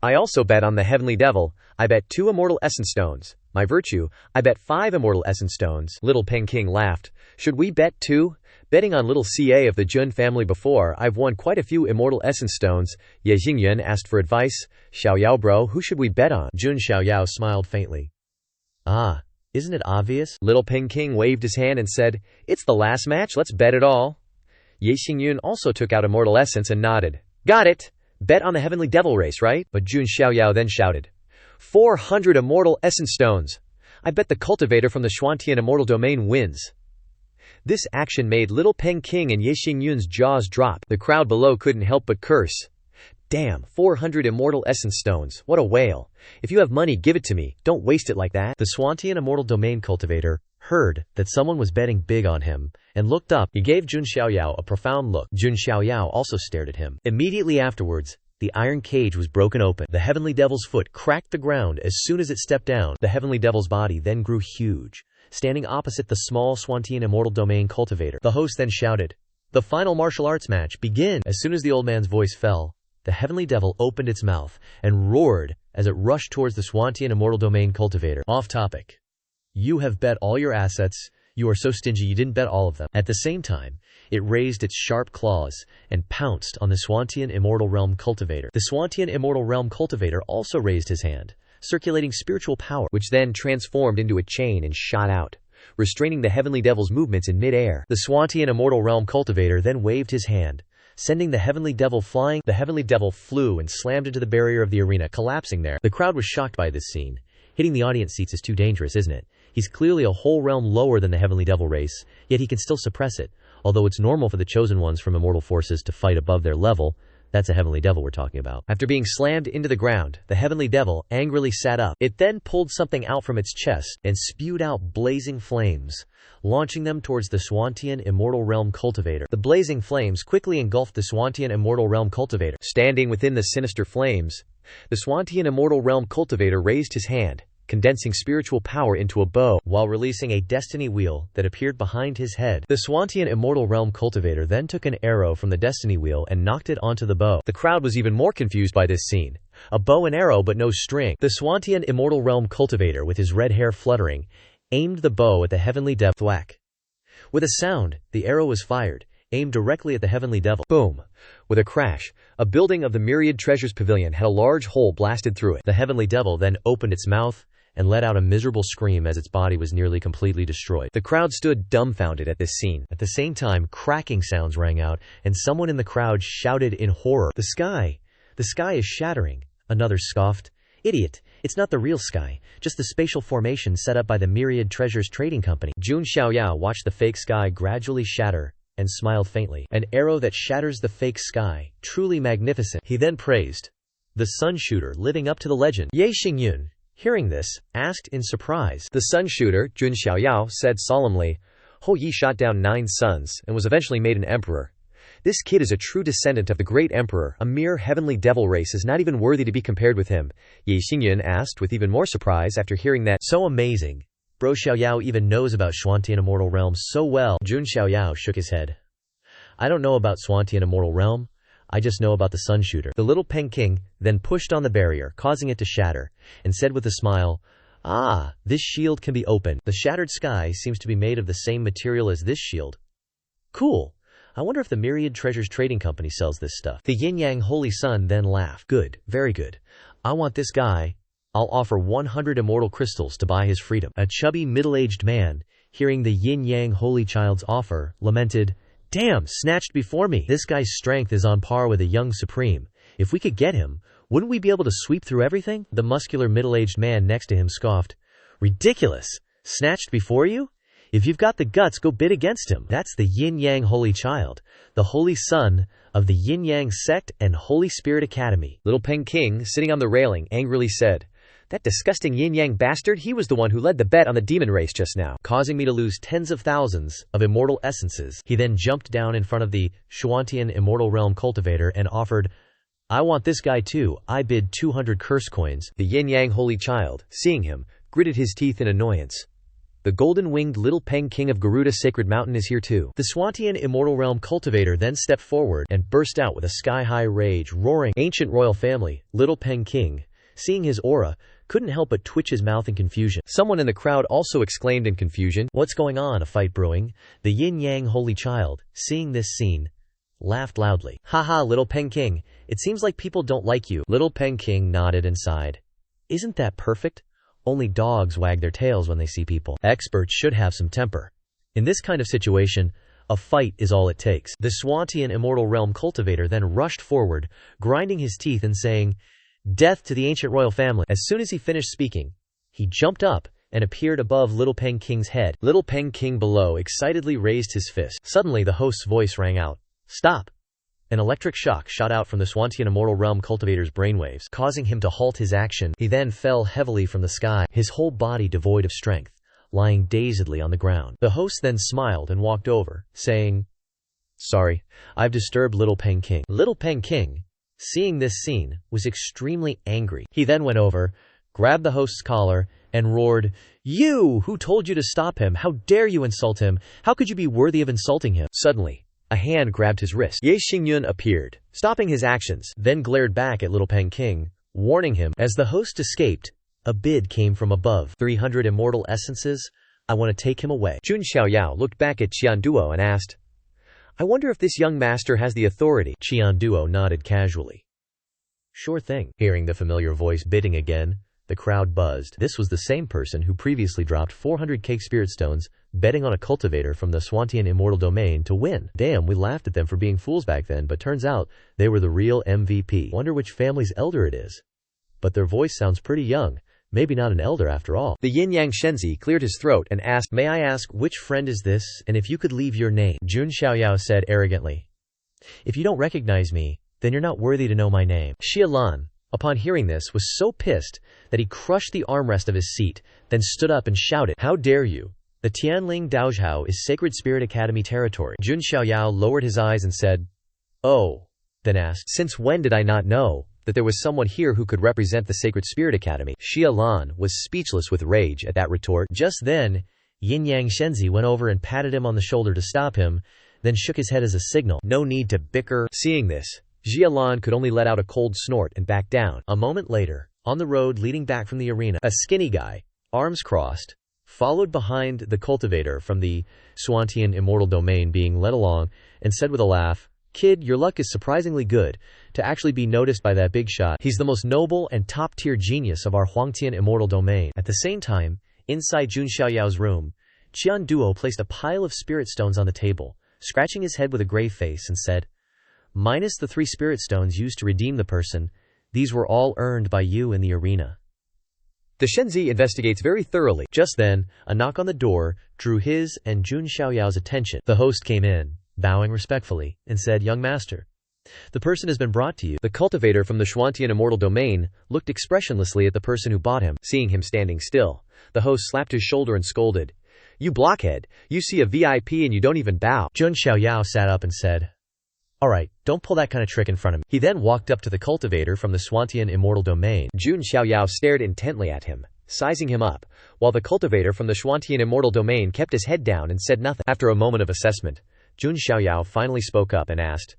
I also bet on the heavenly devil. I bet 2 immortal essence stones. My virtue, I bet 5 immortal essence stones. Little Pengking laughed. Should we bet too? Betting on little CA of the Jun family before, I've won quite a few immortal essence stones. Ye Xingyuan asked for advice. Xiaoyao bro, who should we bet on? Jun Xiaoyao smiled faintly. Ah, isn't it obvious? Little Pengking waved his hand and said, it's the last match, let's bet it all. Ye Xingyuan also took out immortal essence and nodded. Got it! Bet on the heavenly devil race, right? But Jun Xiaoyao then shouted, 400 immortal essence stones. I bet the cultivator from the Shuantian Immortal Domain wins. This action made Little Pengking and Ye Xingyuan's jaws drop. The crowd below couldn't help but curse. Damn, 400 immortal essence stones. What a whale. If you have money, give it to me. Don't waste it like that. The Shuantian Immortal Domain cultivator heard that someone was betting big on him, and looked up. He gave Jun Xiaoyao a profound look. Jun Xiaoyao also stared at him. Immediately afterwards, the iron cage was broken open. The heavenly devil's foot cracked the ground as soon as it stepped down. The heavenly devil's body then grew huge, standing opposite the small Shuantian Immortal Domain cultivator. The host then shouted, "The final martial arts match, begin!" As soon as the old man's voice fell, the heavenly devil opened its mouth and roared as it rushed towards the Shuantian Immortal Domain cultivator. Off topic. You have bet all your assets. You are so stingy you didn't bet all of them. At the same time, it raised its sharp claws and pounced on the Shuantian Immortal Realm cultivator. The Shuantian Immortal Realm cultivator also raised his hand, circulating spiritual power, which then transformed into a chain and shot out, restraining the heavenly devil's movements in mid-air. The Shuantian Immortal Realm cultivator then waved his hand, sending the heavenly devil flying. The heavenly devil flew and slammed into the barrier of the arena, collapsing there. The crowd was shocked by this scene. Hitting the audience seats is too dangerous, isn't it? He's clearly a whole realm lower than the heavenly devil race, yet he can still suppress it. Although it's normal for the chosen ones from immortal forces to fight above their level, that's a heavenly devil we're talking about. After being slammed into the ground, the heavenly devil angrily sat up. It then pulled something out from its chest and spewed out blazing flames, launching them towards the Shuantian Immortal Realm cultivator. The blazing flames quickly engulfed the Shuantian Immortal Realm cultivator. Standing within the sinister flames, the Shuantian Immortal Realm cultivator raised his hand, condensing spiritual power into a bow, while releasing a destiny wheel that appeared behind his head. The Shuantian Immortal Realm cultivator then took an arrow from the destiny wheel and knocked it onto the bow. The crowd was even more confused by this scene. A bow and arrow but no string. The Shuantian Immortal Realm cultivator, with his red hair fluttering, aimed the bow at the heavenly devil. Thwack. With a sound, the arrow was fired, aimed directly at the heavenly devil. Boom. With a crash, a building of the Myriad Treasures Pavilion had a large hole blasted through it. The heavenly devil then opened its mouth and let out a miserable scream as its body was nearly completely destroyed. The crowd stood dumbfounded at this scene. At the same time, cracking sounds rang out, and someone in the crowd shouted in horror, The sky is shattering." Another scoffed, "Idiot, it's not the real sky, just the spatial formation set up by the Myriad Treasures Trading Company." Jun Xiaoyao watched the fake sky gradually shatter and smiled faintly. An arrow that shatters the fake sky, truly magnificent. He then praised the sun shooter, living up to the legend. Ye Xingyun, hearing this, asked in surprise. The sun shooter, Jun Xiaoyao, said solemnly, Ho Yi shot down 9 suns and was eventually made an emperor. This kid is a true descendant of the great emperor. A mere heavenly devil race is not even worthy to be compared with him. Ye Xingyun asked with even more surprise after hearing that. So amazing. Bro Xiaoyao even knows about Shuantian Immortal Realm so well. Jun Xiaoyao shook his head. I don't know about Shuantian Immortal Realm. I just know about the sun shooter. The little Pengking then pushed on the barrier, causing it to shatter, and said with a smile, Ah, this shield can be opened. The shattered sky seems to be made of the same material as this shield. Cool. I wonder if the Myriad Treasures Trading Company sells this stuff. The Yin-Yang Holy Sun then laughed. Good, very good. I want this guy. I'll offer 100 immortal crystals to buy his freedom. A chubby middle-aged man, hearing the Yin-Yang Holy Child's offer, lamented, Damn, snatched before me. This guy's strength is on par with a young supreme. If we could get him, wouldn't we be able to sweep through everything? The muscular middle-aged man next to him scoffed. Ridiculous. Snatched before you? If you've got the guts, go bid against him. That's the Yin-Yang Holy Child, the Holy Son of the Yin-Yang Sect and Holy Spirit Academy. Little Peking, sitting on the railing, angrily said, "That disgusting yin-yang bastard, he was the one who led the bet on the demon race just now, causing me to lose tens of thousands of immortal essences." He then jumped down in front of the Shuantian Immortal Realm cultivator and offered, "I want this guy too. I bid 200 curse coins." The yin-yang holy child, seeing him, gritted his teeth in annoyance. "The golden-winged little King of Garuda Sacred Mountain is here too." The Shuantian Immortal Realm cultivator then stepped forward and burst out with a sky-high rage, roaring, "Ancient royal family, little King." Seeing his aura, couldn't help but twitch his mouth in confusion. Someone in the crowd also exclaimed in confusion, "What's going on? A fight brewing?" The Yin-Yang Holy Child, seeing this scene, laughed loudly. "Haha, little King, it seems like people don't like you." Little King nodded and sighed. "Isn't that perfect? Only dogs wag their tails when they see people. Experts should have some temper. In this kind of situation, a fight is all it takes." The Shuantian Immortal Realm cultivator then rushed forward, grinding his teeth and saying, "Death to the ancient royal family." As soon as he finished speaking, he jumped up and appeared above Little King's head. Little King below excitedly raised his fist. Suddenly the host's voice rang out, "Stop!" An electric shock shot out from the Shuantian Immortal Realm cultivator's brainwaves, causing him to halt his action. He then fell heavily from the sky, his whole body devoid of strength, lying dazedly on the ground. The host then smiled and walked over, saying, "Sorry, I've disturbed Little King." Little King, seeing this scene, was extremely angry. He then went over, grabbed the host's collar, and roared, "You! Who told you to stop him? How dare you insult him? How could you be worthy of insulting him?" Suddenly, a hand grabbed his wrist. Ye Xingyun appeared, stopping his actions, then glared back at Little King, warning him. As the host escaped, a bid came from above. 300 immortal essences? I want to take him away. Jun Xiaoyao looked back at Qianduo and asked, "I wonder if this young master has the authority." Qianduo nodded casually. "Sure thing." Hearing the familiar voice bidding again, the crowd buzzed. This was the same person who previously dropped 400 cake spirit stones, betting on a cultivator from the Shuantian Immortal Domain to win. Damn, we laughed at them for being fools back then, but turns out they were the real MVP. Wonder which family's elder it is. But their voice sounds pretty young. Maybe not an elder after all. The yin-yang Shenzi cleared his throat and asked, "May I ask which friend is this, and if you could leave your name?" Jun Xiaoyao said arrogantly, "If you don't recognize me, then you're not worthy to know my name." Xie Lan, upon hearing this, was so pissed that he crushed the armrest of his seat, then stood up and shouted, "How dare you! The Tianling Daozhao is Sacred Spirit Academy territory." Jun Xiaoyao lowered his eyes and said, "Oh," then asked, "Since when did I not know that there was someone here who could represent the Sacred Spirit Academy?" Xie Lan was speechless with rage at that retort. Just then, Yin-Yang Shenzi went over and patted him on the shoulder to stop him, then shook his head as a signal. No need to bicker. Seeing this, Xie Lan could only let out a cold snort and back down. A moment later, on the road leading back from the arena, a skinny guy, arms crossed, followed behind the cultivator from the Shuantian Immortal Domain being led along, and said with a laugh, "Kid, your luck is surprisingly good to actually be noticed by that big shot. He's the most noble and top-tier genius of our Huangtian Immortal Domain." At the same time, inside Jun Xiaoyao's room, Qianduo placed a pile of spirit stones on the table, scratching his head with a grave face, and said, "Minus the 3 spirit stones used to redeem the person, these were all earned by you in the arena." The Shenzi investigates very thoroughly. Just then, a knock on the door drew his and Jun Xiaoyao's attention. The host came in, bowing respectfully, and said, "Young master, the person has been brought to you." The cultivator from the Shuantian Immortal Domain looked expressionlessly at the person who bought him. Seeing him standing still, the host slapped his shoulder and scolded, "You blockhead, you see a VIP and you don't even bow." Jun Xiaoyao sat up and said, "Alright, don't pull that kind of trick in front of me." He then walked up to the cultivator from the Shuantian Immortal Domain. Jun Xiaoyao stared intently at him, sizing him up, while the cultivator from the Shuantian Immortal Domain kept his head down and said nothing. After a moment of assessment, Jun Xiaoyao finally spoke up and asked,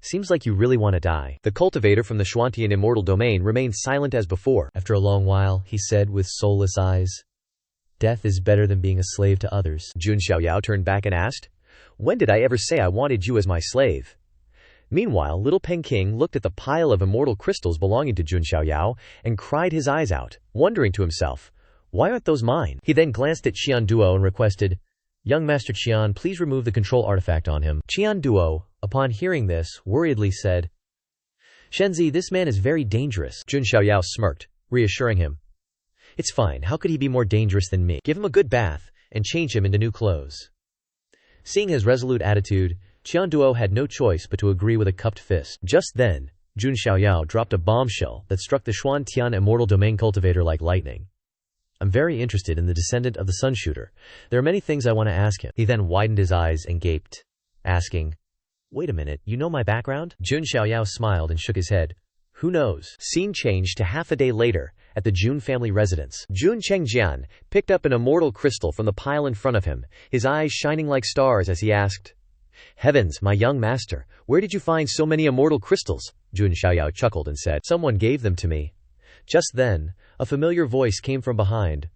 "Seems like you really want to die." The cultivator from the Shuantian Immortal Domain remained silent as before. After a long while, he said with soulless eyes, "Death is better than being a slave to others." Jun Xiaoyao turned back and asked, "When did I ever say I wanted you as my slave?" Meanwhile, Little King looked at the pile of immortal crystals belonging to Jun Xiaoyao and cried his eyes out, wondering to himself, "Why aren't those mine?" He then glanced at Qianduo and requested, "Young Master Qian, please remove the control artifact on him." Qianduo, upon hearing this, worriedly said, "Shenzi, this man is very dangerous." Jun Xiaoyao smirked, reassuring him, "It's fine, how could he be more dangerous than me? Give him a good bath, and change him into new clothes. Seeing his resolute attitude, Qianduo had no choice but to agree with a cupped fist. Just then, Jun Xiaoyao dropped a bombshell that struck the Xuan Tian Immortal Domain cultivator like lightning. I'm very interested in the descendant of the Sun Shooter. There are many things I want to ask him. He then widened his eyes and gaped, asking, Wait a minute, you know my background? Jun Xiaoyao smiled and shook his head. Who knows? Scene changed to half a day later, at the Jun family residence. Jun Chengjian picked up an immortal crystal from the pile in front of him, his eyes shining like stars as he asked, Heavens, my young master, where did you find so many immortal crystals? Jun Xiaoyao chuckled and said, Someone gave them to me. Just then, a familiar voice came from behind.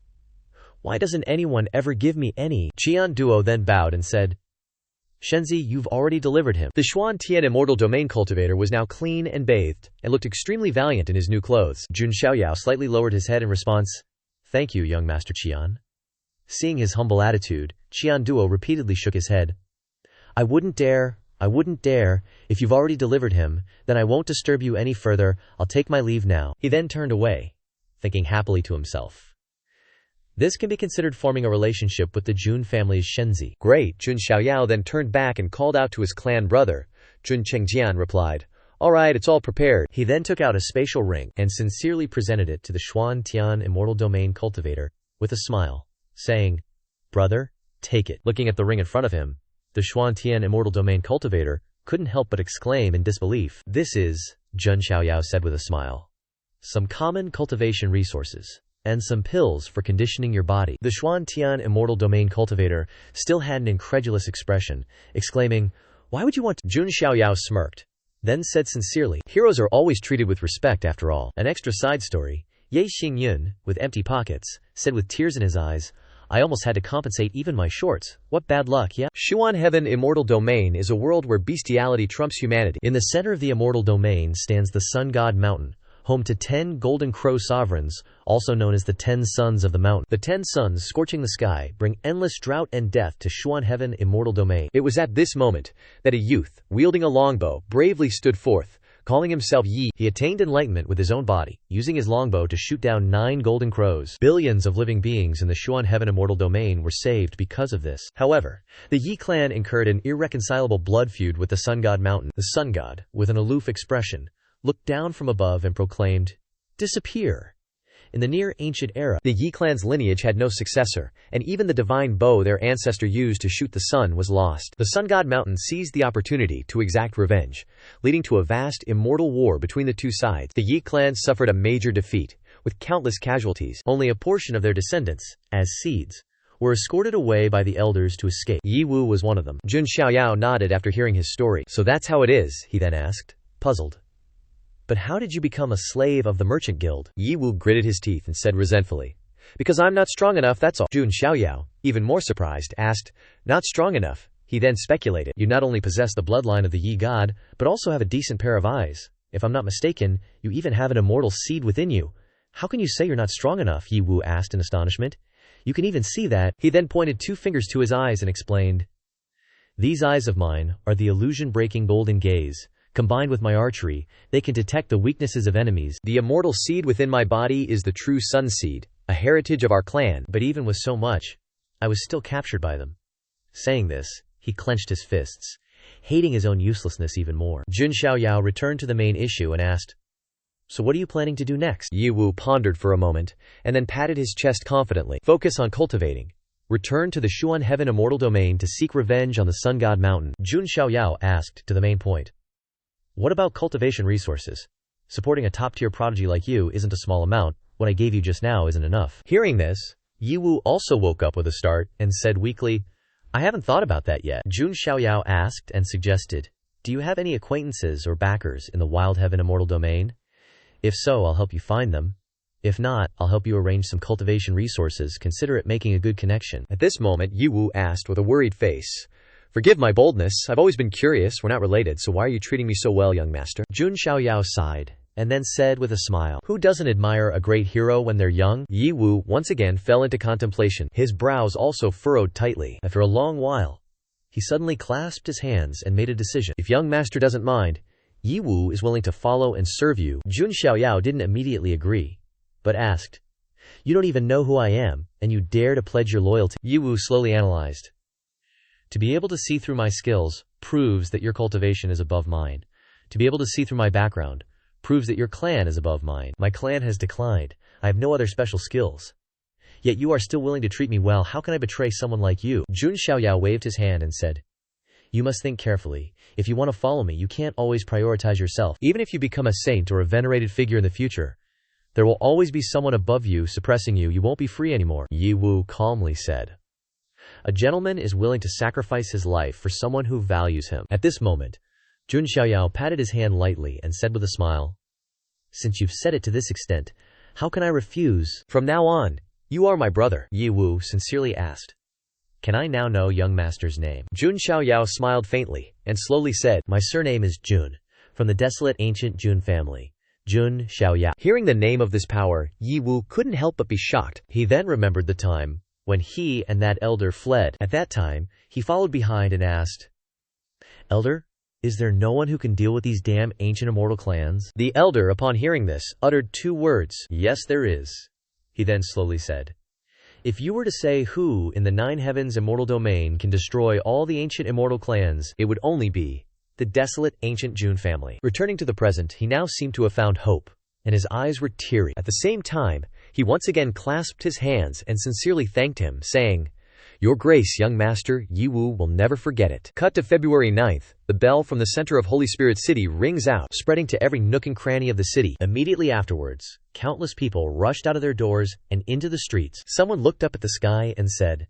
Why doesn't anyone ever give me any? Qian Duo then bowed and said, Shenzi, you've already delivered him. The Xuan Tian Immortal Domain cultivator was now clean and bathed, and looked extremely valiant in his new clothes. Jun Xiaoyao slightly lowered his head in response. Thank you, young Master Qian. Seeing his humble attitude, Qian Duo repeatedly shook his head. I wouldn't dare. If you've already delivered him, then I won't disturb you any further. I'll take my leave now. He then turned away, thinking happily to himself. This can be considered forming a relationship with the Jun family's Shenzi. Great. Jun Xiaoyao then turned back and called out to his clan brother. Jun Chengjian replied, All right, it's all prepared. He then took out a spatial ring and sincerely presented it to the Xuan Tian Immortal Domain cultivator with a smile, saying, Brother, take it. Looking at the ring in front of him, the Xuan Tian Immortal Domain cultivator couldn't help but exclaim in disbelief. This is, Jun Xiaoyao said with a smile, some common cultivation resources, and some pills for conditioning your body. The Xuan Tian Immortal Domain cultivator still had an incredulous expression, exclaiming, Why would you want to? Jun Xiaoyao smirked, then said sincerely, Heroes are always treated with respect after all. An extra side story, Ye Xingyun, with empty pockets, said with tears in his eyes, I almost had to compensate even my shorts. What bad luck, yeah? Xuan Heaven Immortal Domain is a world where bestiality trumps humanity. In the center of the Immortal Domain stands the Sun God Mountain, home to 10 Golden Crow sovereigns, also known as the 10 Sons of the Mountain. The 10 suns scorching the sky bring endless drought and death to Xuan Heaven Immortal Domain. It was at this moment that a youth, wielding a longbow, bravely stood forth, calling himself Yi. He attained enlightenment with his own body, using his longbow to shoot down 9 golden crows. Billions of living beings in the Xuan Heaven Immortal Domain were saved because of this. However, the Yi clan incurred an irreconcilable blood feud with the Sun God Mountain. The Sun God, with an aloof expression, looked down from above and proclaimed, Disappear. In the near ancient era, the Yi clan's lineage had no successor, and even the divine bow their ancestor used to shoot the sun was lost. The Sun God Mountain seized the opportunity to exact revenge, leading to a vast immortal war between the two sides. The Yi clan suffered a major defeat, with countless casualties. Only a portion of their descendants, as seeds, were escorted away by the elders to escape. Yi Wu was one of them. Jun Xiaoyao nodded after hearing his story. So that's how it is, he then asked, puzzled. But how did you become a slave of the merchant guild? Yi Wu gritted his teeth and said resentfully, Because I'm not strong enough, that's all. Jun Xiaoyao, even more surprised, asked, Not strong enough? He then speculated, You not only possess the bloodline of the Yi god, but also have a decent pair of eyes. If I'm not mistaken, you even have an immortal seed within you. How can you say you're not strong enough? Yi Wu asked in astonishment. You can even see that. He then pointed 2 fingers to his eyes and explained, These eyes of mine are the illusion-breaking golden gaze. Combined with my archery, they can detect the weaknesses of enemies. The immortal seed within my body is the true sun seed, a heritage of our clan. But even with so much, I was still captured by them. Saying this, he clenched his fists, hating his own uselessness even more. Jun Xiaoyao returned to the main issue and asked, So what are you planning to do next? Yi Wu pondered for a moment, and then patted his chest confidently. Focus on cultivating. Return to the Xuan Heaven Immortal Domain to seek revenge on the Sun God Mountain. Jun Xiaoyao asked to the main point. What about cultivation resources? Supporting a top-tier prodigy like you isn't a small amount. What I gave you just now isn't enough. Hearing this, Yi Wu also woke up with a start and said weakly, I haven't thought about that yet. Jun Xiaoyao asked and suggested, Do you have any acquaintances or backers in the Wild Heaven Immortal Domain? If so, I'll help you find them. If not, I'll help you arrange some cultivation resources. Consider it making a good connection. At this moment, Yi Wu asked with a worried face, Forgive my boldness, I've always been curious, we're not related, so why are you treating me so well, young master? Jun Xiaoyao sighed, and then said with a smile, Who doesn't admire a great hero when they're young? Yi Wu once again fell into contemplation, his brows also furrowed tightly. After a long while, he suddenly clasped his hands and made a decision. If young master doesn't mind, Yi Wu is willing to follow and serve you. Jun Xiaoyao didn't immediately agree, but asked, You don't even know who I am, and you dare to pledge your loyalty. Yiwu slowly analyzed. To be able to see through my skills proves that your cultivation is above mine. To be able to see through my background proves that your clan is above mine. My clan has declined. I have no other special skills. Yet you are still willing to treat me well. How can I betray someone like you? Jun Xiaoyao waved his hand and said, You must think carefully. If you want to follow me, you can't always prioritize yourself. Even if you become a saint or a venerated figure in the future, there will always be someone above you suppressing you. You won't be free anymore. Yiwu calmly said. A gentleman is willing to sacrifice his life for someone who values him. At this moment, Jun Xiaoyao patted his hand lightly and said with a smile, Since you've said it to this extent, how can I refuse? From now on, you are my brother, Yiwu sincerely asked. Can I now know young master's name? Jun Xiaoyao smiled faintly and slowly said, My surname is Jun, from the desolate ancient Jun family. Jun Xiaoyao. Hearing the name of this power, Yiwu couldn't help but be shocked. He then remembered the time when he and that elder fled. At that time, he followed behind and asked, Elder, is there no one who can deal with these damn ancient immortal clans? The elder, upon hearing this, uttered 2 words. Yes, there is. He then slowly said, If you were to say who in the 9 heavens immortal domain can destroy all the ancient immortal clans, it would only be the desolate ancient Jun family. Returning to the present, he now seemed to have found hope, and his eyes were teary. At the same time, he once again clasped his hands and sincerely thanked him, saying, Your grace, young master, Yiwu will never forget it. Cut to February 9th, the bell from the center of Holy Spirit City rings out, spreading to every nook and cranny of the city. Immediately afterwards, countless people rushed out of their doors and into the streets. Someone looked up at the sky and said,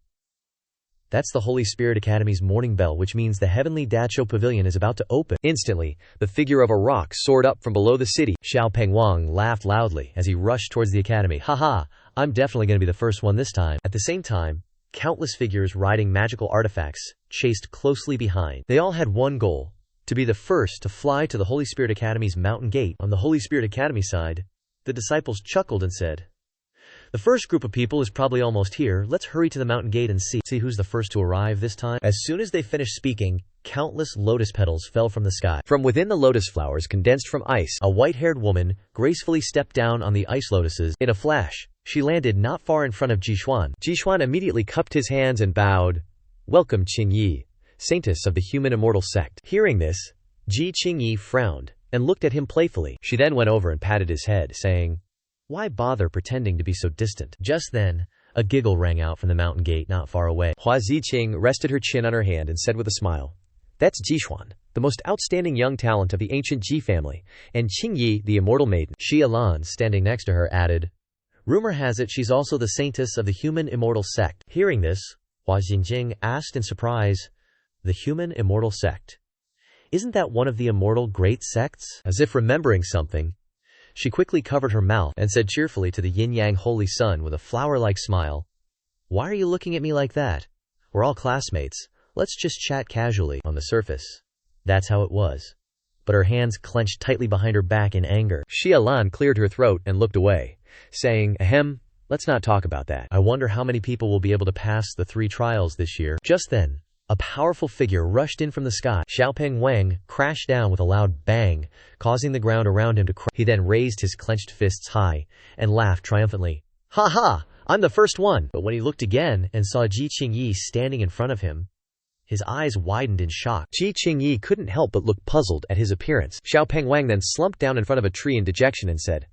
That's the Holy Spirit Academy's morning bell, which means the heavenly Dacho Pavilion is about to open. Instantly, the figure of a rock soared up from below the city. Xiao Pengwang laughed loudly as he rushed towards the academy. Haha, I'm definitely going to be the first one this time. At the same time, countless figures riding magical artifacts chased closely behind. They all had one goal, to be the first to fly to the Holy Spirit Academy's mountain gate. On the Holy Spirit Academy side, the disciples chuckled and said, The first group of people is probably almost here. Let's hurry to the mountain gate and see who's the first to arrive this time. As soon as they finished speaking, countless lotus petals fell from the sky. From within the lotus flowers condensed from ice, a white-haired woman gracefully stepped down on the ice lotuses. In a flash, she landed not far in front of Jixuan. Jixuan immediately cupped his hands and bowed. Welcome, Qingyi, saintess of the human immortal sect. Hearing this, Ji Qingyi frowned and looked at him playfully. She then went over and patted his head, saying, Why bother pretending to be so distant? Just then, a giggle rang out from the mountain gate not far away. Hua Ziqing rested her chin on her hand and said with a smile, That's Jixuan, the most outstanding young talent of the ancient Ji family, and Qingyi, the immortal maiden. Xia Lan, standing next to her, added, Rumor has it she's also the saintess of the human immortal sect. Hearing this, Hua Xingjing asked in surprise, The human immortal sect? Isn't that one of the immortal great sects? As if remembering something, she quickly covered her mouth and said cheerfully to the yin-yang holy sun with a flower-like smile, Why are you looking at me like that? We're all classmates. Let's just chat casually. On the surface, that's how it was. But her hands clenched tightly behind her back in anger. Xia Lan cleared her throat and looked away, saying, Ahem, let's not talk about that. I wonder how many people will be able to pass the 3 trials this year. Just then, a powerful figure rushed in from the sky. Xiaopeng Wang crashed down with a loud bang, causing the ground around him to crack. He then raised his clenched fists high and laughed triumphantly. Ha ha! I'm the first one! But when he looked again and saw Ji Qingyi standing in front of him, his eyes widened in shock. Ji Qingyi couldn't help but look puzzled at his appearance. Xiaopeng Wang then slumped down in front of a tree in dejection and said,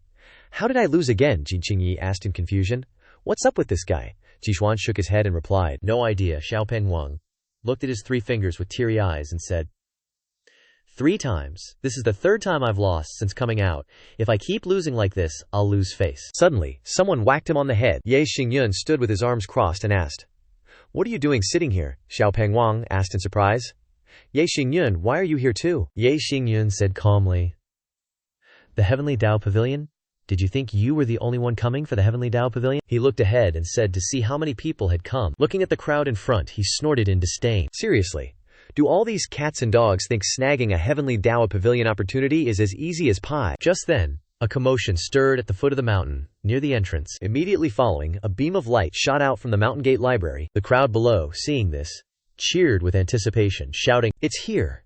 How did I lose again? Ji Qingyi asked in confusion. What's up with this guy? Jixuan shook his head and replied, No idea. Xiaopeng Wang looked at his 3 fingers with teary eyes and said, 3 times. This is the 3rd time I've lost since coming out. If I keep losing like this, I'll lose face. Suddenly, someone whacked him on the head. Ye Xingyun stood with his arms crossed and asked, What are you doing sitting here? Xiaopeng Wang asked in surprise. Ye Xingyun, why are you here too? Ye Xingyun said calmly, The Heavenly Dao Pavilion? Did you think you were the only one coming for the Heavenly Dao Pavilion? He looked ahead and said to see how many people had come. Looking at the crowd in front, he snorted in disdain. Seriously, do all these cats and dogs think snagging a Heavenly Dao Pavilion opportunity is as easy as pie? Just then, a commotion stirred at the foot of the mountain, near the entrance. Immediately following, a beam of light shot out from the Mountain Gate Library. The crowd below, seeing this, cheered with anticipation, shouting, It's here!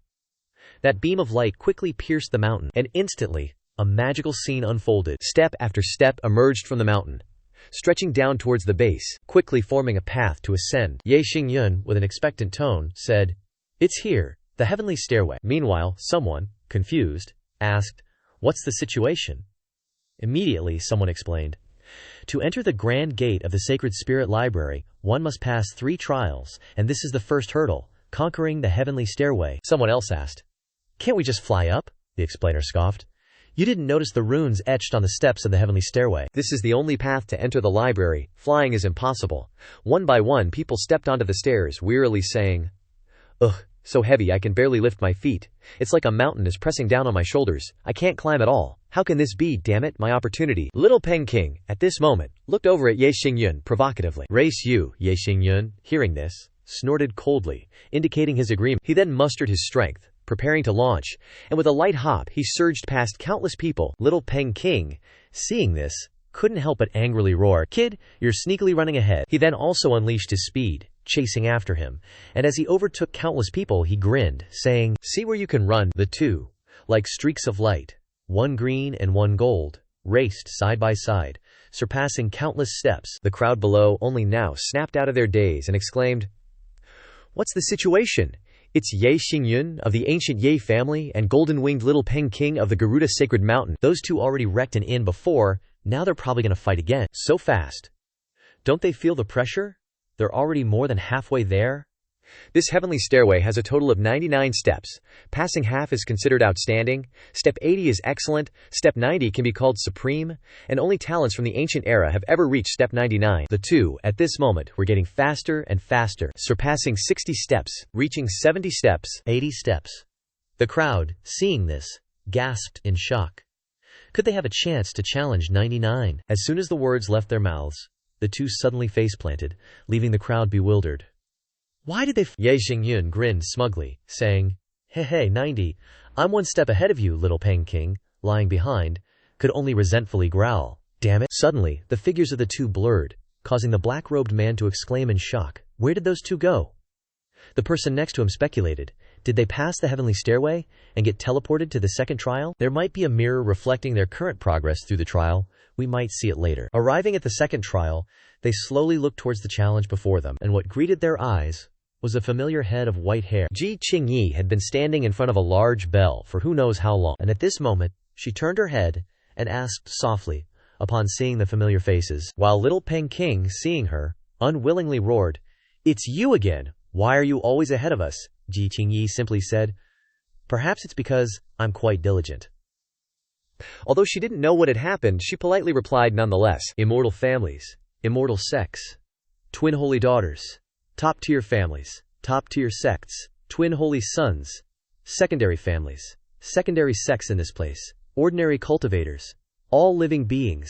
That beam of light quickly pierced the mountain, and instantly, a magical scene unfolded. Step after step emerged from the mountain. stretching down towards the base, quickly forming a path to ascend. Ye Xingyun, with an expectant tone, said, "It's here, the heavenly stairway." Meanwhile, someone, confused, asked, "What's the situation?" Immediately, someone explained, "To enter the grand gate of the Sacred Spirit Library, one must pass 3 trials, and this is the first hurdle, conquering the heavenly stairway." Someone else asked, "Can't we just fly up?" The explainer scoffed. "You didn't notice the runes etched on the steps of the heavenly stairway." "This is the only path to enter the library. Flying is impossible." One by one, people stepped onto the stairs, wearily saying, "Ugh, so heavy I can barely lift my feet. It's like a mountain is pressing down on my shoulders. I can't climb at all. How can this be, damn it, my opportunity?" Little Peng King, at this moment, looked over at Ye Xingyun provocatively. "Race you," Ye Xingyun, hearing this, snorted coldly, indicating his agreement. He then mustered his strength, preparing to launch, and with a light hop he surged past countless people. Little Peng King, seeing this, couldn't help but angrily roar, "Kid, you're sneakily running ahead." He then also unleashed his speed, chasing after him, and as he overtook countless people he grinned, saying, "See where you can run." The two, like streaks of light, one green and one gold, raced side by side, surpassing countless steps. The crowd below only now snapped out of their daze and exclaimed, "What's the situation? It's Ye Xingyun of the ancient Ye family and golden-winged Little Peng King of the Garuda Sacred Mountain. Those two already wrecked an inn before, now they're probably going to fight again. So fast. Don't they feel the pressure? They're already more than halfway there." This heavenly stairway has a total of 99 steps. Passing half is considered outstanding, step 80 is excellent, step 90 can be called supreme, and only talents from the ancient era have ever reached step 99. The two, at this moment, were getting faster and faster, surpassing 60 steps, reaching 70 steps, 80 steps. The crowd, seeing this, gasped in shock. Could they have a chance to challenge 99? As soon as the words left their mouths, the two suddenly face-planted, leaving the crowd bewildered. Why did they Ye Xingyun grinned smugly, saying, Hey, 90, I'm one step ahead of you, Little Peng King," lying behind, could only resentfully growl. Damn it. Suddenly, the figures of the two blurred, causing the black-robed man to exclaim in shock, "Where did those two go?" The person next to him speculated, did they pass the heavenly stairway and get teleported to the second trial? There might be a mirror reflecting their current progress through the trial. We might see it later. Arriving at the second trial, they slowly looked towards the challenge before them, and what greeted their eyes was a familiar head of white hair. Ji Qingyi had been standing in front of a large bell for who knows how long, and at this moment, she turned her head and asked softly, upon seeing the familiar faces, while Little Peng King, seeing her, unwillingly roared, "It's you again! Why are you always ahead of us?" Ji Qingyi simply said, "Perhaps it's because I'm quite diligent." Although she didn't know what had happened, she politely replied nonetheless. Immortal families, immortal sects, twin holy daughters, top-tier families, top-tier sects, twin holy sons, secondary families, secondary sects in this place, ordinary cultivators, all living beings,